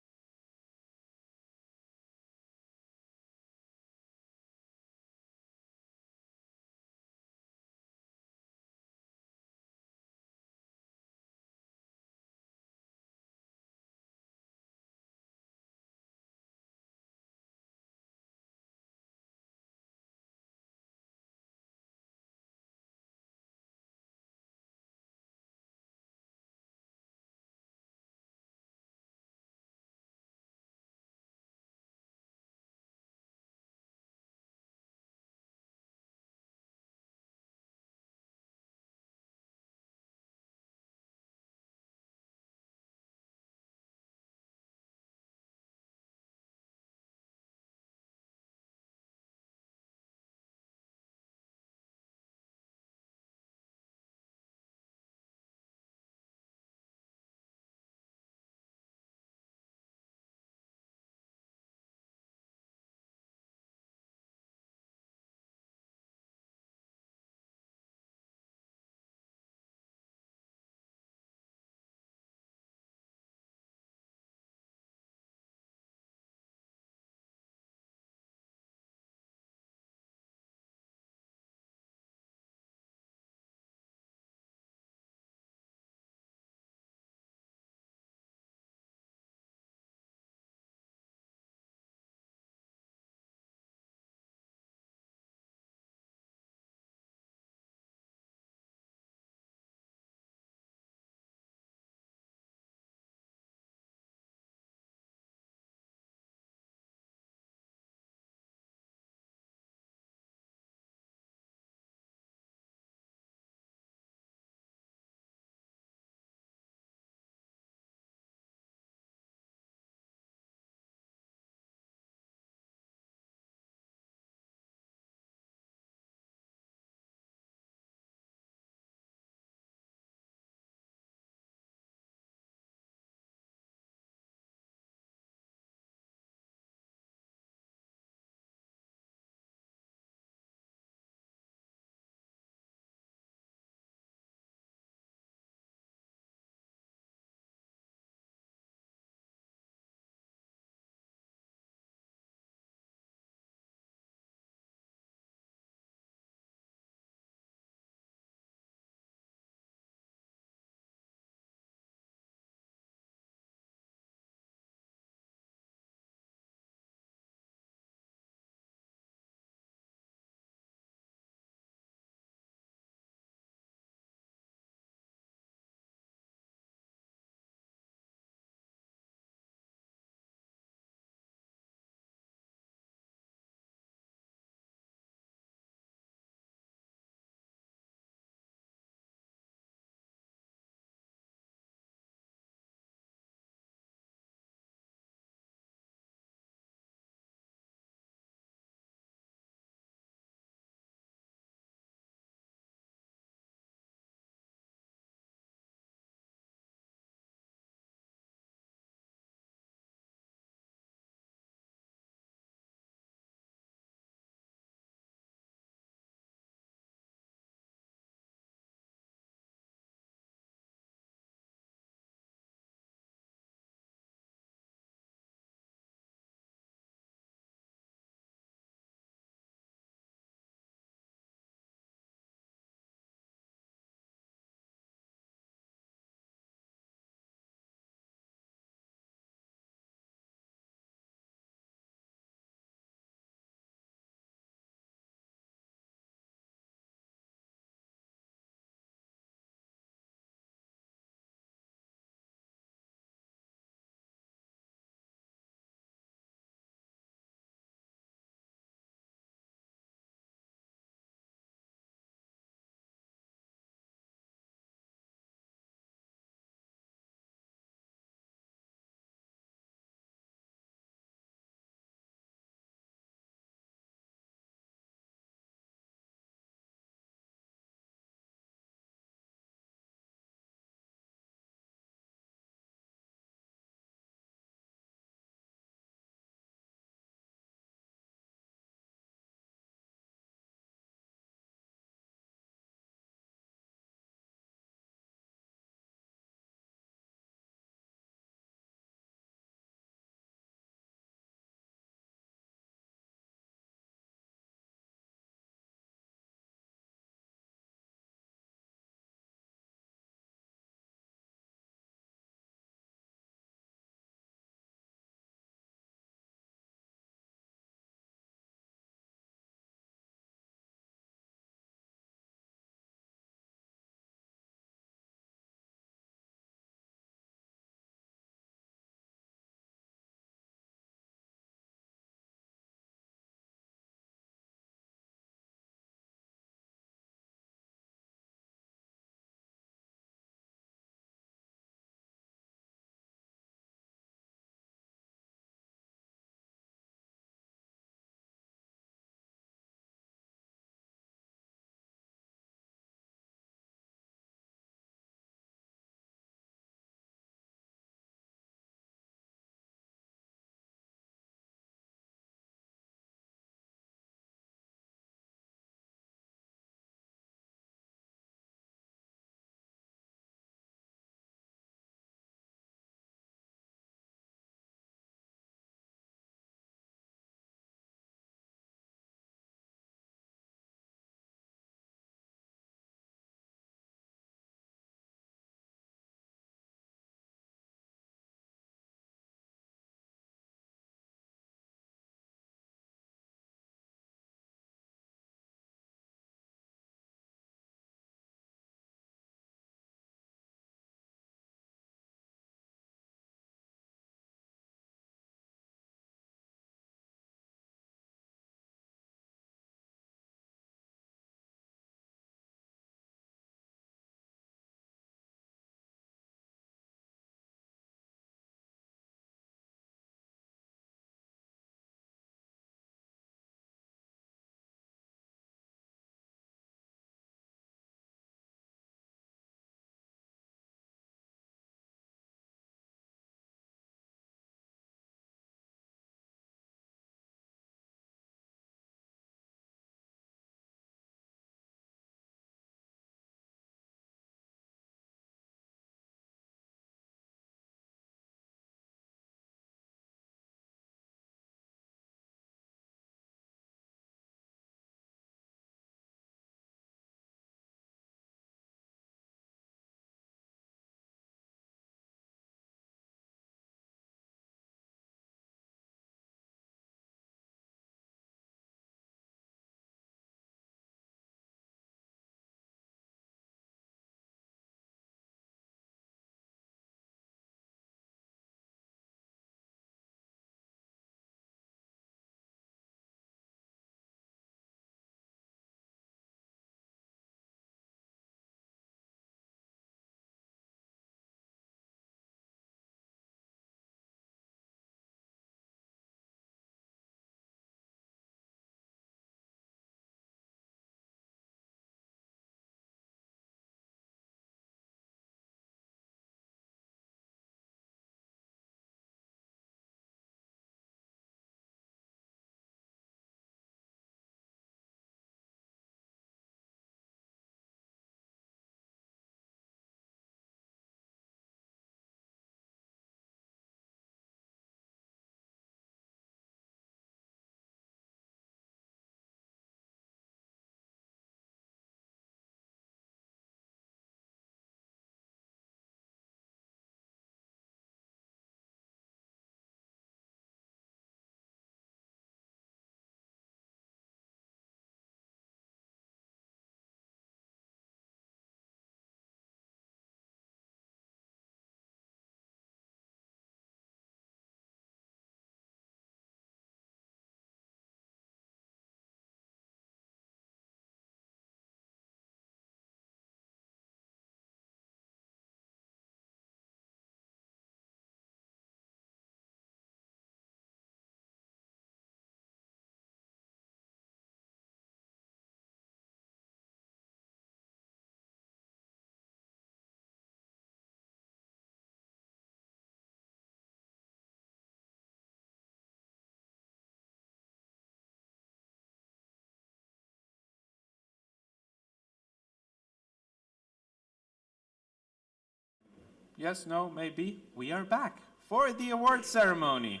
Yes, no, maybe. We are back for the award ceremony.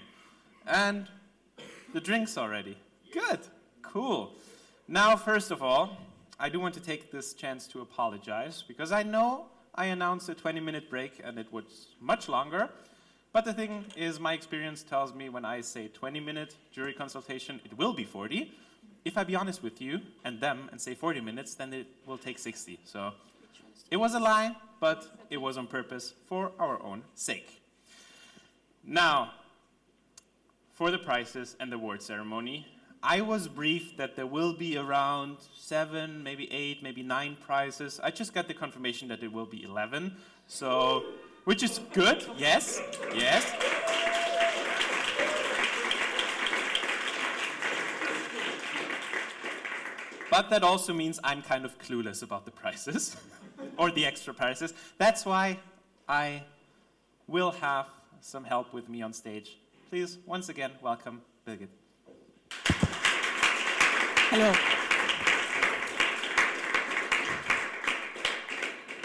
And the drinks already. Good. Cool. Now, first of all, I do want to take this chance to apologize, because I know I announced a 20-minute break and it was much longer. But the thing is, my experience tells me when I say 20-minute jury consultation, it will be 40. If I be honest with you and them and say 40 minutes, then it will take 60. So it was a lie, but it was on purpose for our own sake. Now, for the prizes and the award ceremony, I was briefed that there will be around 7, maybe 8, maybe 9 prizes. I just got the confirmation that it will be 11, so, which is good, yes, yes. But that also means I'm kind of clueless about the prizes, or the extra prizes. That's why I will have some help with me on stage. Please, once again, welcome Birgit. Hello.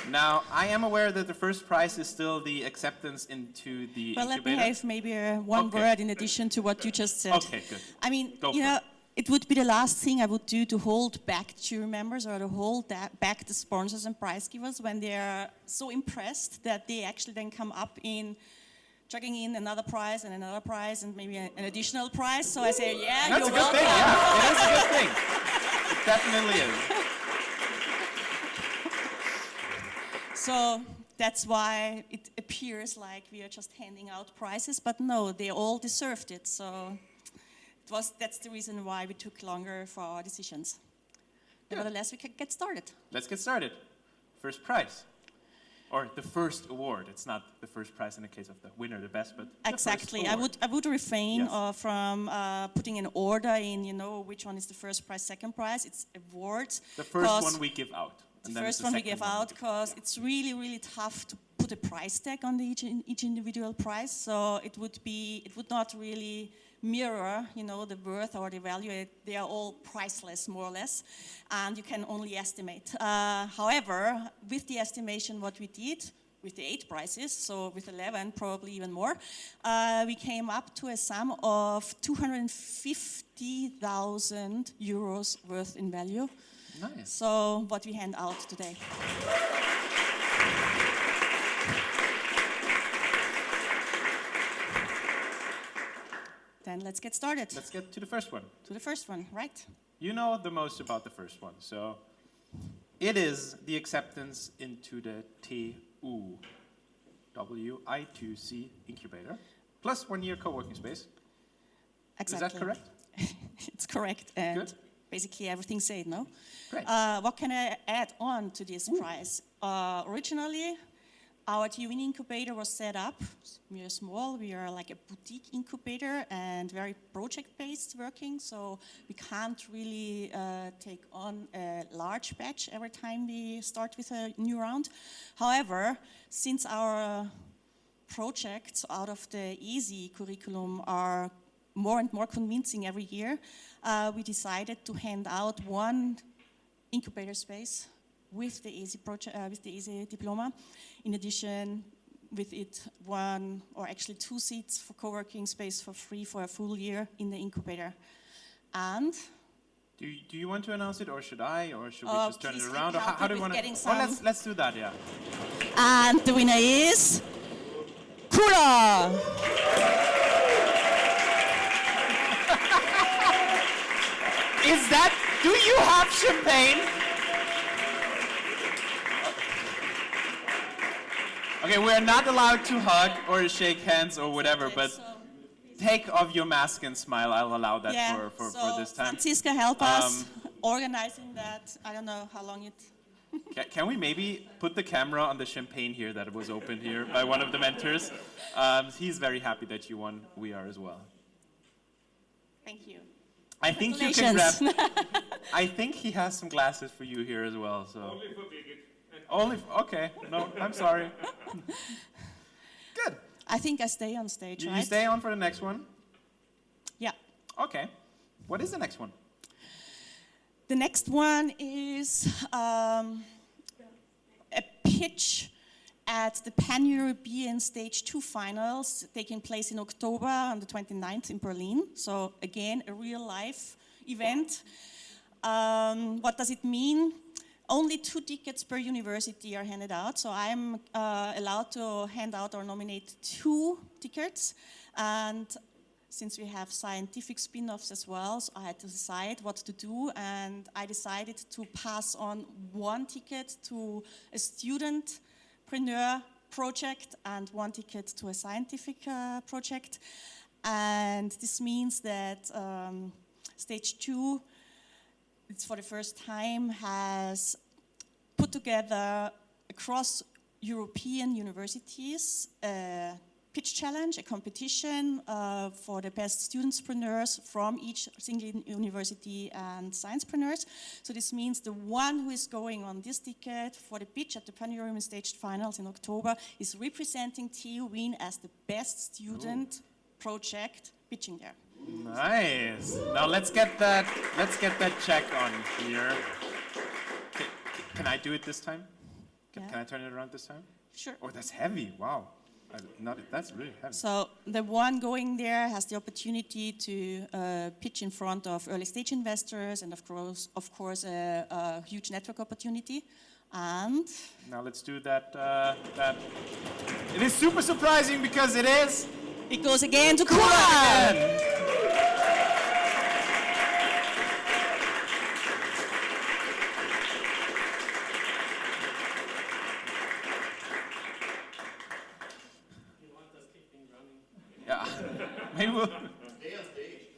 Now, I am aware that the first prize is still the acceptance into the Well, let me incubator. have maybe one word in addition to what you just said. Okay, good. I mean, Go you for know, it. it would be the last thing I would do to hold back jury members or to hold back the sponsors and prize givers when they are so impressed that they actually then come up in chugging in another prize and maybe an additional prize. So I say, yeah, That's you're a good welcome. thing, yeah. It is a good thing. It definitely is. So that's why it appears like we are just handing out prizes, but no, they all deserved it. So that's the reason why we took longer for our decisions. Nevertheless, we can get started. Let's get started. First prize. Or the first award. It's not the first prize in the case of the winner, the best, but the Exactly. first award. I would refrain Yes. from putting an order in, you know, which one is the first prize, second prize. It's awards. The first one we give out. The and then it's first one we second give out, because it's really, really tough to put a price tag on each individual prize. So it would not really mirror, you know, the worth or the value. They are all priceless, more or less, and you can only estimate. However, with the estimation, what we did with the 8 prizes, so with 11, probably even more, we came up to a sum of 250,000 euros worth in value. Nice. So what we hand out today. Then let's get started. Let's get to the first one. To the first one, right? You know the most about the first one, so it is the acceptance into the TU I²c incubator, plus 1 year co-working space. Exactly. Is that correct? It's correct. And Good. basically everything said, no? Great. What can I add on to this prize? Originally, our TU incubator was set up. We are small. We are like a boutique incubator and very project-based working. So we can't really take on a large batch every time we start with a new round. However, since our projects out of the i²c curriculum are more and more convincing every year, we decided to hand out 1 incubator space with the i²c project, with the i² diploma. In addition, with it 1 or actually 2 seats for co-working space for free for a full year in the incubator. And Do you want to announce it, or should I, or should we just turn it please around? Or help how me do you with want getting to? Well, some. let's do that. Yeah. And the winner is Kula. Is that? Do you have champagne? Okay, we are not allowed to hug or shake hands or whatever, but take off your mask and smile. I'll allow that for this time. Franziska, help us organizing that. I don't know how long it. Can we maybe put the camera on the champagne here that was opened here by one of the mentors? He's very happy that you won. We are as well. Thank you. I think you can grab. I think he has some glasses for you here as well. So. Only for Birgit. Only. Okay. No, I'm sorry. Good. I think I stay on stage, right? You stay on for the next one? Yeah. Okay. What is the next one? The next one is a pitch at the Pan-European Stage 2 finals taking place in October on the 29th in Berlin. So again, a real-life event. What does it mean? Only 2 tickets per university are handed out, so I'm allowed to hand out or nominate 2 tickets. And since we have scientific spin-offs as well, so I had to decide what to do, and I decided to pass on 1 ticket to a student-preneur project and 1 ticket to a scientific project. And this means that Stage 2, it's for the first time, has put together across European universities a pitch challenge, a competition for the best studentspreneurs from each single university and sciencepreneurs. So this means the one who is going on this ticket for the pitch at the Pan-European Stage Finals in October is representing TU Wien as the best student project pitching there. Nice. Now let's get that check on here. Can I do it this time? Can I turn it around this time? Sure. Oh, that's heavy. Wow. That's really heavy. So the one going there has the opportunity to pitch in front of early stage investors and of course a huge network opportunity. And now let's do that. It is super surprising because it is. It goes again to Kula. Yeah, maybe we'll.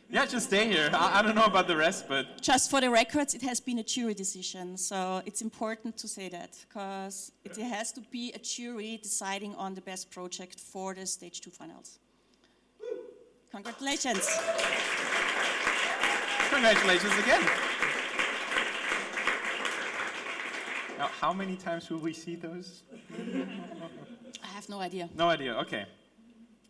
Yeah, just stay here. I don't know about the rest, but just for the records, it has been a jury decision, so it's important to say that because it has to be a jury deciding on the best project for the Stage 2 finals. Congratulations. Congratulations again. Now, how many times will we see those? I have no idea. No idea, okay.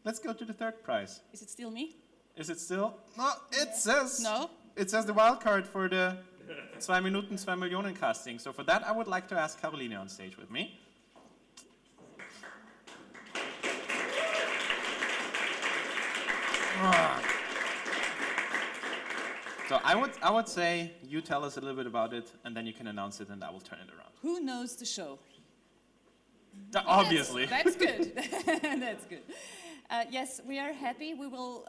Let's go to the third prize. Is it still me? Is it still? No, it says. No. It says the wild card for the 2 Minuten 2 Millionen casting. So for that, I would like to ask Caroline on stage with me. So I would say you tell us a little bit about it, and then you can announce it, and I will turn it around. Who knows the show? Obviously. That's good. That's good. Yes, we are happy. We will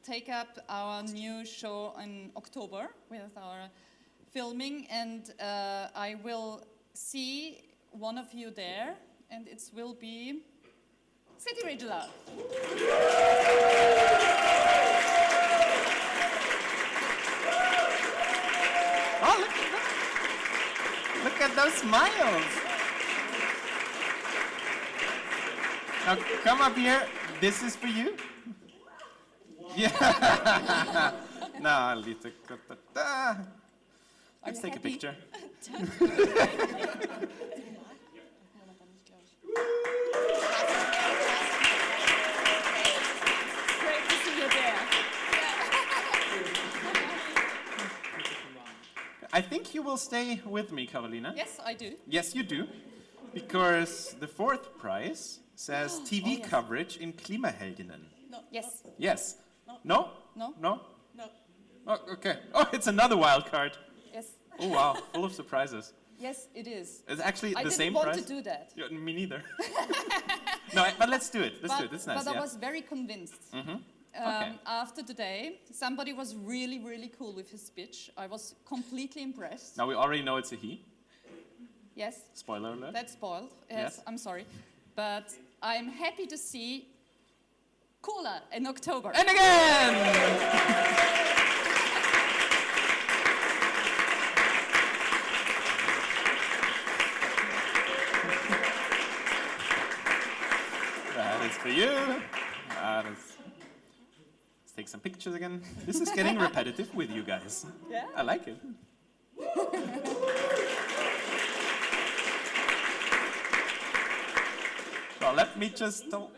take up our new show in October with our filming, and I will see one of you there, and it will be City Regional. Oh, look at those smiles. Now come up here. This is for you. Yeah. Now lite. Let's take a picture. Great to see you there. I think you will stay with me, Carolina. Yes, I do. Yes, you do. Because the fourth prize says TV coverage in Klimaheldinnen. No. Yes. Yes. No? No. No? No. Oh, okay. Oh, it's another wild card. Yes. Oh, wow. Full of surprises. Yes, it is. It's actually the same I prize. didn't want to do that. Yeah, me neither. No, but let's do it. Let's do it. It's nice. But yeah. I was very convinced. Mm-hmm. Okay. After today, somebody was really, really cool with his speech. I was completely impressed. Now we already know it's a he. Yes. Spoiler alert. That's spoiled. Yes, I'm sorry. But I'm happy to see Kula in October. And again! That is for you. Let's take some pictures again. This is getting repetitive with you guys. Yeah? I like it. Well, let me just... Oh,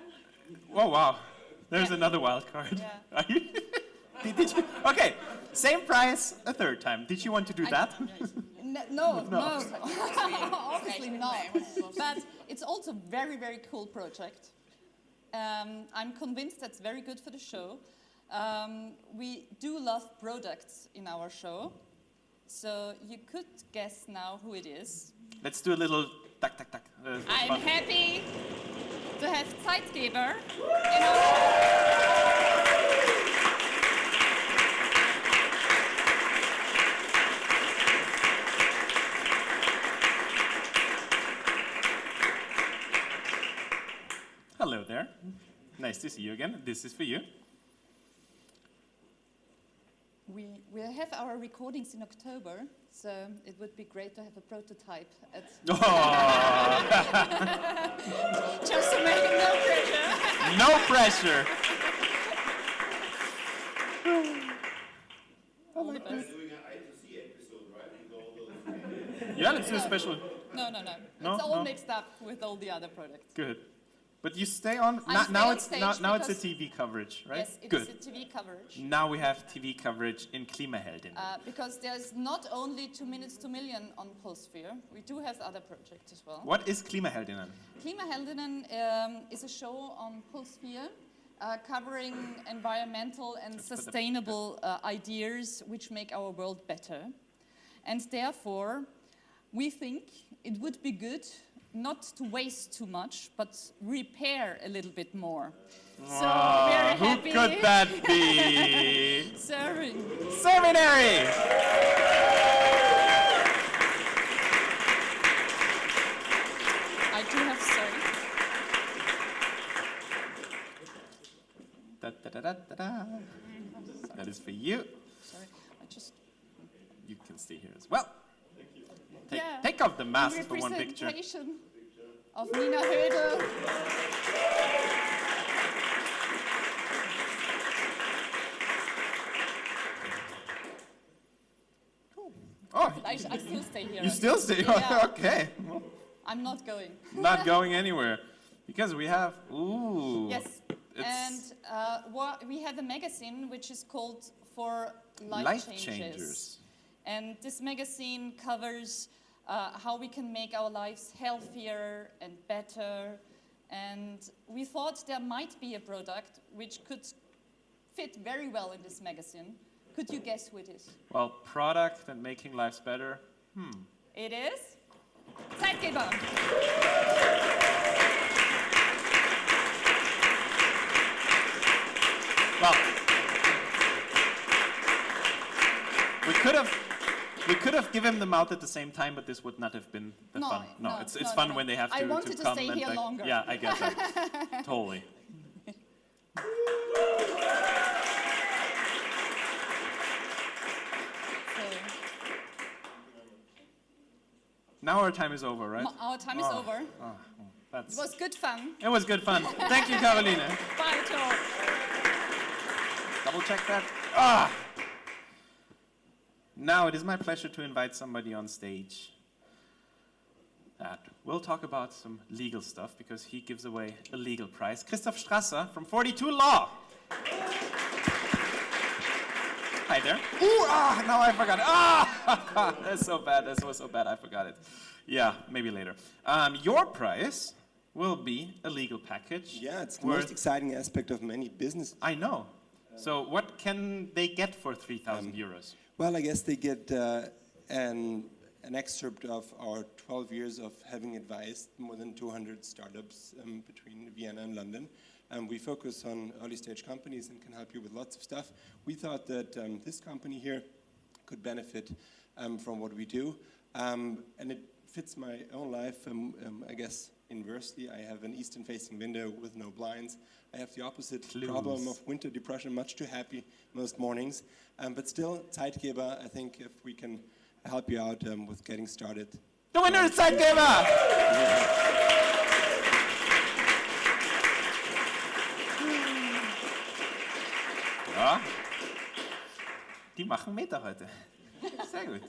wow. There's another wild card. Yeah. Are you? Did you? Okay, same price a third time. Did you want to do that? No, obviously not. But it's also a very, very cool project. I'm convinced that's very good for the show. We do love products in our show. So you could guess now who it is. Let's do a little tak tak tak. I'm happy to have Zeitgeber in our show. Hello there. Nice to see you again. This is for you. We will have our recordings in October, so it would be great to have a prototype at... Just to make it no pressure. No pressure. All the best. Yeah, let's do a special... No. No? It's all No? mixed up with all the other products. Good. But you stay on. I stay Now on it's stage now it's a because- TV coverage, right? Yes, it Good. is a TV coverage. Now we have TV coverage in Klimaheldin. Because there's not only 2 minutes to million on Pulssphere, we do have other projects as well. What is Klimaheldinnen? Klimaheldinnen is a show on Pulssphere covering environmental and sustainable ideas which make our world better. And therefore, we think it would be good not to waste too much, but repair a little bit more. So very happy. Who could that be? Seminary. I do have sorry. Da, da, da, da, da, da. That is for you. Sorry, I just... You can stay here as well. Yeah. Take off the mask for one picture. Representation of Nina Hödel. Oh, I still stay here. You still stay? Yeah. Okay. I'm not going. Not going anywhere. Because we have, ooh. Yes. And we have a magazine which is called For Life Changers. And this magazine covers how we can make our lives healthier and better. And we thought there might be a product which could fit very well in this magazine. Could you guess who it is? Well, product and making lives better. It is Zeitgeber. Well, we could have given them out at the same time, but this would not have been the fun. No, it's fun when they have to I wanted to come stay and here longer. Yeah, I get that. Totally. Now our time is over, right? Our time is over. It It was good fun. It was good fun. Thank you, Caroline. Bye, Joe. Double check that. Now it is my pleasure to invite somebody on stage that will talk about some legal stuff because he gives away a legal prize. Christoph Strasser from 42 Law. Hi there. Ooh, now I forgot it. That's so bad. That was so bad. I forgot it. Yeah, maybe later. Your prize will be a legal package. Yeah, it's the most exciting aspect of many businesses. I know. So what can they get for 3,000 euros? Well, I guess they get an excerpt of our 12 years of having advised more than 200 startups between Vienna and London. We focus on early stage companies and can help you with lots of stuff. We thought that this company here could benefit from what we do. And it fits my own life, I guess, inversely. I have an eastern-facing window with no blinds. I have the opposite problem of winter depression, much too happy most mornings. But still, Zeitgeber, I think if we can help you out with getting started. The winner is Zeitgeber! Ja, die machen Meter heute. Sehr gut.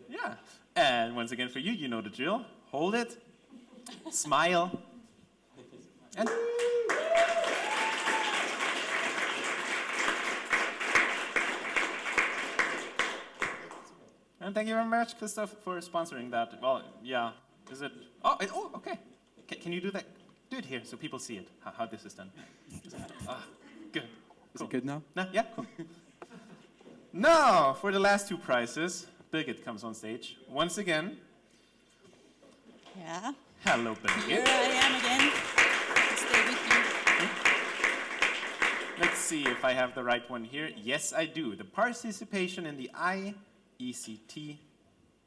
Yeah. And once again for you, you know the drill. Hold it, smile, and... And thank you very much, Christoph, for sponsoring that. Well, yeah. Is it? Oh, okay. Can you do that? Do it here so people see it, how this is done. Good. Is it good now? No, yeah, cool. Now, for the last two prizes, Birgit comes on stage. Once again. Yeah. Hello, Birgit. Here I am again. Stay with you. Let's see if I have the right one here. Yes, I do. The participation in the i²c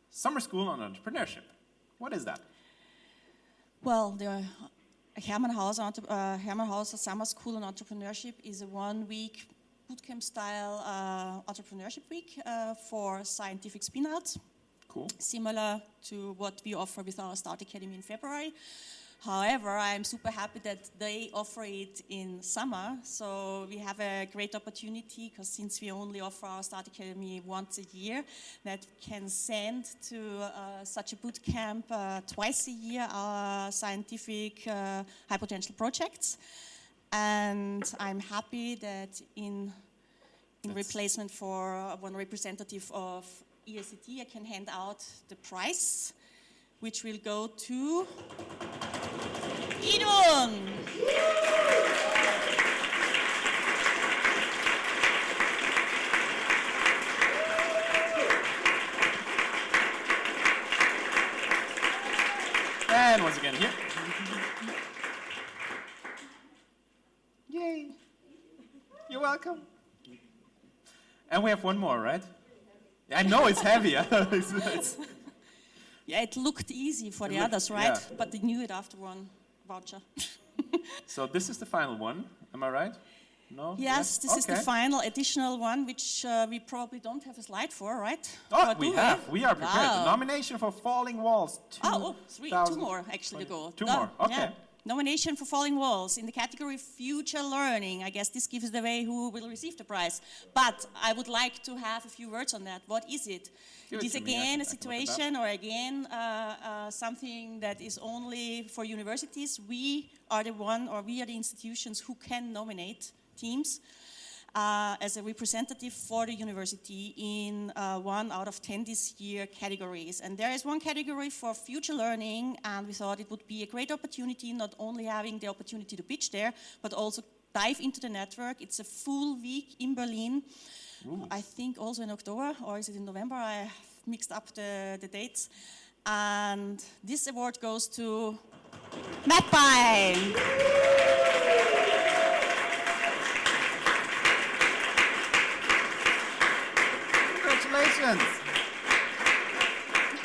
Summer School on Entrepreneurship. What is that? Well, the Hermann Holzer Summer School on Entrepreneurship is a one-week bootcamp-style entrepreneurship week for scientific spin-outs. Cool. Similar to what we offer with our Start Academy in February. However, I'm super happy that they offer it in summer, so we have a great opportunity, because since we only offer our Start Academy once a year, that we can send to such a boot camp twice a year our scientific high potential projects. And I'm happy that in replacement for one representative of i²c, I can hand out the prize, which will go to Idun. And once again here. Yay. You're welcome. And we have one more, right? I know it's heavy. Yeah, it looked easy for the others, right? Yeah. But they knew it after one voucher. So this is the final one, am I right? No? Yes, this is the final additional one, which we probably don't have a slide for, right? Oh, we have. We are prepared. The nomination for Falling Walls. Two more actually to go. Two more, okay. Yeah. Nomination for Falling Walls in the category Future Learning. I guess this gives away who will receive the prize. But I would like to have a few words on that. What is it? It is again a situation or again something that is only for universities. We are the institutions who can nominate teams as a representative for the university in 1 out of 10 this year categories. And there is one category for future learning, and we thought it would be a great opportunity, not only having the opportunity to pitch there, but also dive into the network. It's a full week in Berlin. Ooh. I think also in October, or is it in November? I mixed up the dates. And this award goes to MATPI. Congratulations!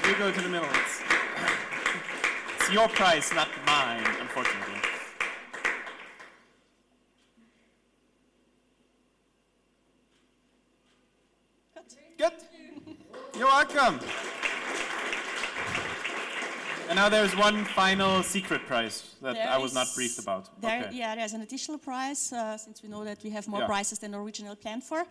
You go to the middle. It's your prize, not mine, unfortunately. Good. You're welcome. And now there's one final secret prize that I was not briefed about. Yeah, there's an additional prize, since we know that we have more prizes than originally planned for.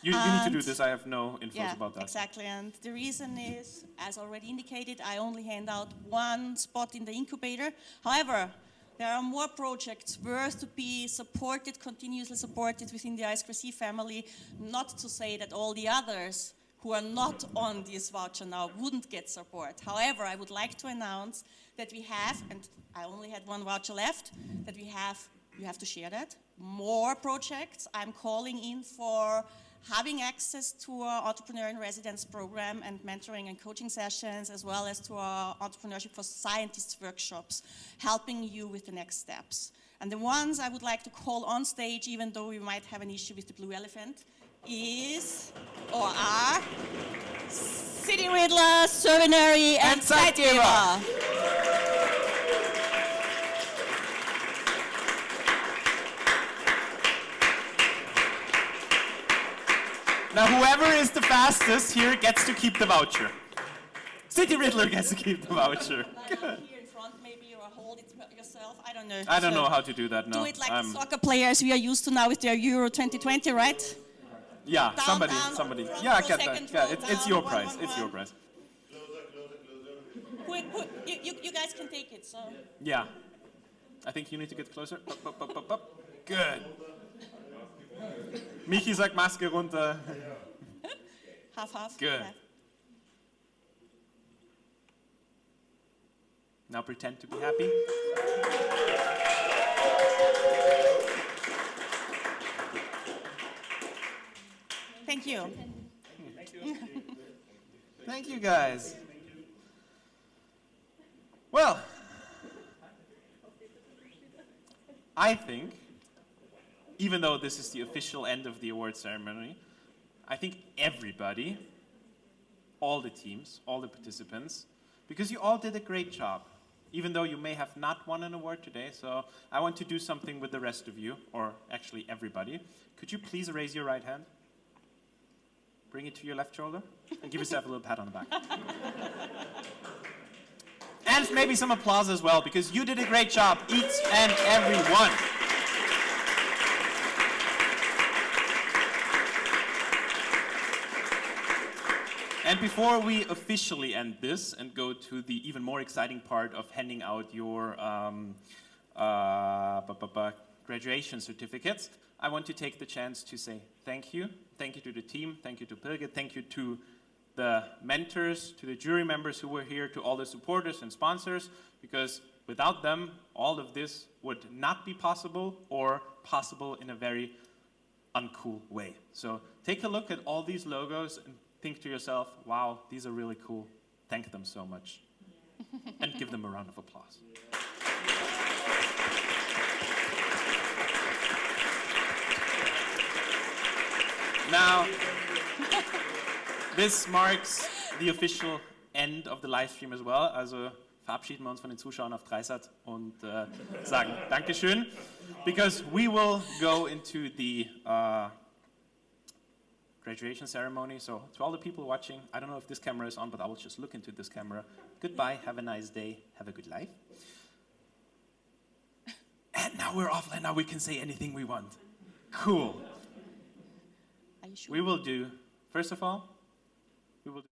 You need to do this, I have no info about that. Exactly, and the reason is, as already indicated, I only hand out one spot in the incubator. However, there are more projects worth to be supported, continuously supported within the i²c family, not to say that all the others who are not on this voucher now wouldn't get support. However, I would like to announce that we have, and I only had one voucher left, that you have to share that, more projects. I'm calling in for having access to our Entrepreneur in Residence program and mentoring and coaching sessions, as well as to our Entrepreneurship for Scientists workshops, helping you with the next steps. And the ones I would like to call on stage, even though we might have an issue with the blue elephant, are City Riddler, Seminary, and Sightgiver. Now, whoever is the fastest here gets to keep the voucher. City Riddler gets to keep the voucher. Here in front, maybe, or hold it yourself. I don't know. I don't know how to do that now. Do it like the soccer players we are used to now with their Euro 2020, right? Yeah, Down, somebody. front Yeah, I row, get second that. row, Yeah, it's your prize. It's your prize. You guys can take it. So. Yeah. I think you need to get closer. Up. Good. Michi sagt Maske runter. Half. Good. Now pretend to be happy. Thank you. Thank you, guys. Well, I think, even though this is the official end of the award ceremony, I think everybody, all the teams, all the participants, because you all did a great job, even though you may have not won an award today, so I want to do something with the rest of you, or actually everybody. Could you please raise your right hand? Bring it to your left shoulder, and give yourself a little pat on the back. And maybe some applause as well, because you did a great job, each and every one. And before we officially end this and go to the even more exciting part of handing out your graduation certificates, I want to take the chance to say thank you. Thank you to the team, thank you to Birgit, thank you to the mentors, to the jury members who were here, to all the supporters and sponsors, because without them, all of this would not be possible, or possible in a very uncool way. So take a look at all these logos and think to yourself, wow, these are really cool. Thank them so much. And give them a round of applause. Now, this marks the official end of the live stream as well. Also verabschieden wir uns von den Zuschauern auf Dreisat und sagen Dankeschön. Because we will go into the graduation ceremony. So to all the people watching, I don't know if this camera is on, but I will just look into this camera. Goodbye, have a nice day, have a good life. And now we're offline, now we can say anything we want. Cool. Are you sure? We will do, first of all, we will do